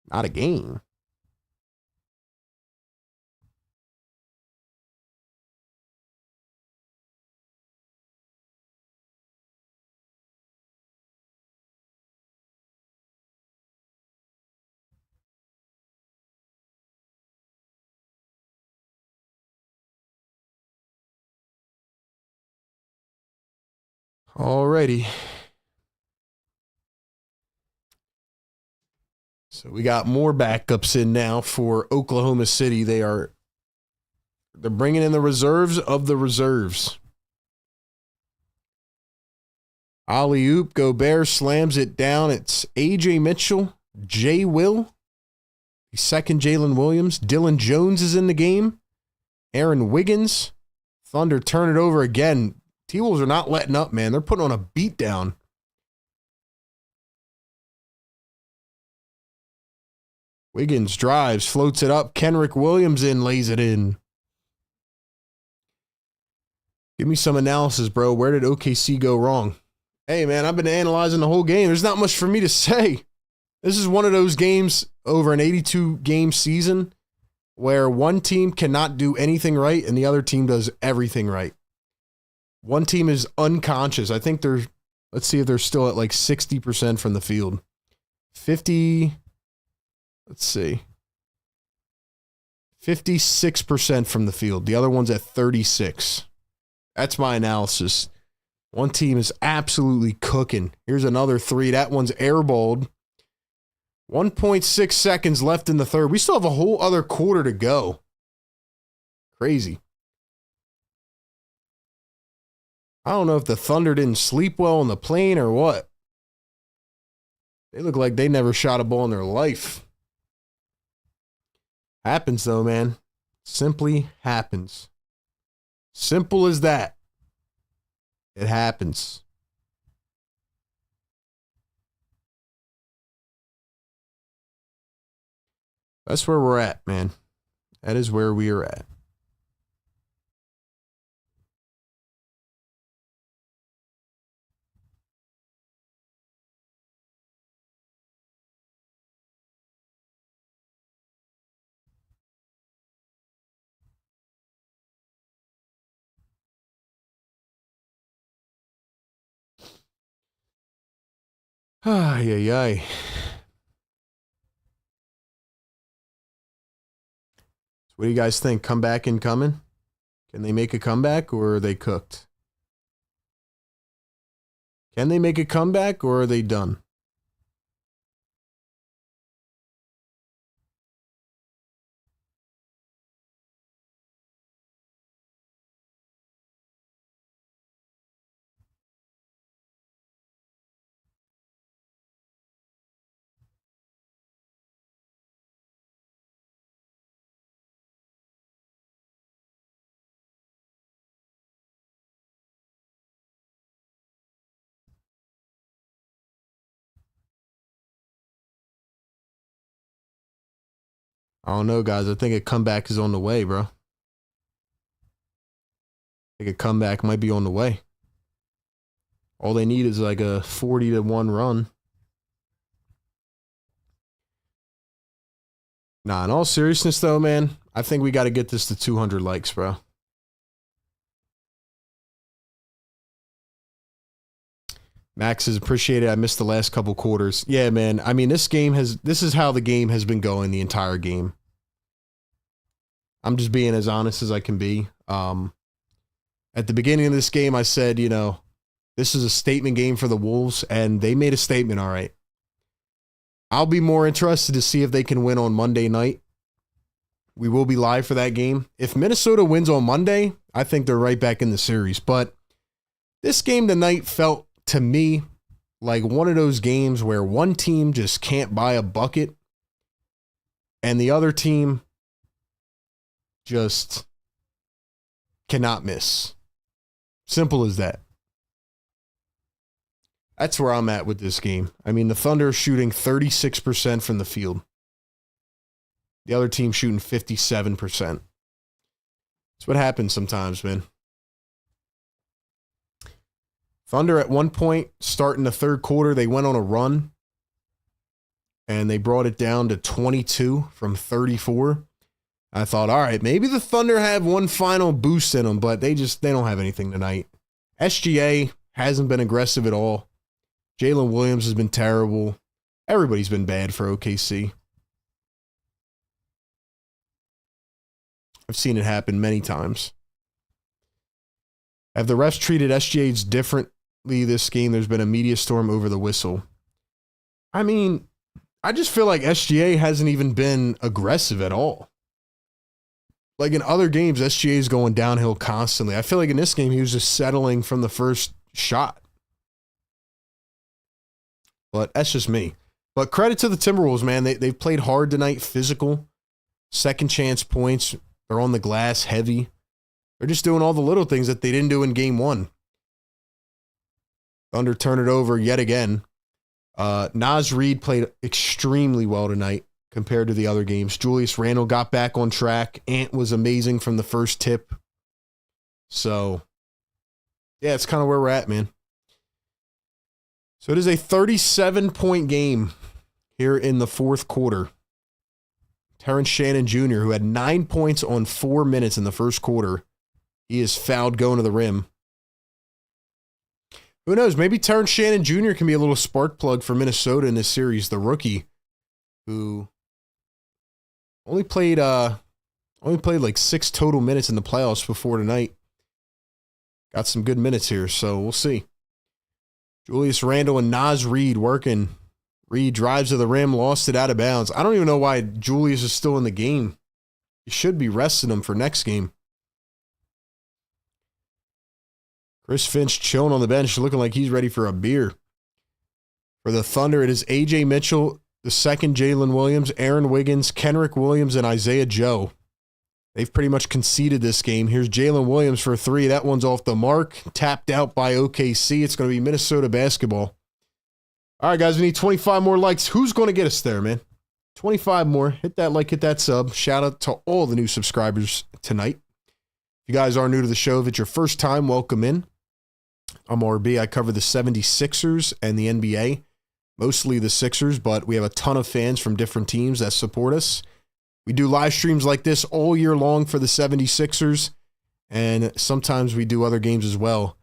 Not a game. Alrighty. So we got more backups in now for Oklahoma City. They're bringing in the reserves of the reserves. Alley-oop, Gobert slams it down. It's A.J. Mitchell, J. Will, the second Jalen Williams. Dylan Jones is in the game. Aaron Wiggins. Thunder turn it over again. T-Wolves are not letting up, man. They're putting on a beatdown. Wiggins drives, floats it up. Kenrick Williams lays it in. Give me some analysis, bro. Where did OKC go wrong? Hey, man, I've been analyzing the whole game. There's not much for me to say. This is one of those games over an 82-game season where one team cannot do anything right and the other team does everything right. One team is unconscious. I think let's see if they're still at like 60% from the field. 50, let's see. 56% from the field. The other one's at 36. That's my analysis. One team is absolutely cooking. Here's another three. That one's airballed. 1.6 seconds left in the third. We still have a whole other quarter to go. Crazy. I don't know if the Thunder didn't sleep well on the plane or what. They look like they never shot a ball in their life. Happens though, man. Simply happens. Simple as that. It happens. That's where we're at, man. That is where we are at. Ay, ay, ay. So what do you guys think? Comeback incoming? Can they make a comeback or are they cooked? Can they make a comeback or are they done? I don't know, guys. I think a comeback is on the way, bro. I think a comeback might be on the way. All they need is like a 40-1 run. Nah, in all seriousness, though, man, I think we got to get this to 200 likes, bro. Max is appreciated. I missed the last couple quarters. Yeah, man. I mean, this is how the game has been going the entire game. I'm just being as honest as I can be. At the beginning of this game, I said, you know, this is a statement game for the Wolves, and they made a statement, all right. I'll be more interested to see if they can win on Monday night. We will be live for that game. If Minnesota wins on Monday, I think they're right back in the series. But this game tonight felt, to me, like one of those games where one team just can't buy a bucket and the other team just cannot miss. Simple as that. That's where I'm at with this game. I mean, the Thunder are shooting 36% from the field. The other team shooting 57%. That's what happens sometimes, man. Thunder at one point, starting the third quarter, they went on a run. And they brought it down to 22 from 34. I thought, all right, maybe the Thunder have one final boost in them, but they don't have anything tonight. SGA hasn't been aggressive at all. Jalen Williams has been terrible. Everybody's been bad for OKC. I've seen it happen many times. Have the refs treated SGA's differently this game? There's been a media storm over the whistle. I mean, I just feel like SGA hasn't even been aggressive at all. Like in other games, SGA is going downhill constantly. I feel like in this game, he was just settling from the first shot. But that's just me. But credit to the Timberwolves, man. They've played hard tonight, physical, second chance points. They're on the glass, heavy. They're just doing all the little things that they didn't do in game one. Thunder turn it over yet again. Naz Reid played extremely well tonight compared to the other games. Julius Randle got back on track. Ant was amazing from the first tip. So, yeah, it's kind of where we're at, man. So it is a 37-point game here in the fourth quarter. Terrence Shannon Jr., who had 9 points on 4 minutes in the first quarter, he is fouled going to the rim. Who knows? Maybe Terrence Shannon Jr. can be a little spark plug for Minnesota in this series. The rookie who only played like 6 total minutes in the playoffs before tonight. Got some good minutes here, so we'll see. Julius Randle and Naz Reid working. Reid drives to the rim, lost it out of bounds. I don't even know why Julius is still in the game. You should be resting him for next game. Chris Finch chilling on the bench, looking like he's ready for a beer. For the Thunder, it is A.J. Mitchell, the second Jalen Williams, Aaron Wiggins, Kenrick Williams, and Isaiah Joe. They've pretty much conceded this game. Here's Jalen Williams for a 3. That one's off the mark. Tapped out by OKC. It's going to be Minnesota basketball. All right, guys, we need 25 more likes. Who's going to get us there, man? 25 more. Hit that like, hit that sub. Shout out to all the new subscribers tonight. If you guys are new to the show, if it's your first time, welcome in. I'm RB. I cover the 76ers and the NBA, mostly the Sixers, but we have a ton of fans from different teams that support us. We do live streams like this all year long for the 76ers, and sometimes we do other games as well.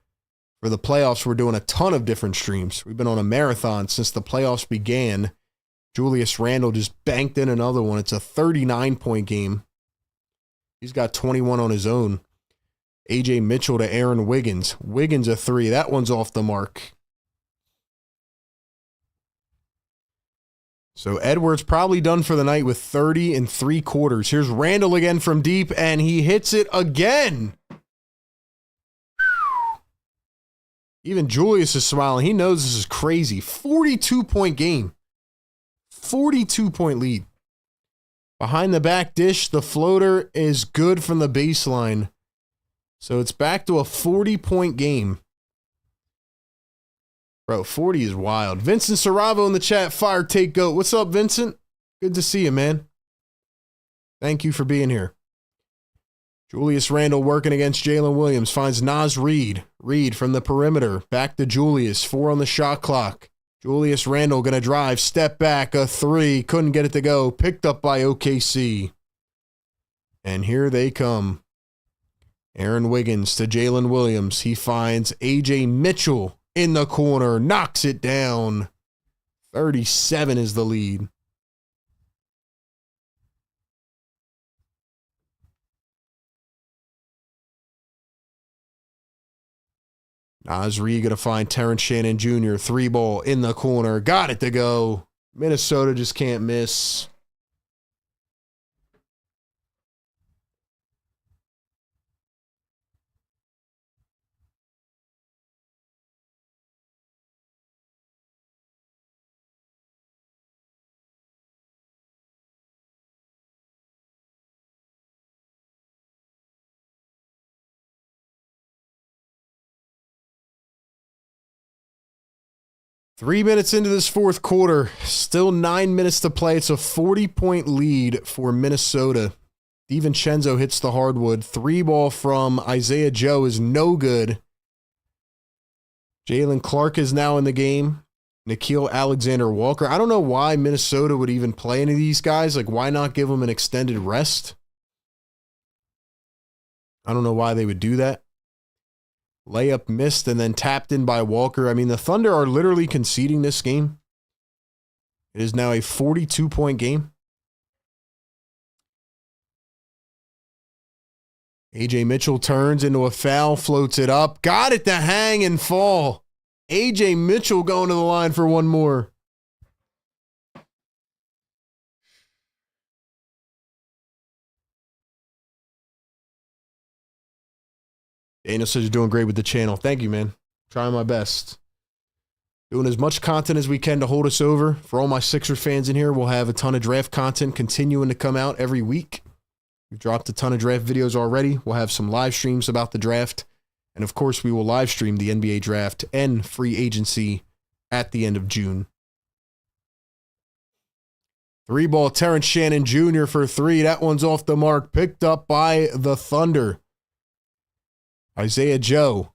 For the playoffs, we're doing a ton of different streams. We've been on a marathon since the playoffs began. Julius Randle just banked in another one. It's a 39-point game. He's got 21 on his own. AJ Mitchell to Aaron Wiggins. Wiggins a 3. That one's off the mark. So Edwards probably done for the night with 30 3/4. Here's Randle again from deep, and he hits it again. Even Julius is smiling. He knows this is crazy. 42-point game. 42-point lead. Behind the back dish, the floater is good from the baseline. So it's back to a 40-point game. Bro, 40 is wild. Vincent Saravo in the chat. Fire take goat. What's up, Vincent? Good to see you, man. Thank you for being here. Julius Randle working against Jalen Williams. Finds Naz Reid. Reid from the perimeter. Back to Julius. 4 on the shot clock. Julius Randle going to drive. Step back. A 3. Couldn't get it to go. Picked up by OKC. And here they come. Aaron Wiggins to Jalen Williams. He finds AJ Mitchell in the corner. Knocks it down. 37 is the lead. Nasri going to find Terrence Shannon Jr. 3-ball in the corner. Got it to go. Minnesota just can't miss. Three minutes into this fourth quarter, still 9 minutes to play. It's a 40-point lead for Minnesota. DiVincenzo hits the hardwood. 3-ball from Isaiah Joe is no good. Jalen Clark is now in the game. Nickeil Alexander-Walker. I don't know why Minnesota would even play any of these guys. Like, why not give them an extended rest? I don't know why they would do that. Layup missed and then tapped in by Walker. I mean, the Thunder are literally conceding this game. It is now a 42-point game. AJ Mitchell turns into a foul, floats it up. Got it to hang and fall. AJ Mitchell going to the line for one more. Daniel says you're doing great with the channel. Thank you, man. Trying my best. Doing as much content as we can to hold us over. For all my Sixer fans in here, we'll have a ton of draft content continuing to come out every week. We've dropped a ton of draft videos already. We'll have some live streams about the draft. And of course, we will live stream the NBA draft and free agency at the end of June. 3-ball Terrence Shannon Jr. for 3. That one's off the mark. Picked up by the Thunder. Isaiah Joe.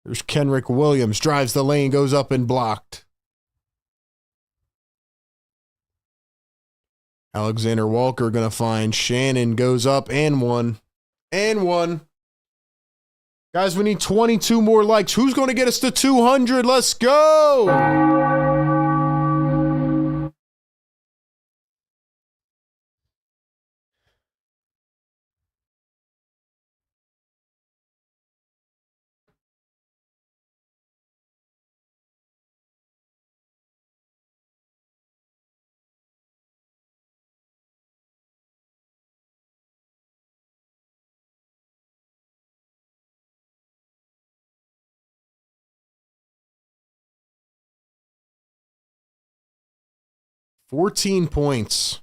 There's Kenrick Williams. Drives the lane, goes up and blocked. Alexander Walker going to find Shannon. Goes up and one. And one. Guys, we need 22 more likes. Who's going to get us to 200? Let's go! $14 points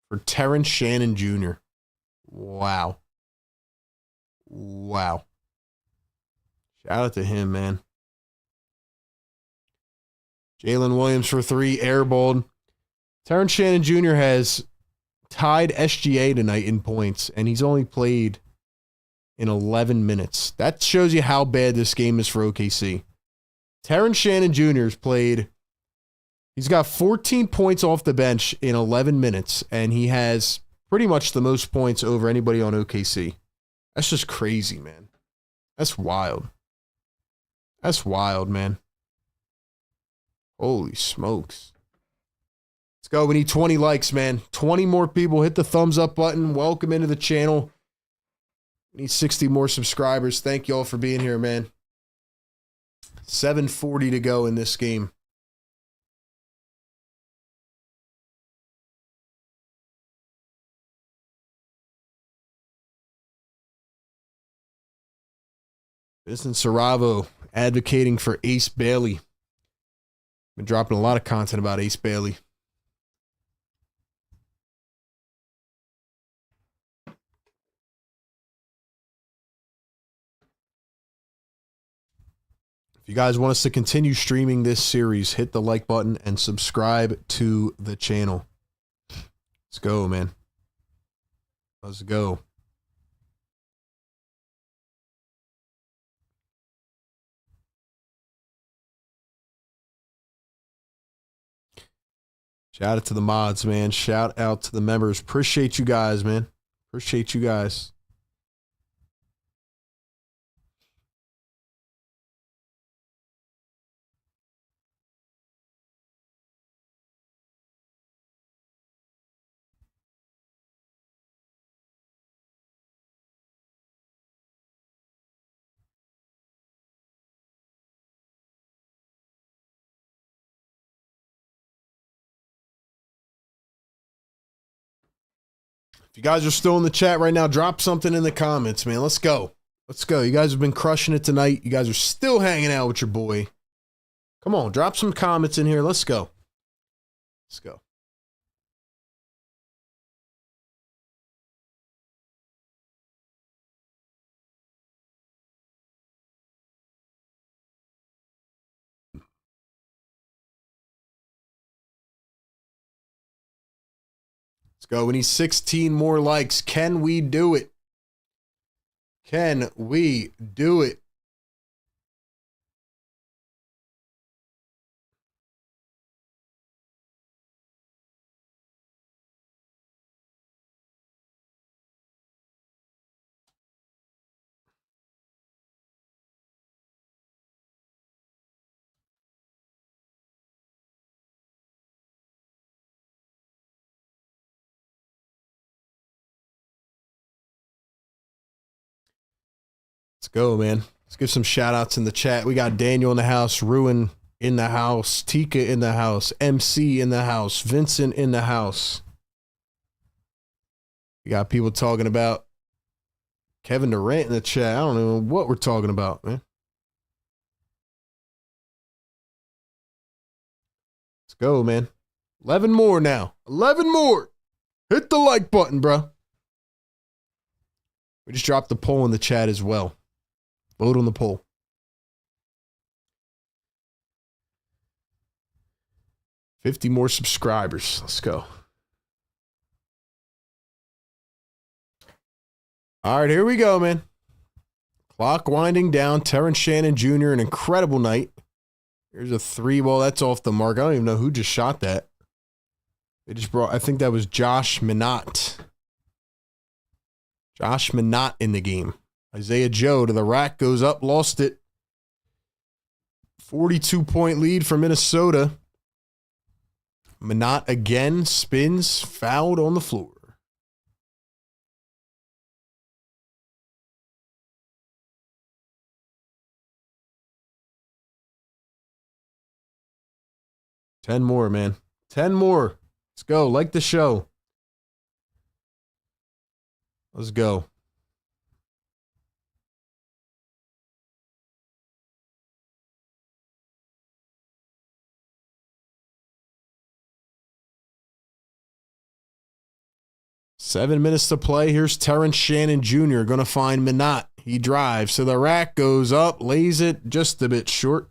for Terrence Shannon Jr. Wow. Wow. Shout out to him, man. Jalen Williams for 3, airballed. Terrence Shannon Jr. has tied SGA tonight in points, and he's only played in 11 minutes. That shows you how bad this game is for OKC. Terrence Shannon Jr. has played, he's got 14 points off the bench in 11 minutes, and he has pretty much the most points over anybody on OKC. That's just crazy, man. That's wild. That's wild, man. Holy smokes. Let's go. We need 20 likes, man. 20 more people. Hit the thumbs up button. Welcome into the channel. We need 60 more subscribers. Thank you all for being here, man. 7:40 to go in this game. Vincent Saravo advocating for Ace Bailey. Been dropping a lot of content about Ace Bailey. If you guys want us to continue streaming this series, hit the like button and subscribe to the channel. Let's go, man. Let's go. Shout out to the mods, man. Shout out to the members. Appreciate you guys, man. Appreciate you guys. If you guys are still in the chat right now, drop something in the comments, man. Let's go. Let's go. You guys have been crushing it tonight. You guys are still hanging out with your boy. Come on, drop some comments in here. Let's go. Let's go. Let's go. We need 16 more likes. Can we do it? Can we do it? Let's go, man. Let's give some shout outs in the chat. We got Daniel in the house, Ruin in the house, Tika in the house, MC in the house, Vincent in the house. We got people talking about Kevin Durant in the chat. I don't know what we're talking about, man. Let's go, man. 11 more now. 11 more. Hit the like button, bro. We just dropped the poll in the chat as well. Vote on the poll. $50 more subscribers. Let's go. All right, here we go, man. Clock winding down. Terrence Shannon Jr., an incredible night. Here's a three ball. That's off the mark. I don't even know who just shot that. They just brought, I think that was Josh Minott. Josh Minott in the game. Isaiah Joe to the rack, goes up, lost it. 42-point lead for Minnesota. Minott again spins, fouled on the floor. Ten more, man. 10 more. Let's go. Like the show. Let's go. Seven minutes to play. Here's Terrence Shannon Jr. going to find Minott. He drives to the rack, goes up, lays it just a bit short.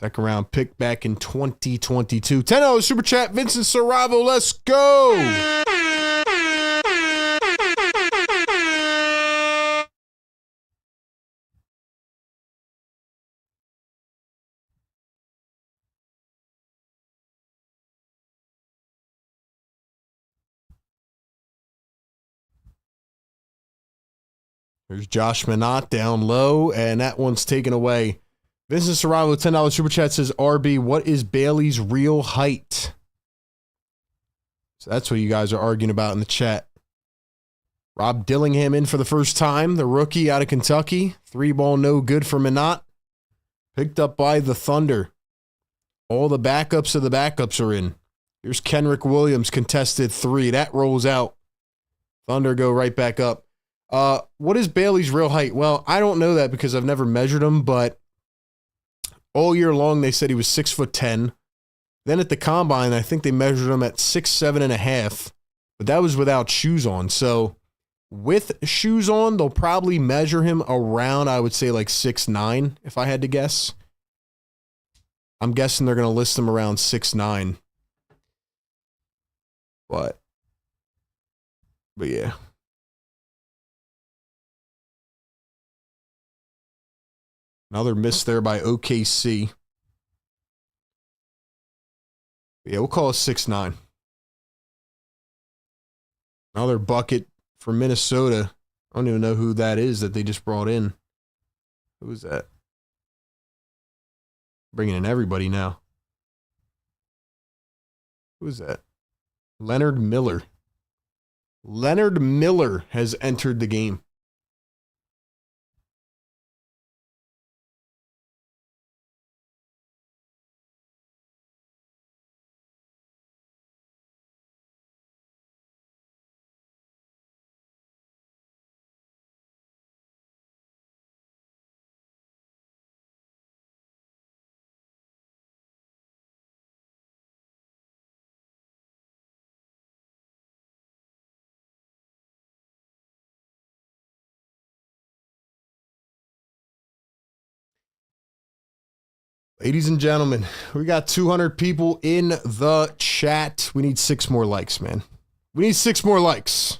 Second round pick back in 2022. $10 super chat, Vincent Saravo. Let's go. There's Josh Minot down low, and that one's taken away. Vincent Saravo, $10 super chat says, RB, what is Bailey's real height? So that's what you guys are arguing about in the chat. Rob Dillingham in for the first time, the rookie out of Kentucky. 3-ball no good for Minot. Picked up by the Thunder. All the backups of the backups are in. Here's Kenrick Williams, contested 3. That rolls out. Thunder go right back up. What is Bailey's real height? Well, I don't know that because I've never measured him, but all year long they said he was 6'10". Then at the combine, I think they measured him at 6'7.5", but that was without shoes on. So with shoes on, they'll probably measure him around, I would say like 6'9", if I had to guess. I'm guessing they're going to list him around 6'9". But yeah. Another miss there by OKC. Yeah, we'll call it 6'9". Another bucket for Minnesota. I don't even know who that is that they just brought in. Who is that? Bringing in everybody now. Who is that? Leonard Miller. Leonard Miller has entered the game. Ladies and gentlemen, we got 200 people in the chat. We need 6 more likes, man. We need 6 more likes.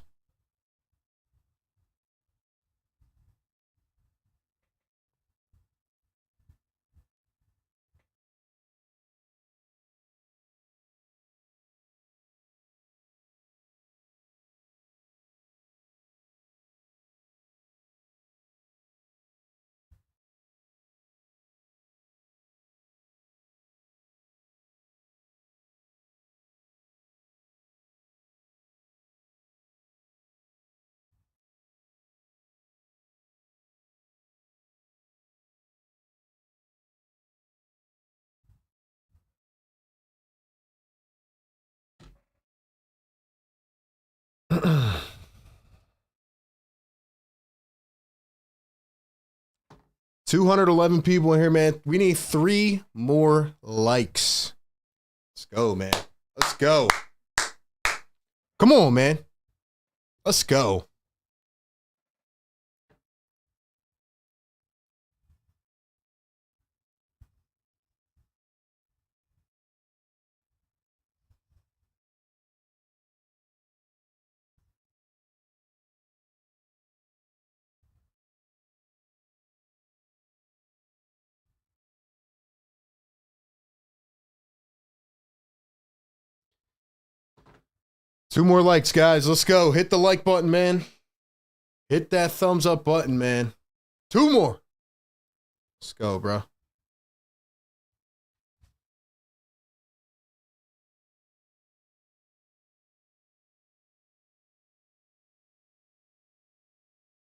$211 people in here, man. We need 3 more likes. Let's go, man. Let's go. Come on, man. Let's go. Two more likes, guys. Let's go. Hit the like button, man. Hit that thumbs up button, man. 2 more. Let's go, bro.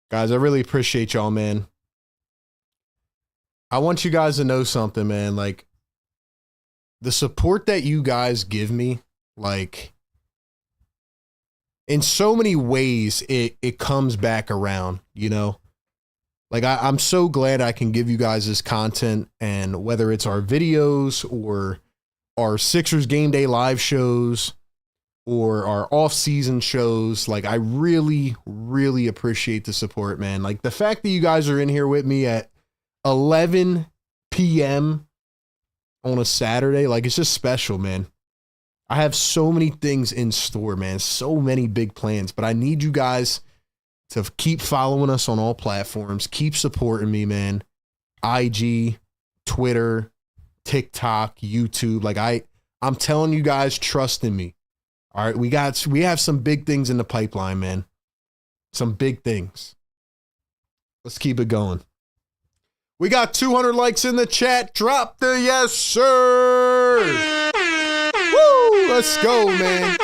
Guys, I really appreciate y'all, man. I want you guys to know something, man. Like, the support that you guys give me, like, in so many ways, it comes back around, you know? Like, I'm so glad I can give you guys this content, and whether it's our videos or our Sixers game day live shows or our off-season shows, like, I really, really appreciate the support, man. Like, the fact that you guys are in here with me at 11 p.m. on a Saturday. Like, it's just special, man. I have so many things in store, man. So many big plans, but I need you guys to keep following us on all platforms. Keep supporting me, man. IG, Twitter, TikTok, YouTube. Like, I'm telling you guys, trust in me. All right, we have some big things in the pipeline, man. Some big things. Let's keep it going. We got 200 likes in the chat. Drop the yes, sir. Woo! Let's go, man.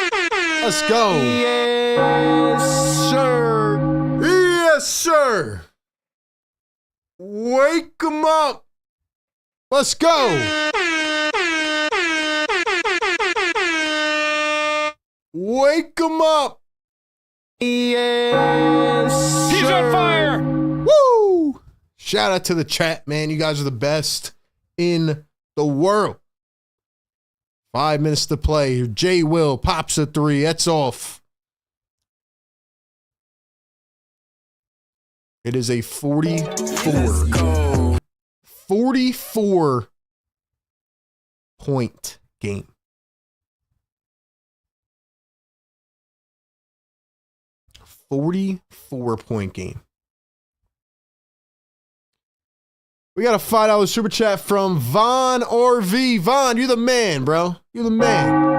Let's go. Yes, sir. Yes, sir. Wake 'em up. Let's go. Wake 'em up. Yes. He's on fire. Woo! Shout out to the chat, man. You guys are the best in the world. 5 minutes to play. J. Will pops a three. That's off. It is a 44 point game. 44-point game. We got a $5 super chat from Von RV. Von, you're the man, bro. You're the man.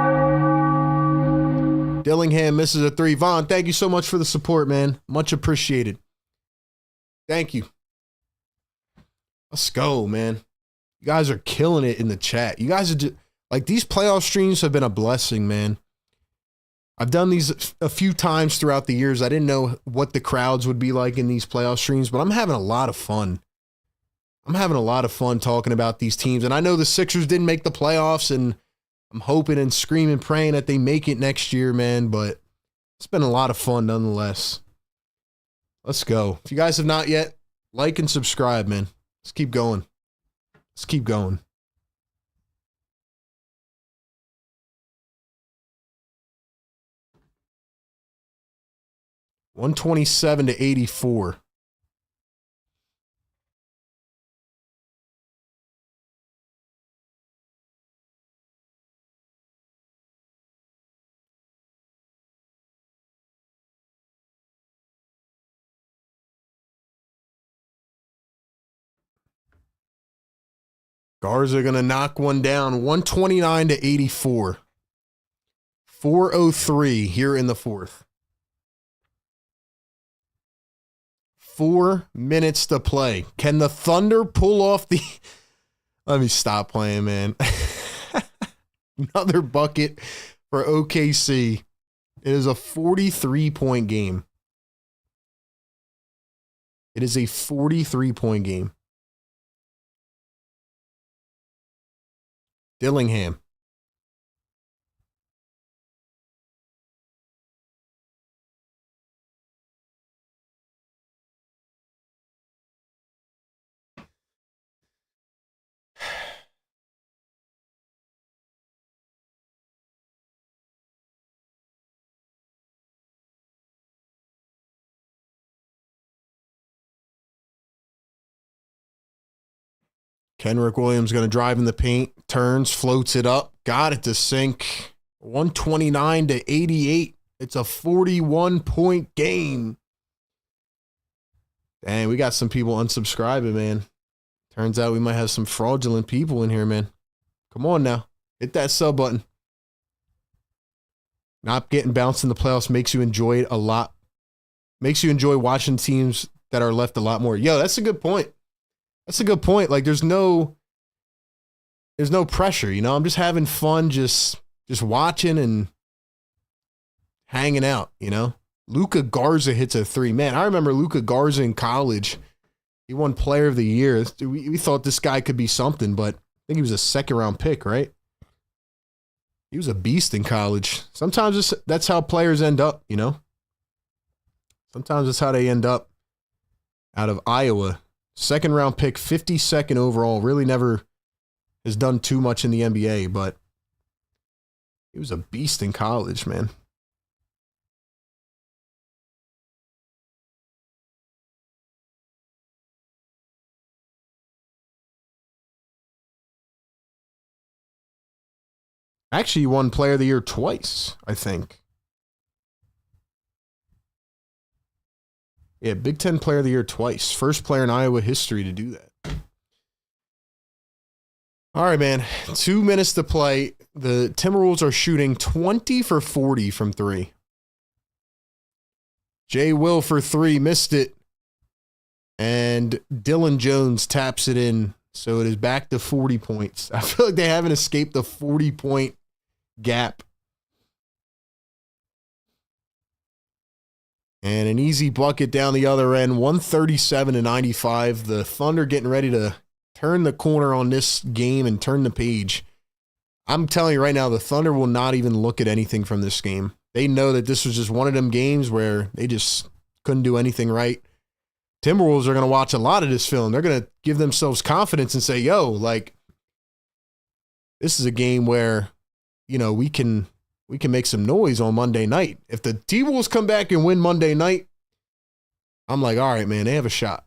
Dillingham misses a three. Von, thank you so much for the support, man. Much appreciated. Thank you. Let's go, man. You guys are killing it in the chat. You guys are just, like, these playoff streams have been a blessing, man. I've done these a few times throughout the years. I didn't know what the crowds would be like in these playoff streams, but I'm having a lot of fun. I'm having a lot of fun talking about these teams. And I know the Sixers didn't make the playoffs, and I'm hoping and screaming, praying that they make it next year, man. But it's been a lot of fun nonetheless. Let's go. If you guys have not yet, like and subscribe, man. Let's keep going. Let's keep going. $127-84. Garza going to knock one down. 129-84. 4:03 here in the fourth. 4 minutes to play. Can the Thunder pull off the... Let me stop playing, man. Another bucket for OKC. It is a 43-point game. It is a 43-point game. Dillingham. Kenrick Williams going to drive in the paint, turns, floats it up, got it to sink. 129-88. It's a 41-point game. Dang, we got some people unsubscribing, man. Turns out we might have some fraudulent people in here, man. Come on now. Hit that sub button. Not getting bounced in the playoffs makes you enjoy it a lot. Makes you enjoy watching teams that are left a lot more. Yo, that's a good point. That's a good point. Like, there's no pressure, you know? I'm just having fun, just watching and hanging out, you know? Luka Garza hits a three. Man, I remember Luka Garza in college. He won Player of the Year. We thought this guy could be something, but I think he was a second-round pick, right? He was a beast in college. Sometimes that's how players end up, you know? Sometimes that's how they end up out of Iowa. Second round pick, 52nd overall. Really never has done too much in the NBA, but he was a beast in college, man. Actually, he won Player of the Year twice, I think. Yeah, Big Ten Player of the Year twice. First player in Iowa history to do that. All right, man. 2 minutes to play. The Timberwolves are shooting 20 for 40 from three. Jay Will for three, missed it. And Dylan Jones taps it in. So it is back to 40 points. I feel like they haven't escaped the 40-point gap. And an easy bucket down the other end, 137-95. The Thunder getting ready to turn the corner on this game and turn the page. I'm telling you right now, the Thunder will not even look at anything from this game. They know that this was just one of them games where they just couldn't do anything right. Timberwolves are going to watch a lot of this film. They're going to give themselves confidence and say, yo, like, this is a game where, you know, we can make some noise on Monday night. If the T-Wolves come back and win Monday night, I'm like, all right, man, they have a shot.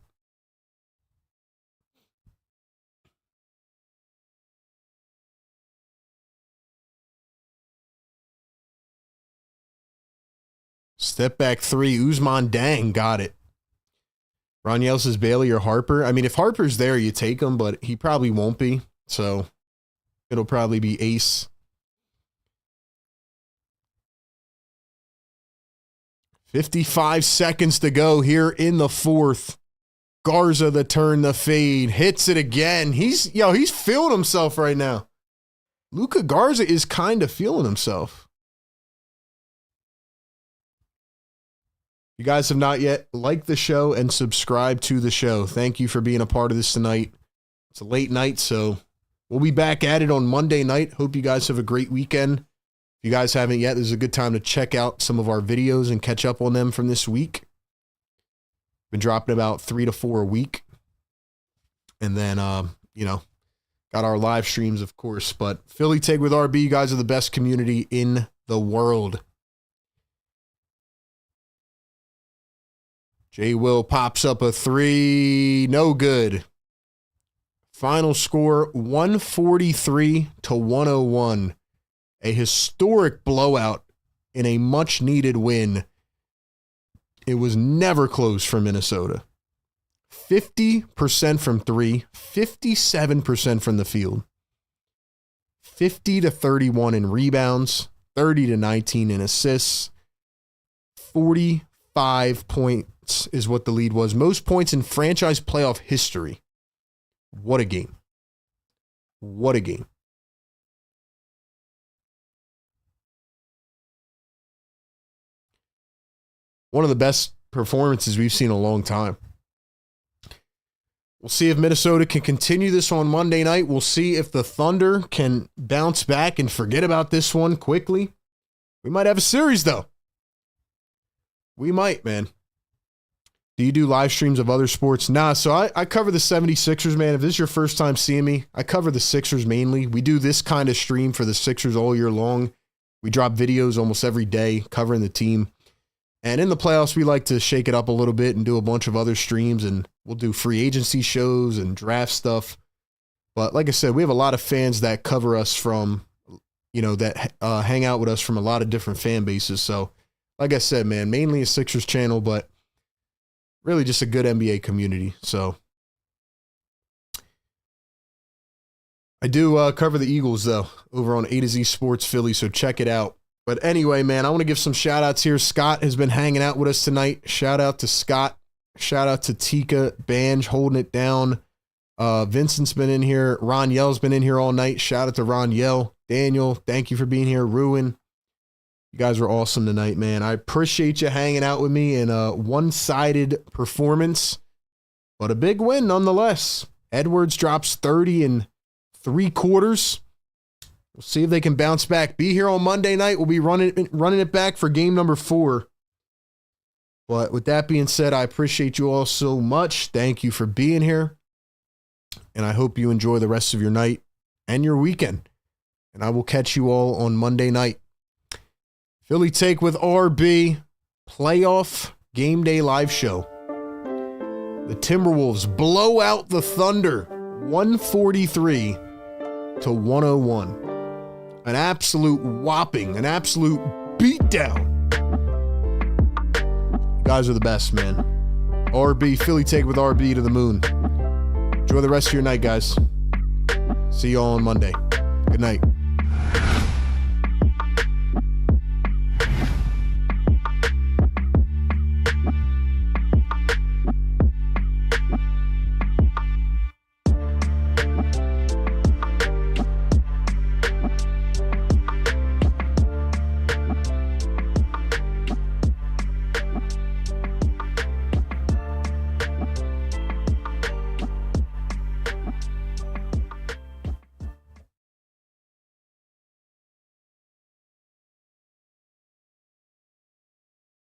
Step back three, Usman Dang got it. Roniel says Bailey or Harper. I mean, if Harper's there, you take him, but he probably won't be. So it'll probably be Ace. 55 seconds to go here in the fourth. Garza the turn, the fade, hits it again. He's feeling himself right now. Luka Garza is kind of feeling himself. You guys have not yet liked the show and subscribed to the show. Thank you for being a part of this tonight. It's a late night, so we'll be back at it on Monday night. Hope you guys have a great weekend. If you guys haven't yet, this is a good time to check out some of our videos and catch up on them from this week. Been dropping about 3 to 4 a week. And then, got our live streams, of course. But Philly Take with RB, you guys are the best community in the world. Jay Will pops up a three. No good. Final score, 143-101. A historic blowout in a much-needed win. It was never close for Minnesota. 50% from three, 57% from the field. 50-31 in rebounds, 30-19 in assists, 45 points is what the lead was. Most points in franchise playoff history. What a game. What a game. One of the best performances we've seen in a long time. We'll see if Minnesota can continue this on Monday night. We'll see if the Thunder can bounce back and forget about this one quickly. We might have a series, though. We might, man. Do you do live streams of other sports? Nah, so I cover the 76ers, man. If this is your first time seeing me, I cover the Sixers mainly. We do this kind of stream for the Sixers all year long. We drop videos almost every day covering the team. And in the playoffs, we like to shake it up a little bit and do a bunch of other streams, and we'll do free agency shows and draft stuff. But like I said, we have a lot of fans that cover us from, that hang out with us from a lot of different fan bases. So like I said, man, mainly a Sixers channel, but really just a good NBA community. So I do cover the Eagles, though, over on A to Z Sports Philly, so check it out. But anyway, man, I want to give some shout-outs here. Scott has been hanging out with us tonight. Shout out to Scott. Shout out to Tika Banj holding it down. Vincent's been in here. Ron Yell's been in here all night. Shout out to Ron Yell. Daniel, thank you for being here. Ruin. You guys were awesome tonight, man. I appreciate you hanging out with me in a one-sided performance, but a big win nonetheless. Edwards drops 30 3/4. We'll see if they can bounce back. Be here on Monday night. We'll be running it back for game number 4. But with that being said, I appreciate you all so much. Thank you for being here. And I hope you enjoy the rest of your night and your weekend. And I will catch you all on Monday night. Philly Take with RB, playoff game day live show. The Timberwolves blow out the Thunder 143-101. An absolute whopping, an absolute beatdown. You guys are the best, man. RB, Philly Take with RB to the moon. Enjoy the rest of your night, guys. See you all on Monday. Good night.